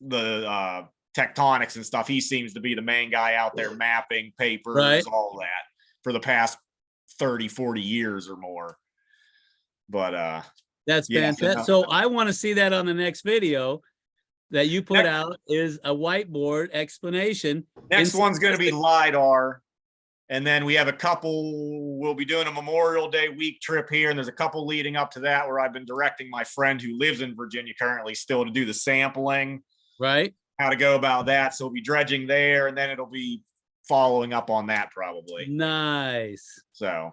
the tectonics and stuff, he seems to be the main guy out there mapping papers, all that for the past 30, 40 years or more. But that's fantastic. So I want to see that on the next video that you put out, is a whiteboard explanation. Next one's going to be LiDAR. And then we have a couple, we'll be doing a Memorial Day week trip here. And there's a couple leading up to that where I've been directing my friend who lives in Virginia currently still to do the sampling. Right. How to go about that. So we'll be dredging there, and then it'll be following up on that probably. Nice. So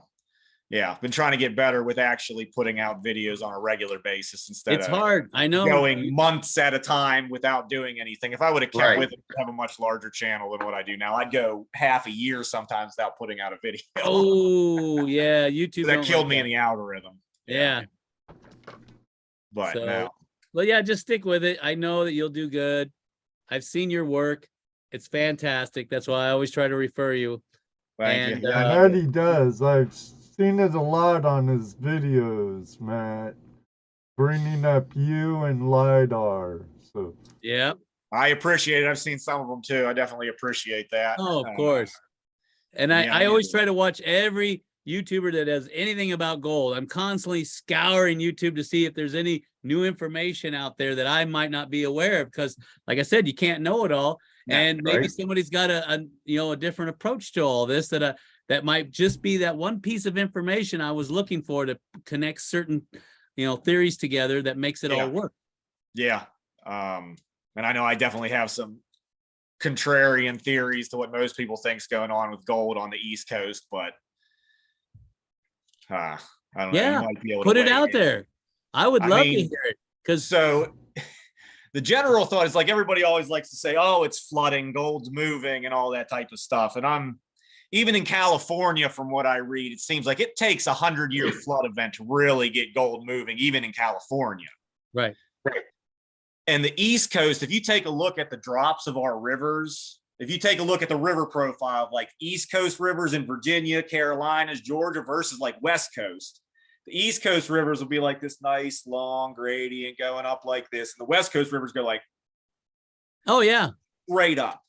yeah, been trying to get better with actually putting out videos on a regular basis instead It's of hard. I know. going months at a time without doing anything. If I would have kept Right. with it, I'd have a much larger channel than what I do now. I'd go half a year sometimes without putting out a video. Oh yeah, YouTube. That don't killed like me that. in the algorithm. Yeah. But So- no. Well, yeah, just stick with it. I know that you'll do good. I've seen your work. It's fantastic. That's why I always try to refer you. Thank And you. And Eddie does. I've seen it a lot on his videos, Matt. Bringing up you and LiDAR. So yeah. I appreciate it. I've seen some of them too. I definitely appreciate that. Oh, of course. And yeah, I always yeah. try to watch every YouTuber that does anything about gold. I'm constantly scouring YouTube to see if there's any new information out there that I might not be aware of. Because, like I said, you can't know it all, Yeah, and maybe right. somebody's got a different approach to all this that might just be that one piece of information I was looking for to connect certain theories together that makes it Yeah. all work. Yeah. And I know I definitely have some contrarian theories to what most people think's going on with gold on the East Coast, but I don't know. Yeah, You might be able put to it weigh out in. there. I would I love to mean, hear it because So the general thought is like everybody always likes to say, oh, it's flooding, gold's moving and all that type of stuff. And even in California, from what I read, it seems like it takes 100-year flood event to really get gold moving, even in California. right. And the East Coast, if you take a look at the drops of our rivers, if you take a look at the river profile of like East Coast rivers in Virginia, Carolinas, Georgia versus like West Coast, the East Coast rivers will be like this nice long gradient going up like this. And the West Coast rivers go like Oh yeah. straight up.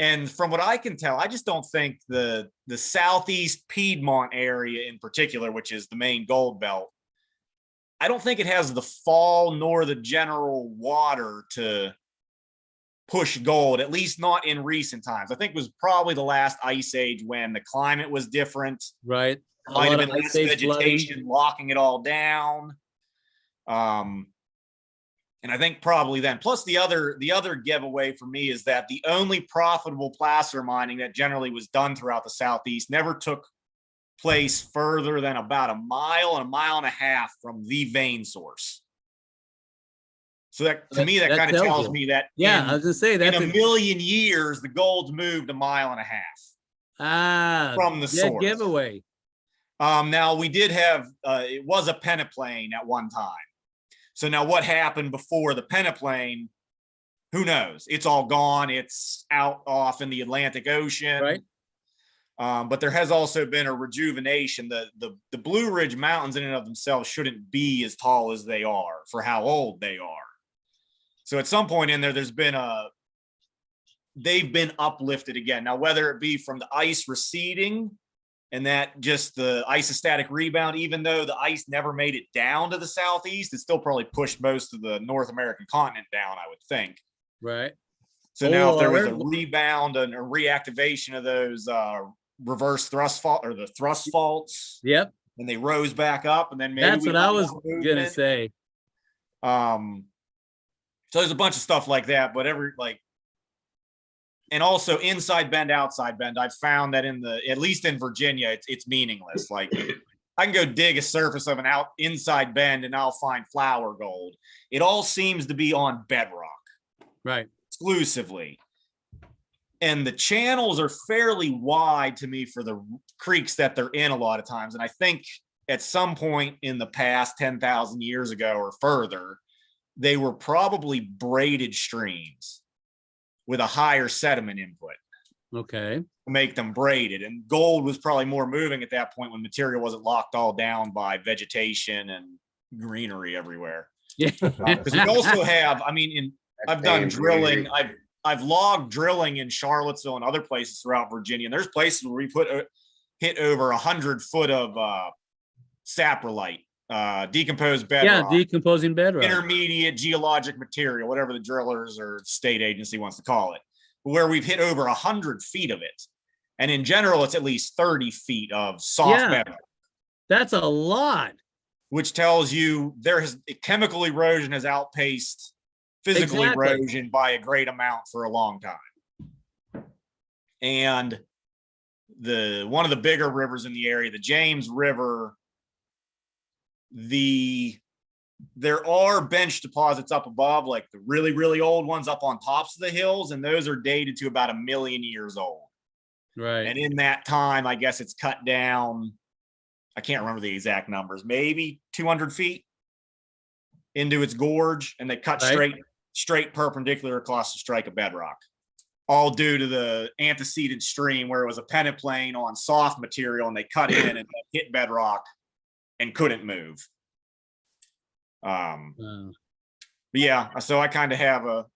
And from what I can tell, I just don't think the Southeast Piedmont area in particular, which is the main gold belt, I don't think it has the fall nor the general water to push gold, at least not in recent times. I think it was probably the last ice age when the climate was different. Right. A Might lot have of been ice less age flooding. vegetation locking it all down. And I think probably then, plus the other giveaway for me is that the only profitable placer mining that generally was done throughout the Southeast never took place further than about a mile and a half from the vein source. So that to me, that kind of tells tells you. me that Yeah, I was gonna say in that's a million years, the gold's moved a mile and a half from the dead source. giveaway. Now we did have it was a peneplain at one time. So now what happened before the peneplain? Who knows? It's all gone. It's out off in the Atlantic Ocean. Right. But there has also been a rejuvenation. The Blue Ridge Mountains in and of themselves shouldn't be as tall as they are for how old they are. So at some point in there, they've been uplifted again. Now, whether it be from the ice receding and that just the isostatic rebound, even though the ice never made it down to the Southeast, it still probably pushed most of the North American continent down, I would think. Right. So now if there was a Or- rebound and a reactivation of those reverse thrust fault or the thrust faults, Yep. and they rose back up, and then maybe That's we what I got was more gonna movement. say. So there's a bunch of stuff like that, but and also inside bend, outside bend, I've found that at least in Virginia, it's meaningless. Like I can go dig a surface of an inside bend and I'll find flour gold. It all seems to be on bedrock Right. exclusively. And the channels are fairly wide to me for the creeks that they're in a lot of times. And I think at some point in the past 10,000 years ago or further, they were probably braided streams with a higher sediment input Okay. to make them braided. And gold was probably more moving at that point when material wasn't locked all down by vegetation and greenery everywhere. Yeah. Because we also have, I've done drilling. I've logged drilling in Charlottesville and other places throughout Virginia. And there's places where we hit over 100 foot of saprolite, decomposed bedrock. Yeah, decomposing bedrock. Intermediate geologic material, whatever the drillers or state agency wants to call it, where we've hit over 100 feet of it. And in general, it's at least 30 feet of soft bedrock, That's a lot. which tells you chemical erosion has outpaced physical erosion by a great amount for a long time. And one of the bigger rivers in the area, the James River, there are bench deposits up above, like the really, really old ones up on tops of the hills, and those are dated to about 1 million years old. Right. And in that time, I guess it's cut down, I can't remember the exact numbers, maybe 200 feet into its gorge, and they cut straight perpendicular across the strike of bedrock, all due to the antecedent stream where it was a peneplain on soft material, and they cut in and hit bedrock and couldn't move. But yeah, so I kind of have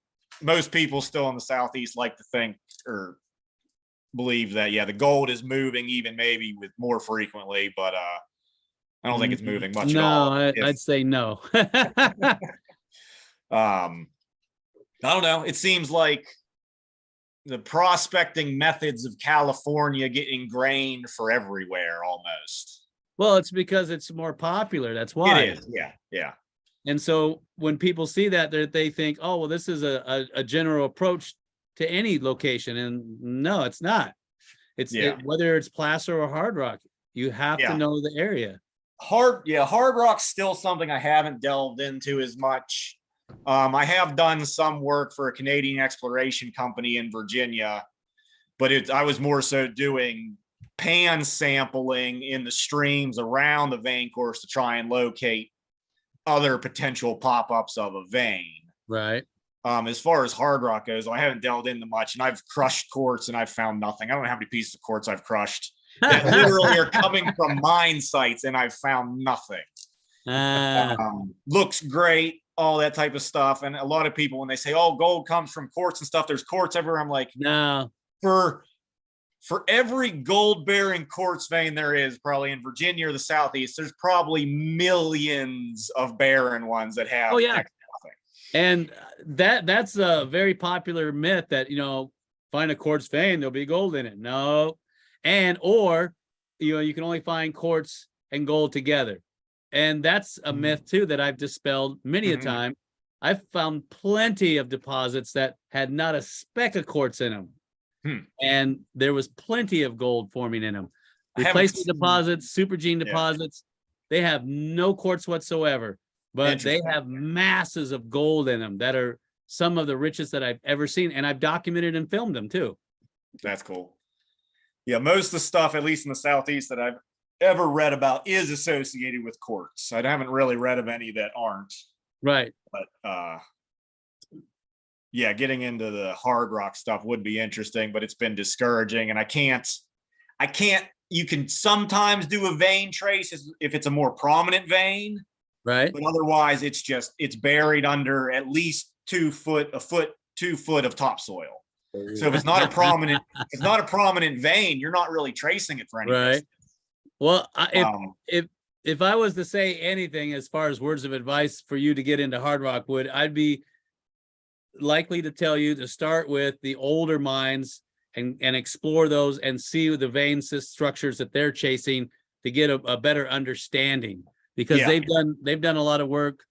most people still in the Southeast like to think or believe that, yeah, the gold is moving even maybe with more frequently, but I don't think it's moving much at all. I'd say no. I don't know. It seems like the prospecting methods of California get ingrained for everywhere almost. Well, it's because it's more popular. That's why. It is. Yeah. And so when people see that, they think, oh, well, this is a general approach to any location. And no, it's not. Whether it's placer or hard rock, you have to know the area. Hard rock's still something I haven't delved into as much. I have done some work for a Canadian exploration company in Virginia, but I was more so doing pan sampling in the streams around the vein course to try and locate other potential pop-ups of a vein. Right. As far as hard rock goes, I haven't delved into much, and I've crushed quartz and I've found nothing. I don't know how many pieces of quartz I've crushed that literally are coming from mine sites, and I've found nothing. Looks great, all that type of stuff. And a lot of people, when they say, oh, gold comes from quartz and stuff, there's quartz everywhere. I'm like, no. For every gold bearing quartz vein there is probably in Virginia or the Southeast, there's probably millions of barren ones that have nothing. And that's a very popular myth that, find a quartz vein, there'll be gold in it. No. Or you can only find quartz and gold together. And that's a myth too that I've dispelled many a time. I've found plenty of deposits that had not a speck of quartz in them. And there was plenty of gold forming in them. Replacement deposits, supergene deposits, they have no quartz whatsoever, but they have masses of gold in them that are some of the richest that I've ever seen. And I've documented and filmed them too. That's cool. Yeah, most of the stuff, at least in the Southeast, that I've ever read about is associated with quartz. I haven't really read of any that aren't. Right. But yeah, getting into the hard rock stuff would be interesting, but it's been discouraging, and I can't, you can sometimes do a vein trace if it's a more prominent vein, right? But otherwise it's buried under at least 2 foot of topsoil. So if it's not a prominent vein, you're not really tracing it for anything. Right. Well, if I was to say anything as far as words of advice for you to get into hard rock, I'd be likely to tell you to start with the older mines and explore those and see the vein structures that they're chasing to get a better understanding, because they've done a lot of work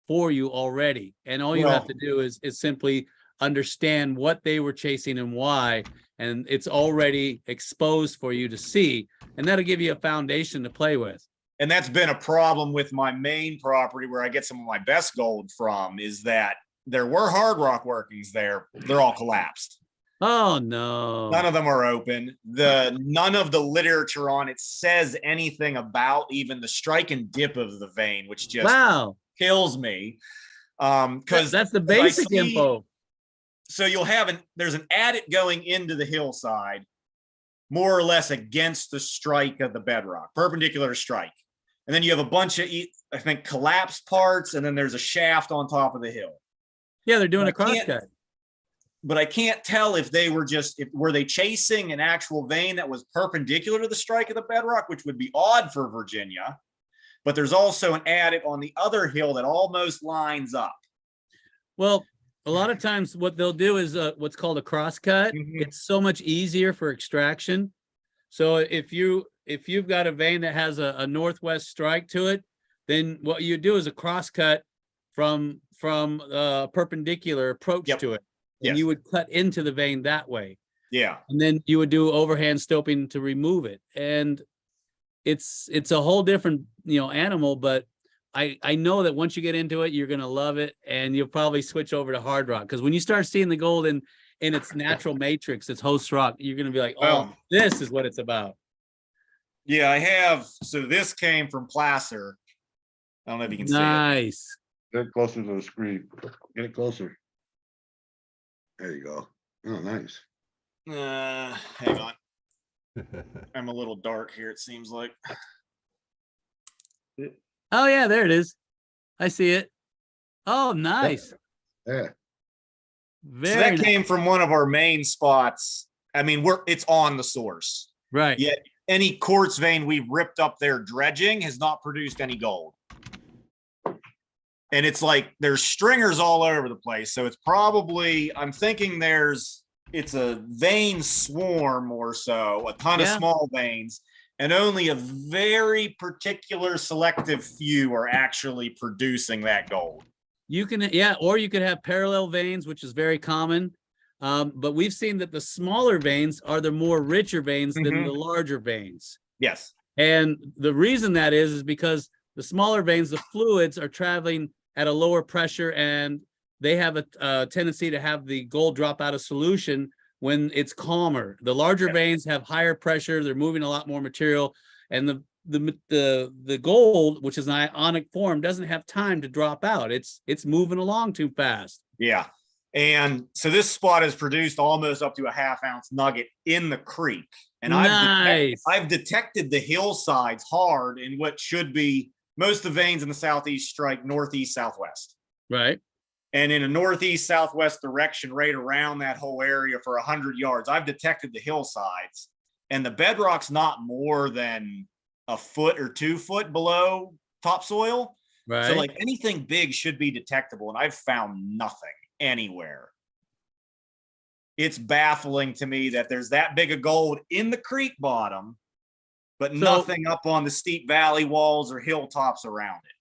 for you already, and all you have to do is simply understand what they were chasing and why, and it's already exposed for you to see, and that'll give you a foundation to play with. And that's been a problem with my main property where I get some of my best gold from, is that there were hard rock workings there. They're all collapsed. Oh no. None of them are open. None of the literature on it says anything about even the strike and dip of the vein, which just kills me. Because that's the basic info. So you'll have there's an adit going into the hillside, more or less against the strike of the bedrock, perpendicular strike. And then you have a bunch of, I think, collapsed parts, and then there's a shaft on top of the hill. Yeah, they're doing a crosscut. But I can't tell if they were were they chasing an actual vein that was perpendicular to the strike of the bedrock, which would be odd for Virginia. But there's also an adit on the other hill that almost lines up. Well, a lot of times what they'll do is what's called a crosscut. It's so much easier for extraction So if you've got a vein that has a northwest strike to it, then what you do is a cross cut from perpendicular approach Yep. to it, and Yes. you would cut into the vein that way. Yeah. And then you would do overhand stoping to remove it. And it's a whole different, animal, but I know that once you get into it, you're going to love it, and you'll probably switch over to hard rock. Because when you start seeing the gold in its natural matrix, its host rock, you're going to be like, oh, this is what it's about. Yeah, I have. So this came from Placer. I don't know if you can see it. Nice. Get closer to the screen. Get it closer. There you go. Oh, nice. Hang on. I'm a little dark here, it seems like. Oh yeah, there it is. I see it. Oh, nice. Yeah. So Very that nice. came from one of our main spots. I mean, it's on the source. Right. Yet any quartz vein we ripped up there dredging has not produced any gold. And it's like there's stringers all over the place. So it's probably, I'm thinking it's a vein swarm or so, a ton of small veins, and only a very particular selective few are actually producing that gold. You can, or you could have parallel veins, which is very common. But we've seen that the smaller veins are the more richer veins than the larger veins. Yes. And the reason that is because the smaller veins, the fluids are traveling at a lower pressure, and they have a tendency to have the gold drop out of solution when it's calmer. The larger veins have higher pressure, they're moving a lot more material, and the gold, which is an ionic form, doesn't have time to drop out. It's moving along too fast. Yeah. And so this spot has produced almost up to a half-ounce nugget in the creek. And I've detected the hillsides hard in what should be most of the veins in the southeast strike northeast southwest. Right. And in a northeast southwest direction, right around that whole area for 100 yards, I've detected the hillsides, and the bedrock's not more than a foot or 2 foot below topsoil. Right. So like anything big should be detectable, and I've found nothing anywhere. It's baffling to me that there's that big of gold in the creek bottom, but nothing up on the steep valley walls or hilltops around it.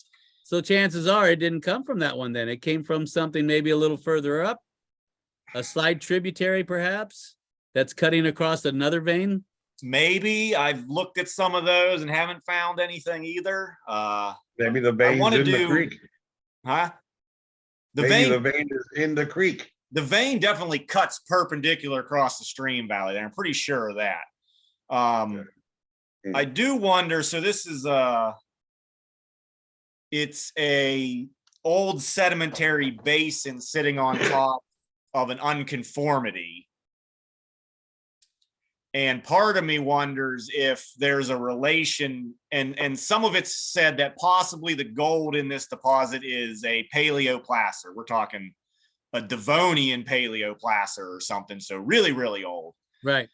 So chances are it didn't come from that one then. It came from something maybe a little further up, a side tributary perhaps, that's cutting across another vein. Maybe. I've looked at some of those and haven't found anything either. Maybe the vein is in the creek. Huh? The vein is in the creek. The vein definitely cuts perpendicular across the stream valley there. I'm pretty sure of that. I do wonder, so this is it's a old sedimentary basin sitting on top of an unconformity. And part of me wonders if there's a relation, and some of it's said that possibly the gold in this deposit is a paleoplacer. We're talking a Devonian paleoplacer or something. So really, really old. Right.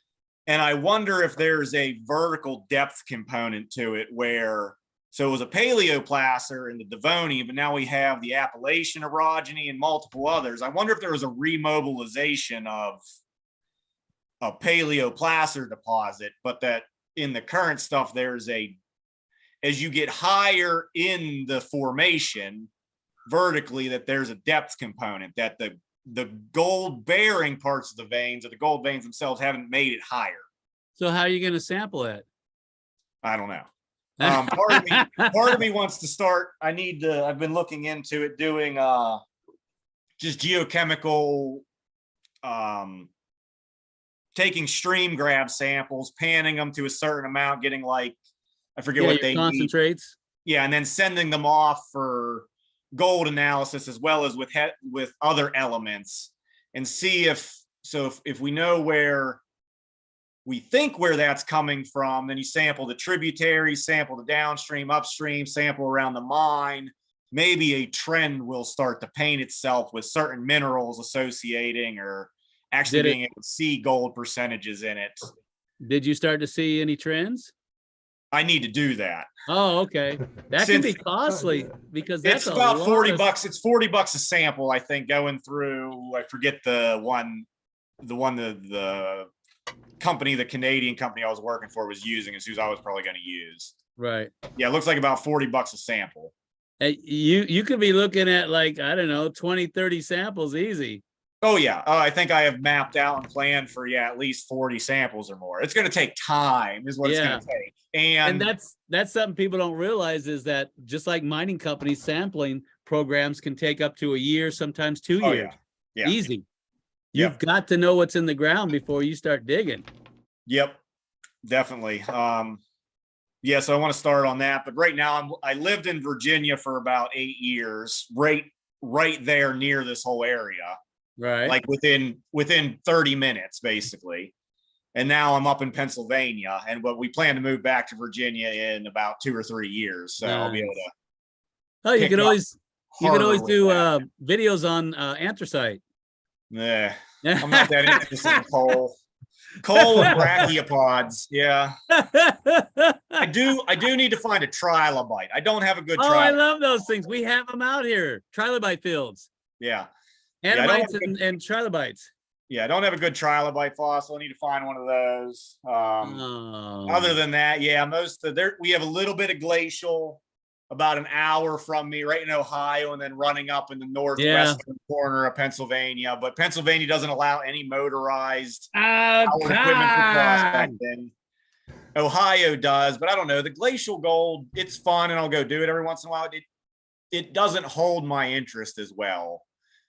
And I wonder if there's a vertical depth component to it where, so it was a paleoplacer in the Devonian, but now we have the Appalachian orogeny and multiple others. I wonder if there was a remobilization of a paleoplacer deposit, but that in the current stuff, there's as you get higher in the formation vertically, that there's a depth component, that the gold bearing parts of the veins or the gold veins themselves haven't made it higher. So how are you going to sample it? I don't know. Part of me wants to start. I've been looking into it, doing just geochemical, taking stream grab samples, panning them to a certain amount, getting like, I forget what they concentrates. Need. Yeah. And then sending them off for gold analysis as well as with other elements, and see if we know where we think where that's coming from, then you sample the tributaries, sample the downstream, upstream, sample around the mine. Maybe a trend will start to paint itself with certain minerals associating or actually being able to see gold percentages in it. Did you start to see any trends? I need to do that. Oh, okay. That can be costly because that's it's about $40. It's $40 a sample, I think, going through. I forget the company, the Canadian company I was working for was using is who I was probably going to use. Right. Yeah, it looks like about $40 a sample. Hey, you could be looking at like, I don't know, 20, 30 samples easy. Oh yeah. I think I have mapped out and planned for at least 40 samples or more. It's going to take time is what it's going to take. And that's something people don't realize is that just like mining companies, sampling programs can take up to a year, sometimes 2 years. Yeah. Easy. You've got to know what's in the ground before you start digging. Yep, definitely. Yeah, so I want to start on that. But right now, I lived in Virginia for about 8 years, right there near this whole area. Right. Like within 30 minutes, basically. And now I'm up in Pennsylvania, but we plan to move back to Virginia in about 2 or 3 years. So I'll be able to. Oh, you could always do videos on anthracite. Yeah, I'm not that interested in coal. Coal and brachiopods. Yeah. I do need to find a trilobite. I don't have a good I love those things. We have them out here. Trilobite fields. Yeah. Animites and trilobites. Yeah, I don't have a good trilobite fossil. I need to find one of those. Other than that, yeah, we have a little bit of glacial about an hour from me, right in Ohio, and then running up in the northwestern corner of Pennsylvania. But Pennsylvania doesn't allow any motorized equipment for prospecting. Ohio does, but I don't know. The glacial gold, it's fun, and I'll go do it every once in a while. It doesn't hold my interest as well.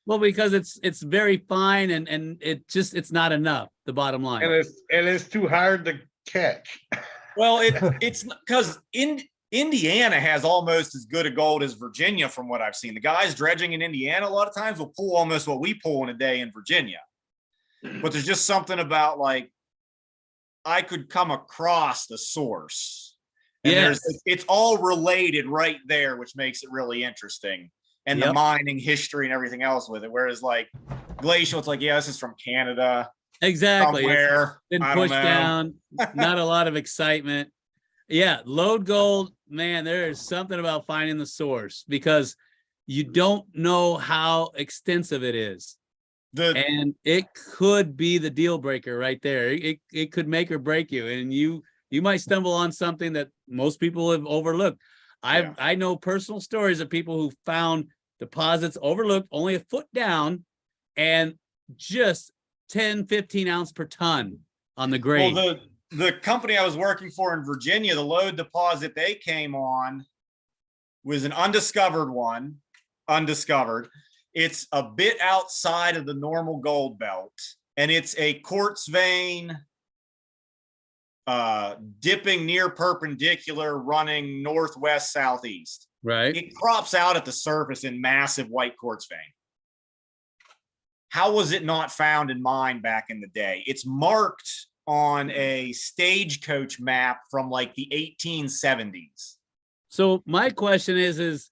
Well, because it's very fine and it's not enough, the bottom line. And it's too hard to catch. Well, it's because Indiana has almost as good a gold as Virginia from what I've seen. The guys dredging in Indiana a lot of times will pull almost what we pull in a day in Virginia. But there's just something about like I could come across the source. And it's all related right there, which makes it really interesting. And the mining history and everything else with it. Whereas like glacial, it's like, yeah, this is from Canada. Exactly. Somewhere. Been pushed down. Not a lot of excitement. Yeah. Lode gold, man, there is something about finding the source because you don't know how extensive it is. And it could be the deal breaker right there. It could make or break you. And you might stumble on something that most people have overlooked. I know personal stories of people who found deposits overlooked only a foot down and just 10, 15 ounce per ton on the grade. Well, the company I was working for in Virginia, the lode deposit they came on was an undiscovered one. It's a bit outside of the normal gold belt, and it's a quartz vein dipping near perpendicular running northwest southeast. Right. It crops out at the surface in massive white quartz vein. How was it not found in mine back in the day? It's marked on a stagecoach map from like the 1870s. So my question is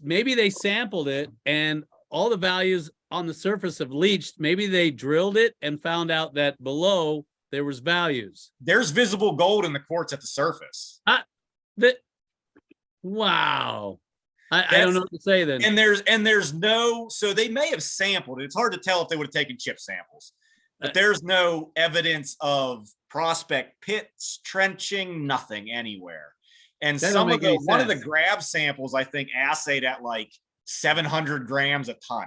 maybe they sampled it and all the values on the surface have leached. Maybe they drilled it and found out that below there was values. There's visible gold in the quartz at the surface. Wow. I don't know what to say then. And there's no, so they may have sampled it. It's hard to tell if they would have taken chip samples, but there's no evidence of prospect pits, trenching, nothing anywhere. And one of the grab samples, I think, assayed at like 700 grams a ton.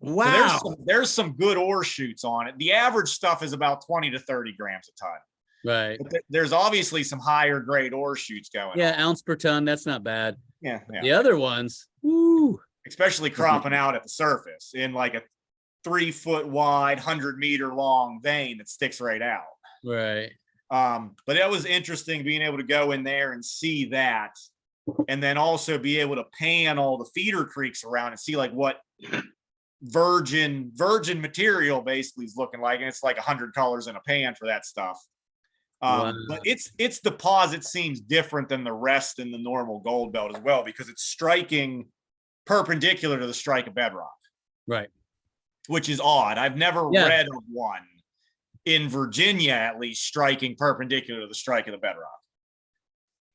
Wow. So there's some good ore shoots on it. The average stuff is about 20 to 30 grams a ton. Right. But there's obviously some higher grade ore shoots going on. Yeah, ounce per ton. That's not bad. Yeah. The other ones, woo. Especially cropping out at the surface in like a 3 foot wide, 100-meter long vein that sticks right out. Right. But it was interesting being able to go in there and see that, and then also be able to pan all the feeder creeks around and see like what virgin material basically is looking like. And it's like 100 colors in a pan for that stuff. Wow. But its deposit seems different than the rest in the normal gold belt as well, because it's striking perpendicular to the strike of bedrock. Right. Which is odd. I've never read of one in Virginia, at least, striking perpendicular to the strike of the bedrock.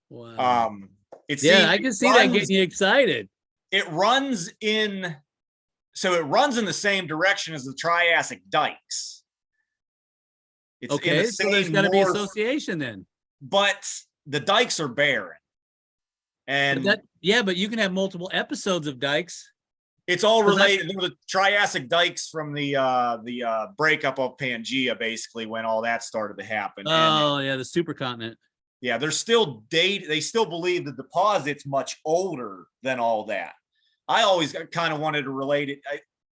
Wow. I can see that getting you excited. It runs in the same direction as the Triassic dikes. It's in Okay, the so there's same got to be more, association then. but the dikes are barren. And But but you can have multiple episodes of dikes. it's all 'Cause related. There were the Triassic dikes from the breakup of Pangea, basically, when all that started to happen. Oh, yeah, the supercontinent. Yeah, they're still they still believe the deposit's much older than all that. I always kind of wanted to relate it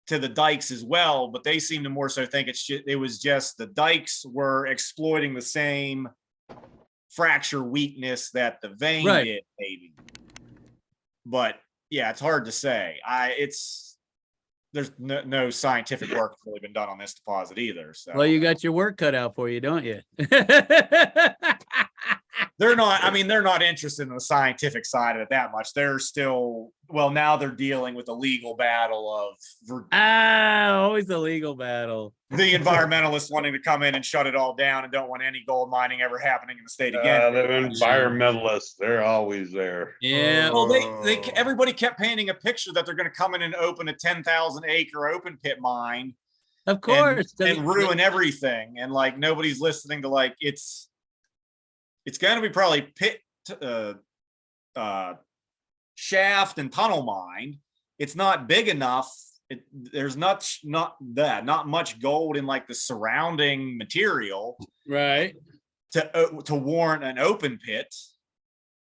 to the dikes as well, but they seem to more so think it was just the dikes were exploiting the same fracture weakness that the vein did, maybe. But yeah, it's hard to say. There's no scientific work that's really been done on this deposit either. So Well, you got your work cut out for you, don't you? they're not interested in the scientific side of it that much. They're still, now they're dealing with the legal battle of always the legal battle. The environmentalists wanting to come in and shut it all down and don't want any gold mining ever happening in the state again. The environmentalists, they're always there. Yeah. Well, everybody kept painting a picture that they're going to come in and open a 10,000 acre open pit mine. Of course. And ruin everything. And like, nobody's listening to like, it's going to be probably pit, shaft and tunnel mine. It's not big enough. There's not much gold in like the surrounding material, right, to warrant an open pit.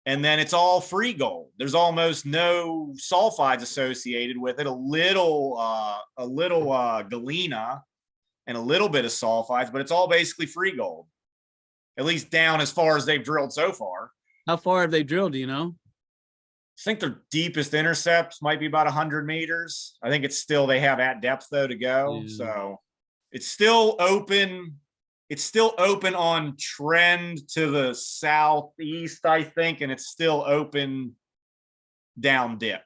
And then it's all free gold. There's almost no sulfides associated with it. A little galena and a little bit of sulfides, but it's all basically free gold. At least down as far as they've drilled so far. How far have they drilled? Do you know? I think their deepest intercept might be about 100 meters. I think they have at depth though to go. Yeah. So it's still open. It's still open on trend to the southeast, I think, and it's still open down dip.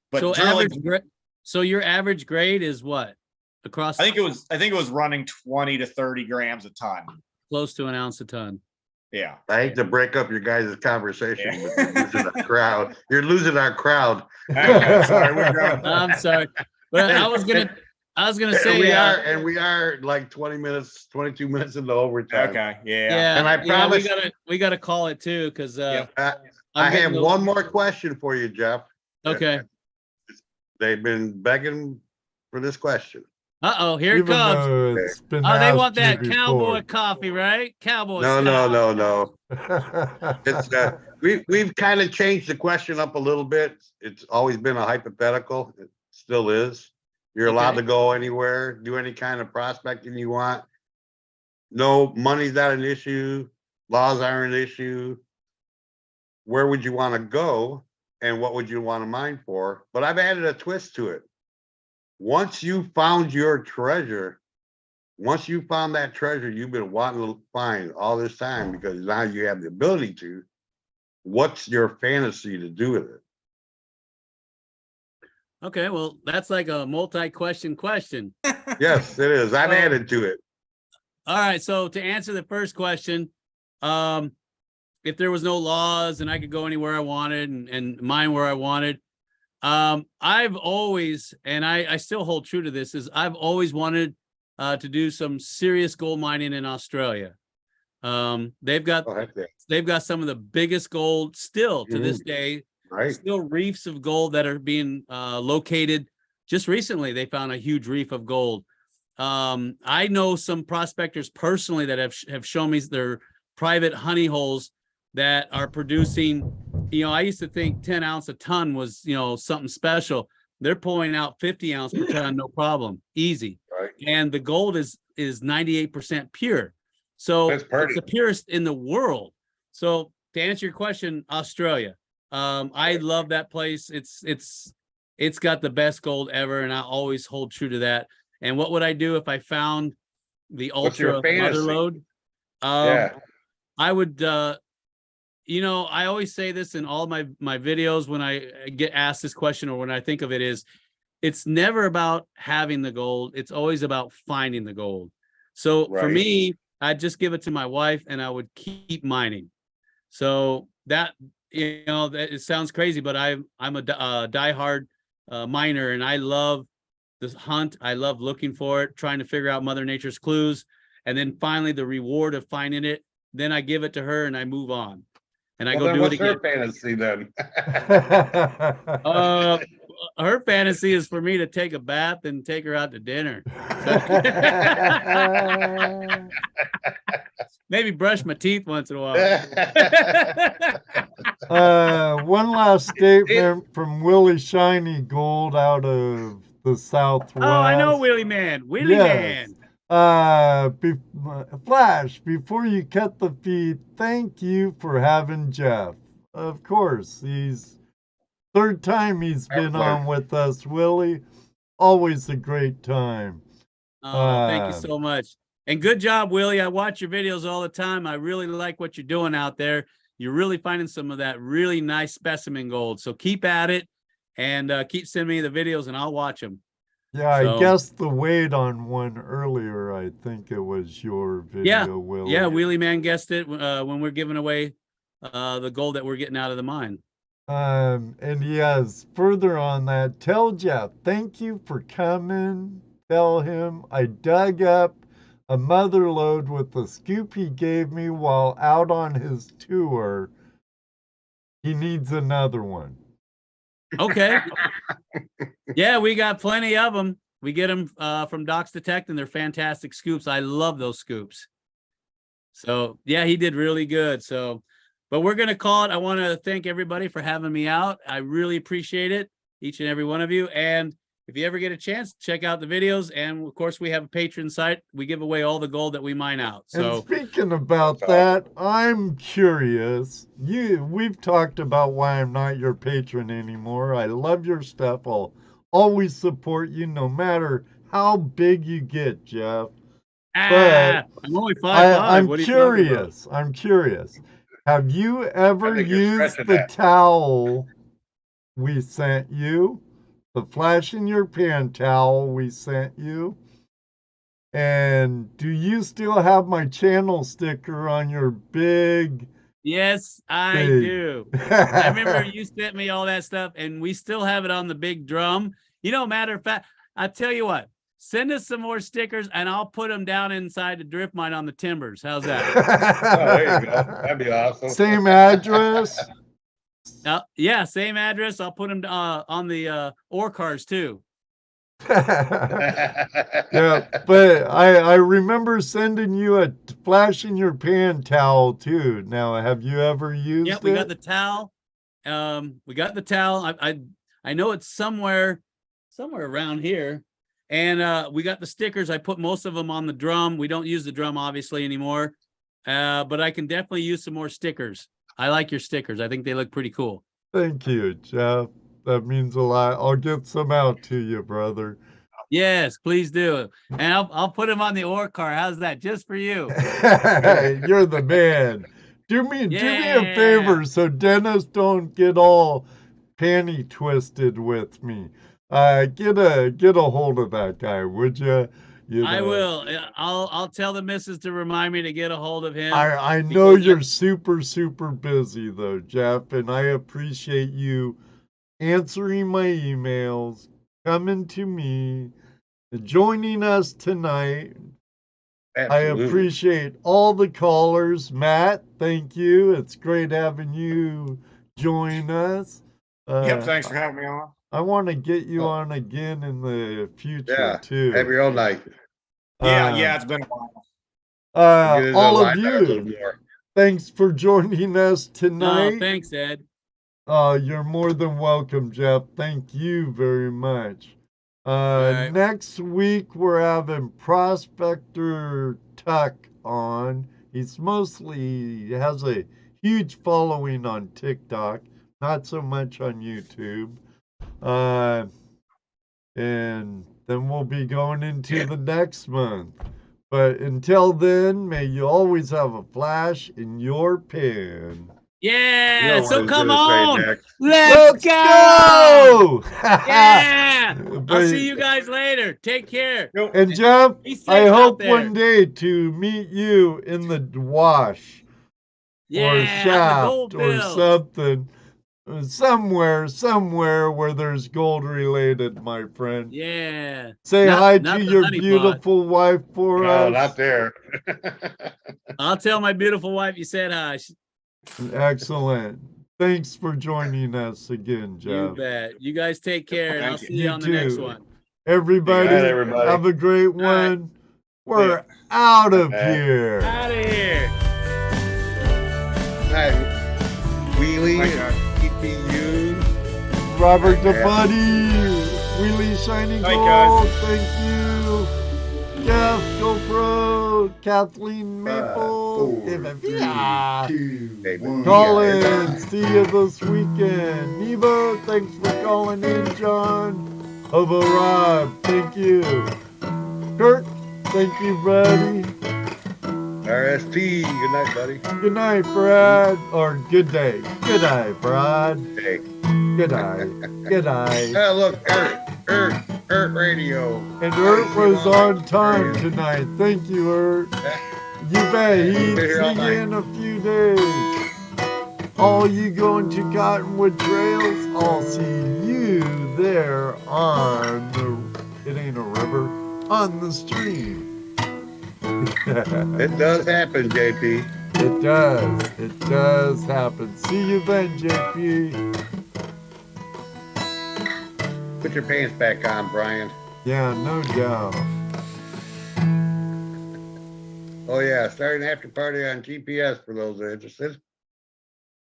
But so your average grade is what across? I think it was running 20 to 30 grams a ton. Close to an ounce a ton. Yeah. I hate to break up your guys' conversation, but you're losing our crowd. You're losing our crowd. Okay, sorry, I'm sorry. But I was gonna say we are like 20 minutes, 22 minutes into overtime. Okay. Yeah. And I promise we gotta call it too, because I have one more question for you, Jeff. Okay. They've been begging for this question. Here it comes. They want that cowboy coffee, right? Cowboy. No. It's we've kind of changed the question up a little bit. It's always been a hypothetical. It still is. You're allowed to go anywhere, do any kind of prospecting you want. No, money's not an issue. Laws aren't an issue. Where would you want to go, and what would you want to mine for? But I've added a twist to it. Once you found your treasure, once you found that treasure you've been wanting to find all this time, because now you have the ability to, what's your fantasy to do with it? Okay, well, that's like a multi-question question. Yes, it is. I've added to it. All right, so to answer the first question, if there was no laws and I could go anywhere I wanted and mine where I wanted, I've always, and I still hold true to this, is I've always wanted to do some serious gold mining in Australia. They've got some of the biggest gold still to this day. Right. Still reefs of gold that are being located. Just recently, they found a huge reef of gold. I know some prospectors personally that have shown me their private honey holes that are producing. I used to think 10 ounce a ton was, something special. They're pulling out 50 ounce per ton, no problem, easy. Right. And the gold is 98% pure. So it's the purest in the world. So to answer your question, Australia. I love that place. It's got the best gold ever, and I always hold true to that. And what would I do if I found the ultra mother lode? I would I always say this in all my videos when I get asked this question, or when I think of it, is it's never about having the gold, it's always about finding the gold. So for me, I'd just give it to my wife and I would keep mining. So that that it sounds crazy, but I'm a diehard miner, and I love this hunt. I love looking for it, trying to figure out Mother Nature's clues. and then finally the reward of finding it, then I give it to her and I move on. And I Well, go then do it what's again. her fantasy then? Her fantasy is for me to take a bath and take her out to dinner. Maybe brush my teeth once in a while. One last statement from Willie Shiny Gold out of the Southwest. Oh, I know Willie Man. Willie Man. Flash, before you cut the feed, thank you for having Jeff. Of course, he's third time he's been on with us, Willie. Always a great time. Oh, thank you so much. And good job, Willie. I watch your videos all the time. I really like what you're doing out there. You're really finding some of that really nice specimen gold. So keep at it and keep sending me the videos and I'll watch them. Yeah, so, I guessed the weight on one earlier. I think it was your video, Willie. Yeah, Willie Man guessed it when we're giving away the gold that we're getting out of the mine. And yes, further on that, tell Jeff, thank you for coming. Tell him I dug up a mother lode with the scoop he gave me while out on his tour. He needs another one. Okay. Yeah, we got plenty of them. We get them from Docs Detect, and they're fantastic scoops. I love those scoops. So, yeah, he did really good. So, but we're going to call it. I want to thank everybody for having me out. I really appreciate it, each and every one of you. And if you ever get a chance, check out the videos. And, of course, we have a Patreon site. We give away all the gold that we mine out. So, and speaking about that, I'm curious. We've talked about why I'm not your patron anymore. I love your stuff. I'll always support you no matter how big you get, Jeff. But I'm only 5'5". I'm curious. I'm curious. Have you ever used the towel we sent you? The flash in your pan towel we sent you? And do you still have my channel sticker on your big? Yes, I do. I remember you sent me all that stuff, and we still have it on the big drum. You know, matter of fact, I tell you what, send us some more stickers, and I'll put them down inside the drift mine on the timbers. How's that? Oh, there you go. That'd be awesome. Same address? Yeah, same address. I'll put them on the ore cars, too. Yeah, but I remember sending you a flash in your pan towel, too. Now, have you ever used it? Yeah, we got the towel. We got the towel. I know it's somewhere around here. And we got the stickers. I put most of them on the drum. We don't use the drum, obviously, anymore. But I can definitely use some more stickers. I like your stickers. I think they look pretty cool. Thank you, Jeff. That means a lot. I'll get some out to you, brother. Yes, please do. And I'll put them on the ore car. How's that? Just for you. You're the man. Do me a favor so Dennis don't get all panty twisted with me. Get a hold of that guy, would you? I will. I'll tell the missus to remind me to get a hold of him. I know you're super, super busy though, Jeff, and I appreciate you answering my emails, coming to me, joining us tonight. Absolutely. I appreciate all the callers. Matt, thank you. It's great having you join us. Yep, thanks for having me on. I want to get you on again in the future too. Every all night. Yeah, it's been a while. All of you, thanks for joining us tonight. Oh, thanks, Ed. You're more than welcome, Jeff. Thank you very much. Right. Next week we're having Prospector Tuck on. He has a huge following on TikTok, not so much on YouTube. And then we'll be going into the next month. But until then, may you always have a flash in your pen. Yeah, so come on. Let's go. Yeah. I'll see you guys later. Take care. And Jeff, I hope one day to meet you in the wash or shaft or something. somewhere where there's gold related, my friend. Yeah. Say Not- hi not to the your honey pot. beautiful wife for No, us. not there. I'll tell my beautiful wife you said hi. Excellent. Thanks for joining us again, You Jeff. bet. You guys take care, and I'll Thank see you You on the next too. one. Everybody, Good night, everybody. have a great right. one. We're out of Okay. here. Out of here. Hi, Wheelie, TPU. Robert the Okay. Buddy, Wheelie Shining Night, Gold, guys. thank you. Jeff GoPro, Kathleen Maple, 4, yeah. 3, 2, 1. Colin, see you this weekend. Neva, thanks for calling in, John. Hubba Rob, thank you. Kurt, thank you, buddy. RST, good night, buddy. Good night, Brad. Or good day. Good night, Brad. Hey. Good night. Good night. Oh, look, Ert Radio. And Ert was on time tonight. Thank you, Ert. You bet. Been He'd here all see you night. in a few days. All you going to Cottonwood Trails, I'll see you there on the, it ain't a river, on the stream. It does happen, JP. It does. It does happen. See you then, JP. Put your pants back on, Brian. Yeah, no doubt. Oh yeah, starting after party on GPS for those that are interested.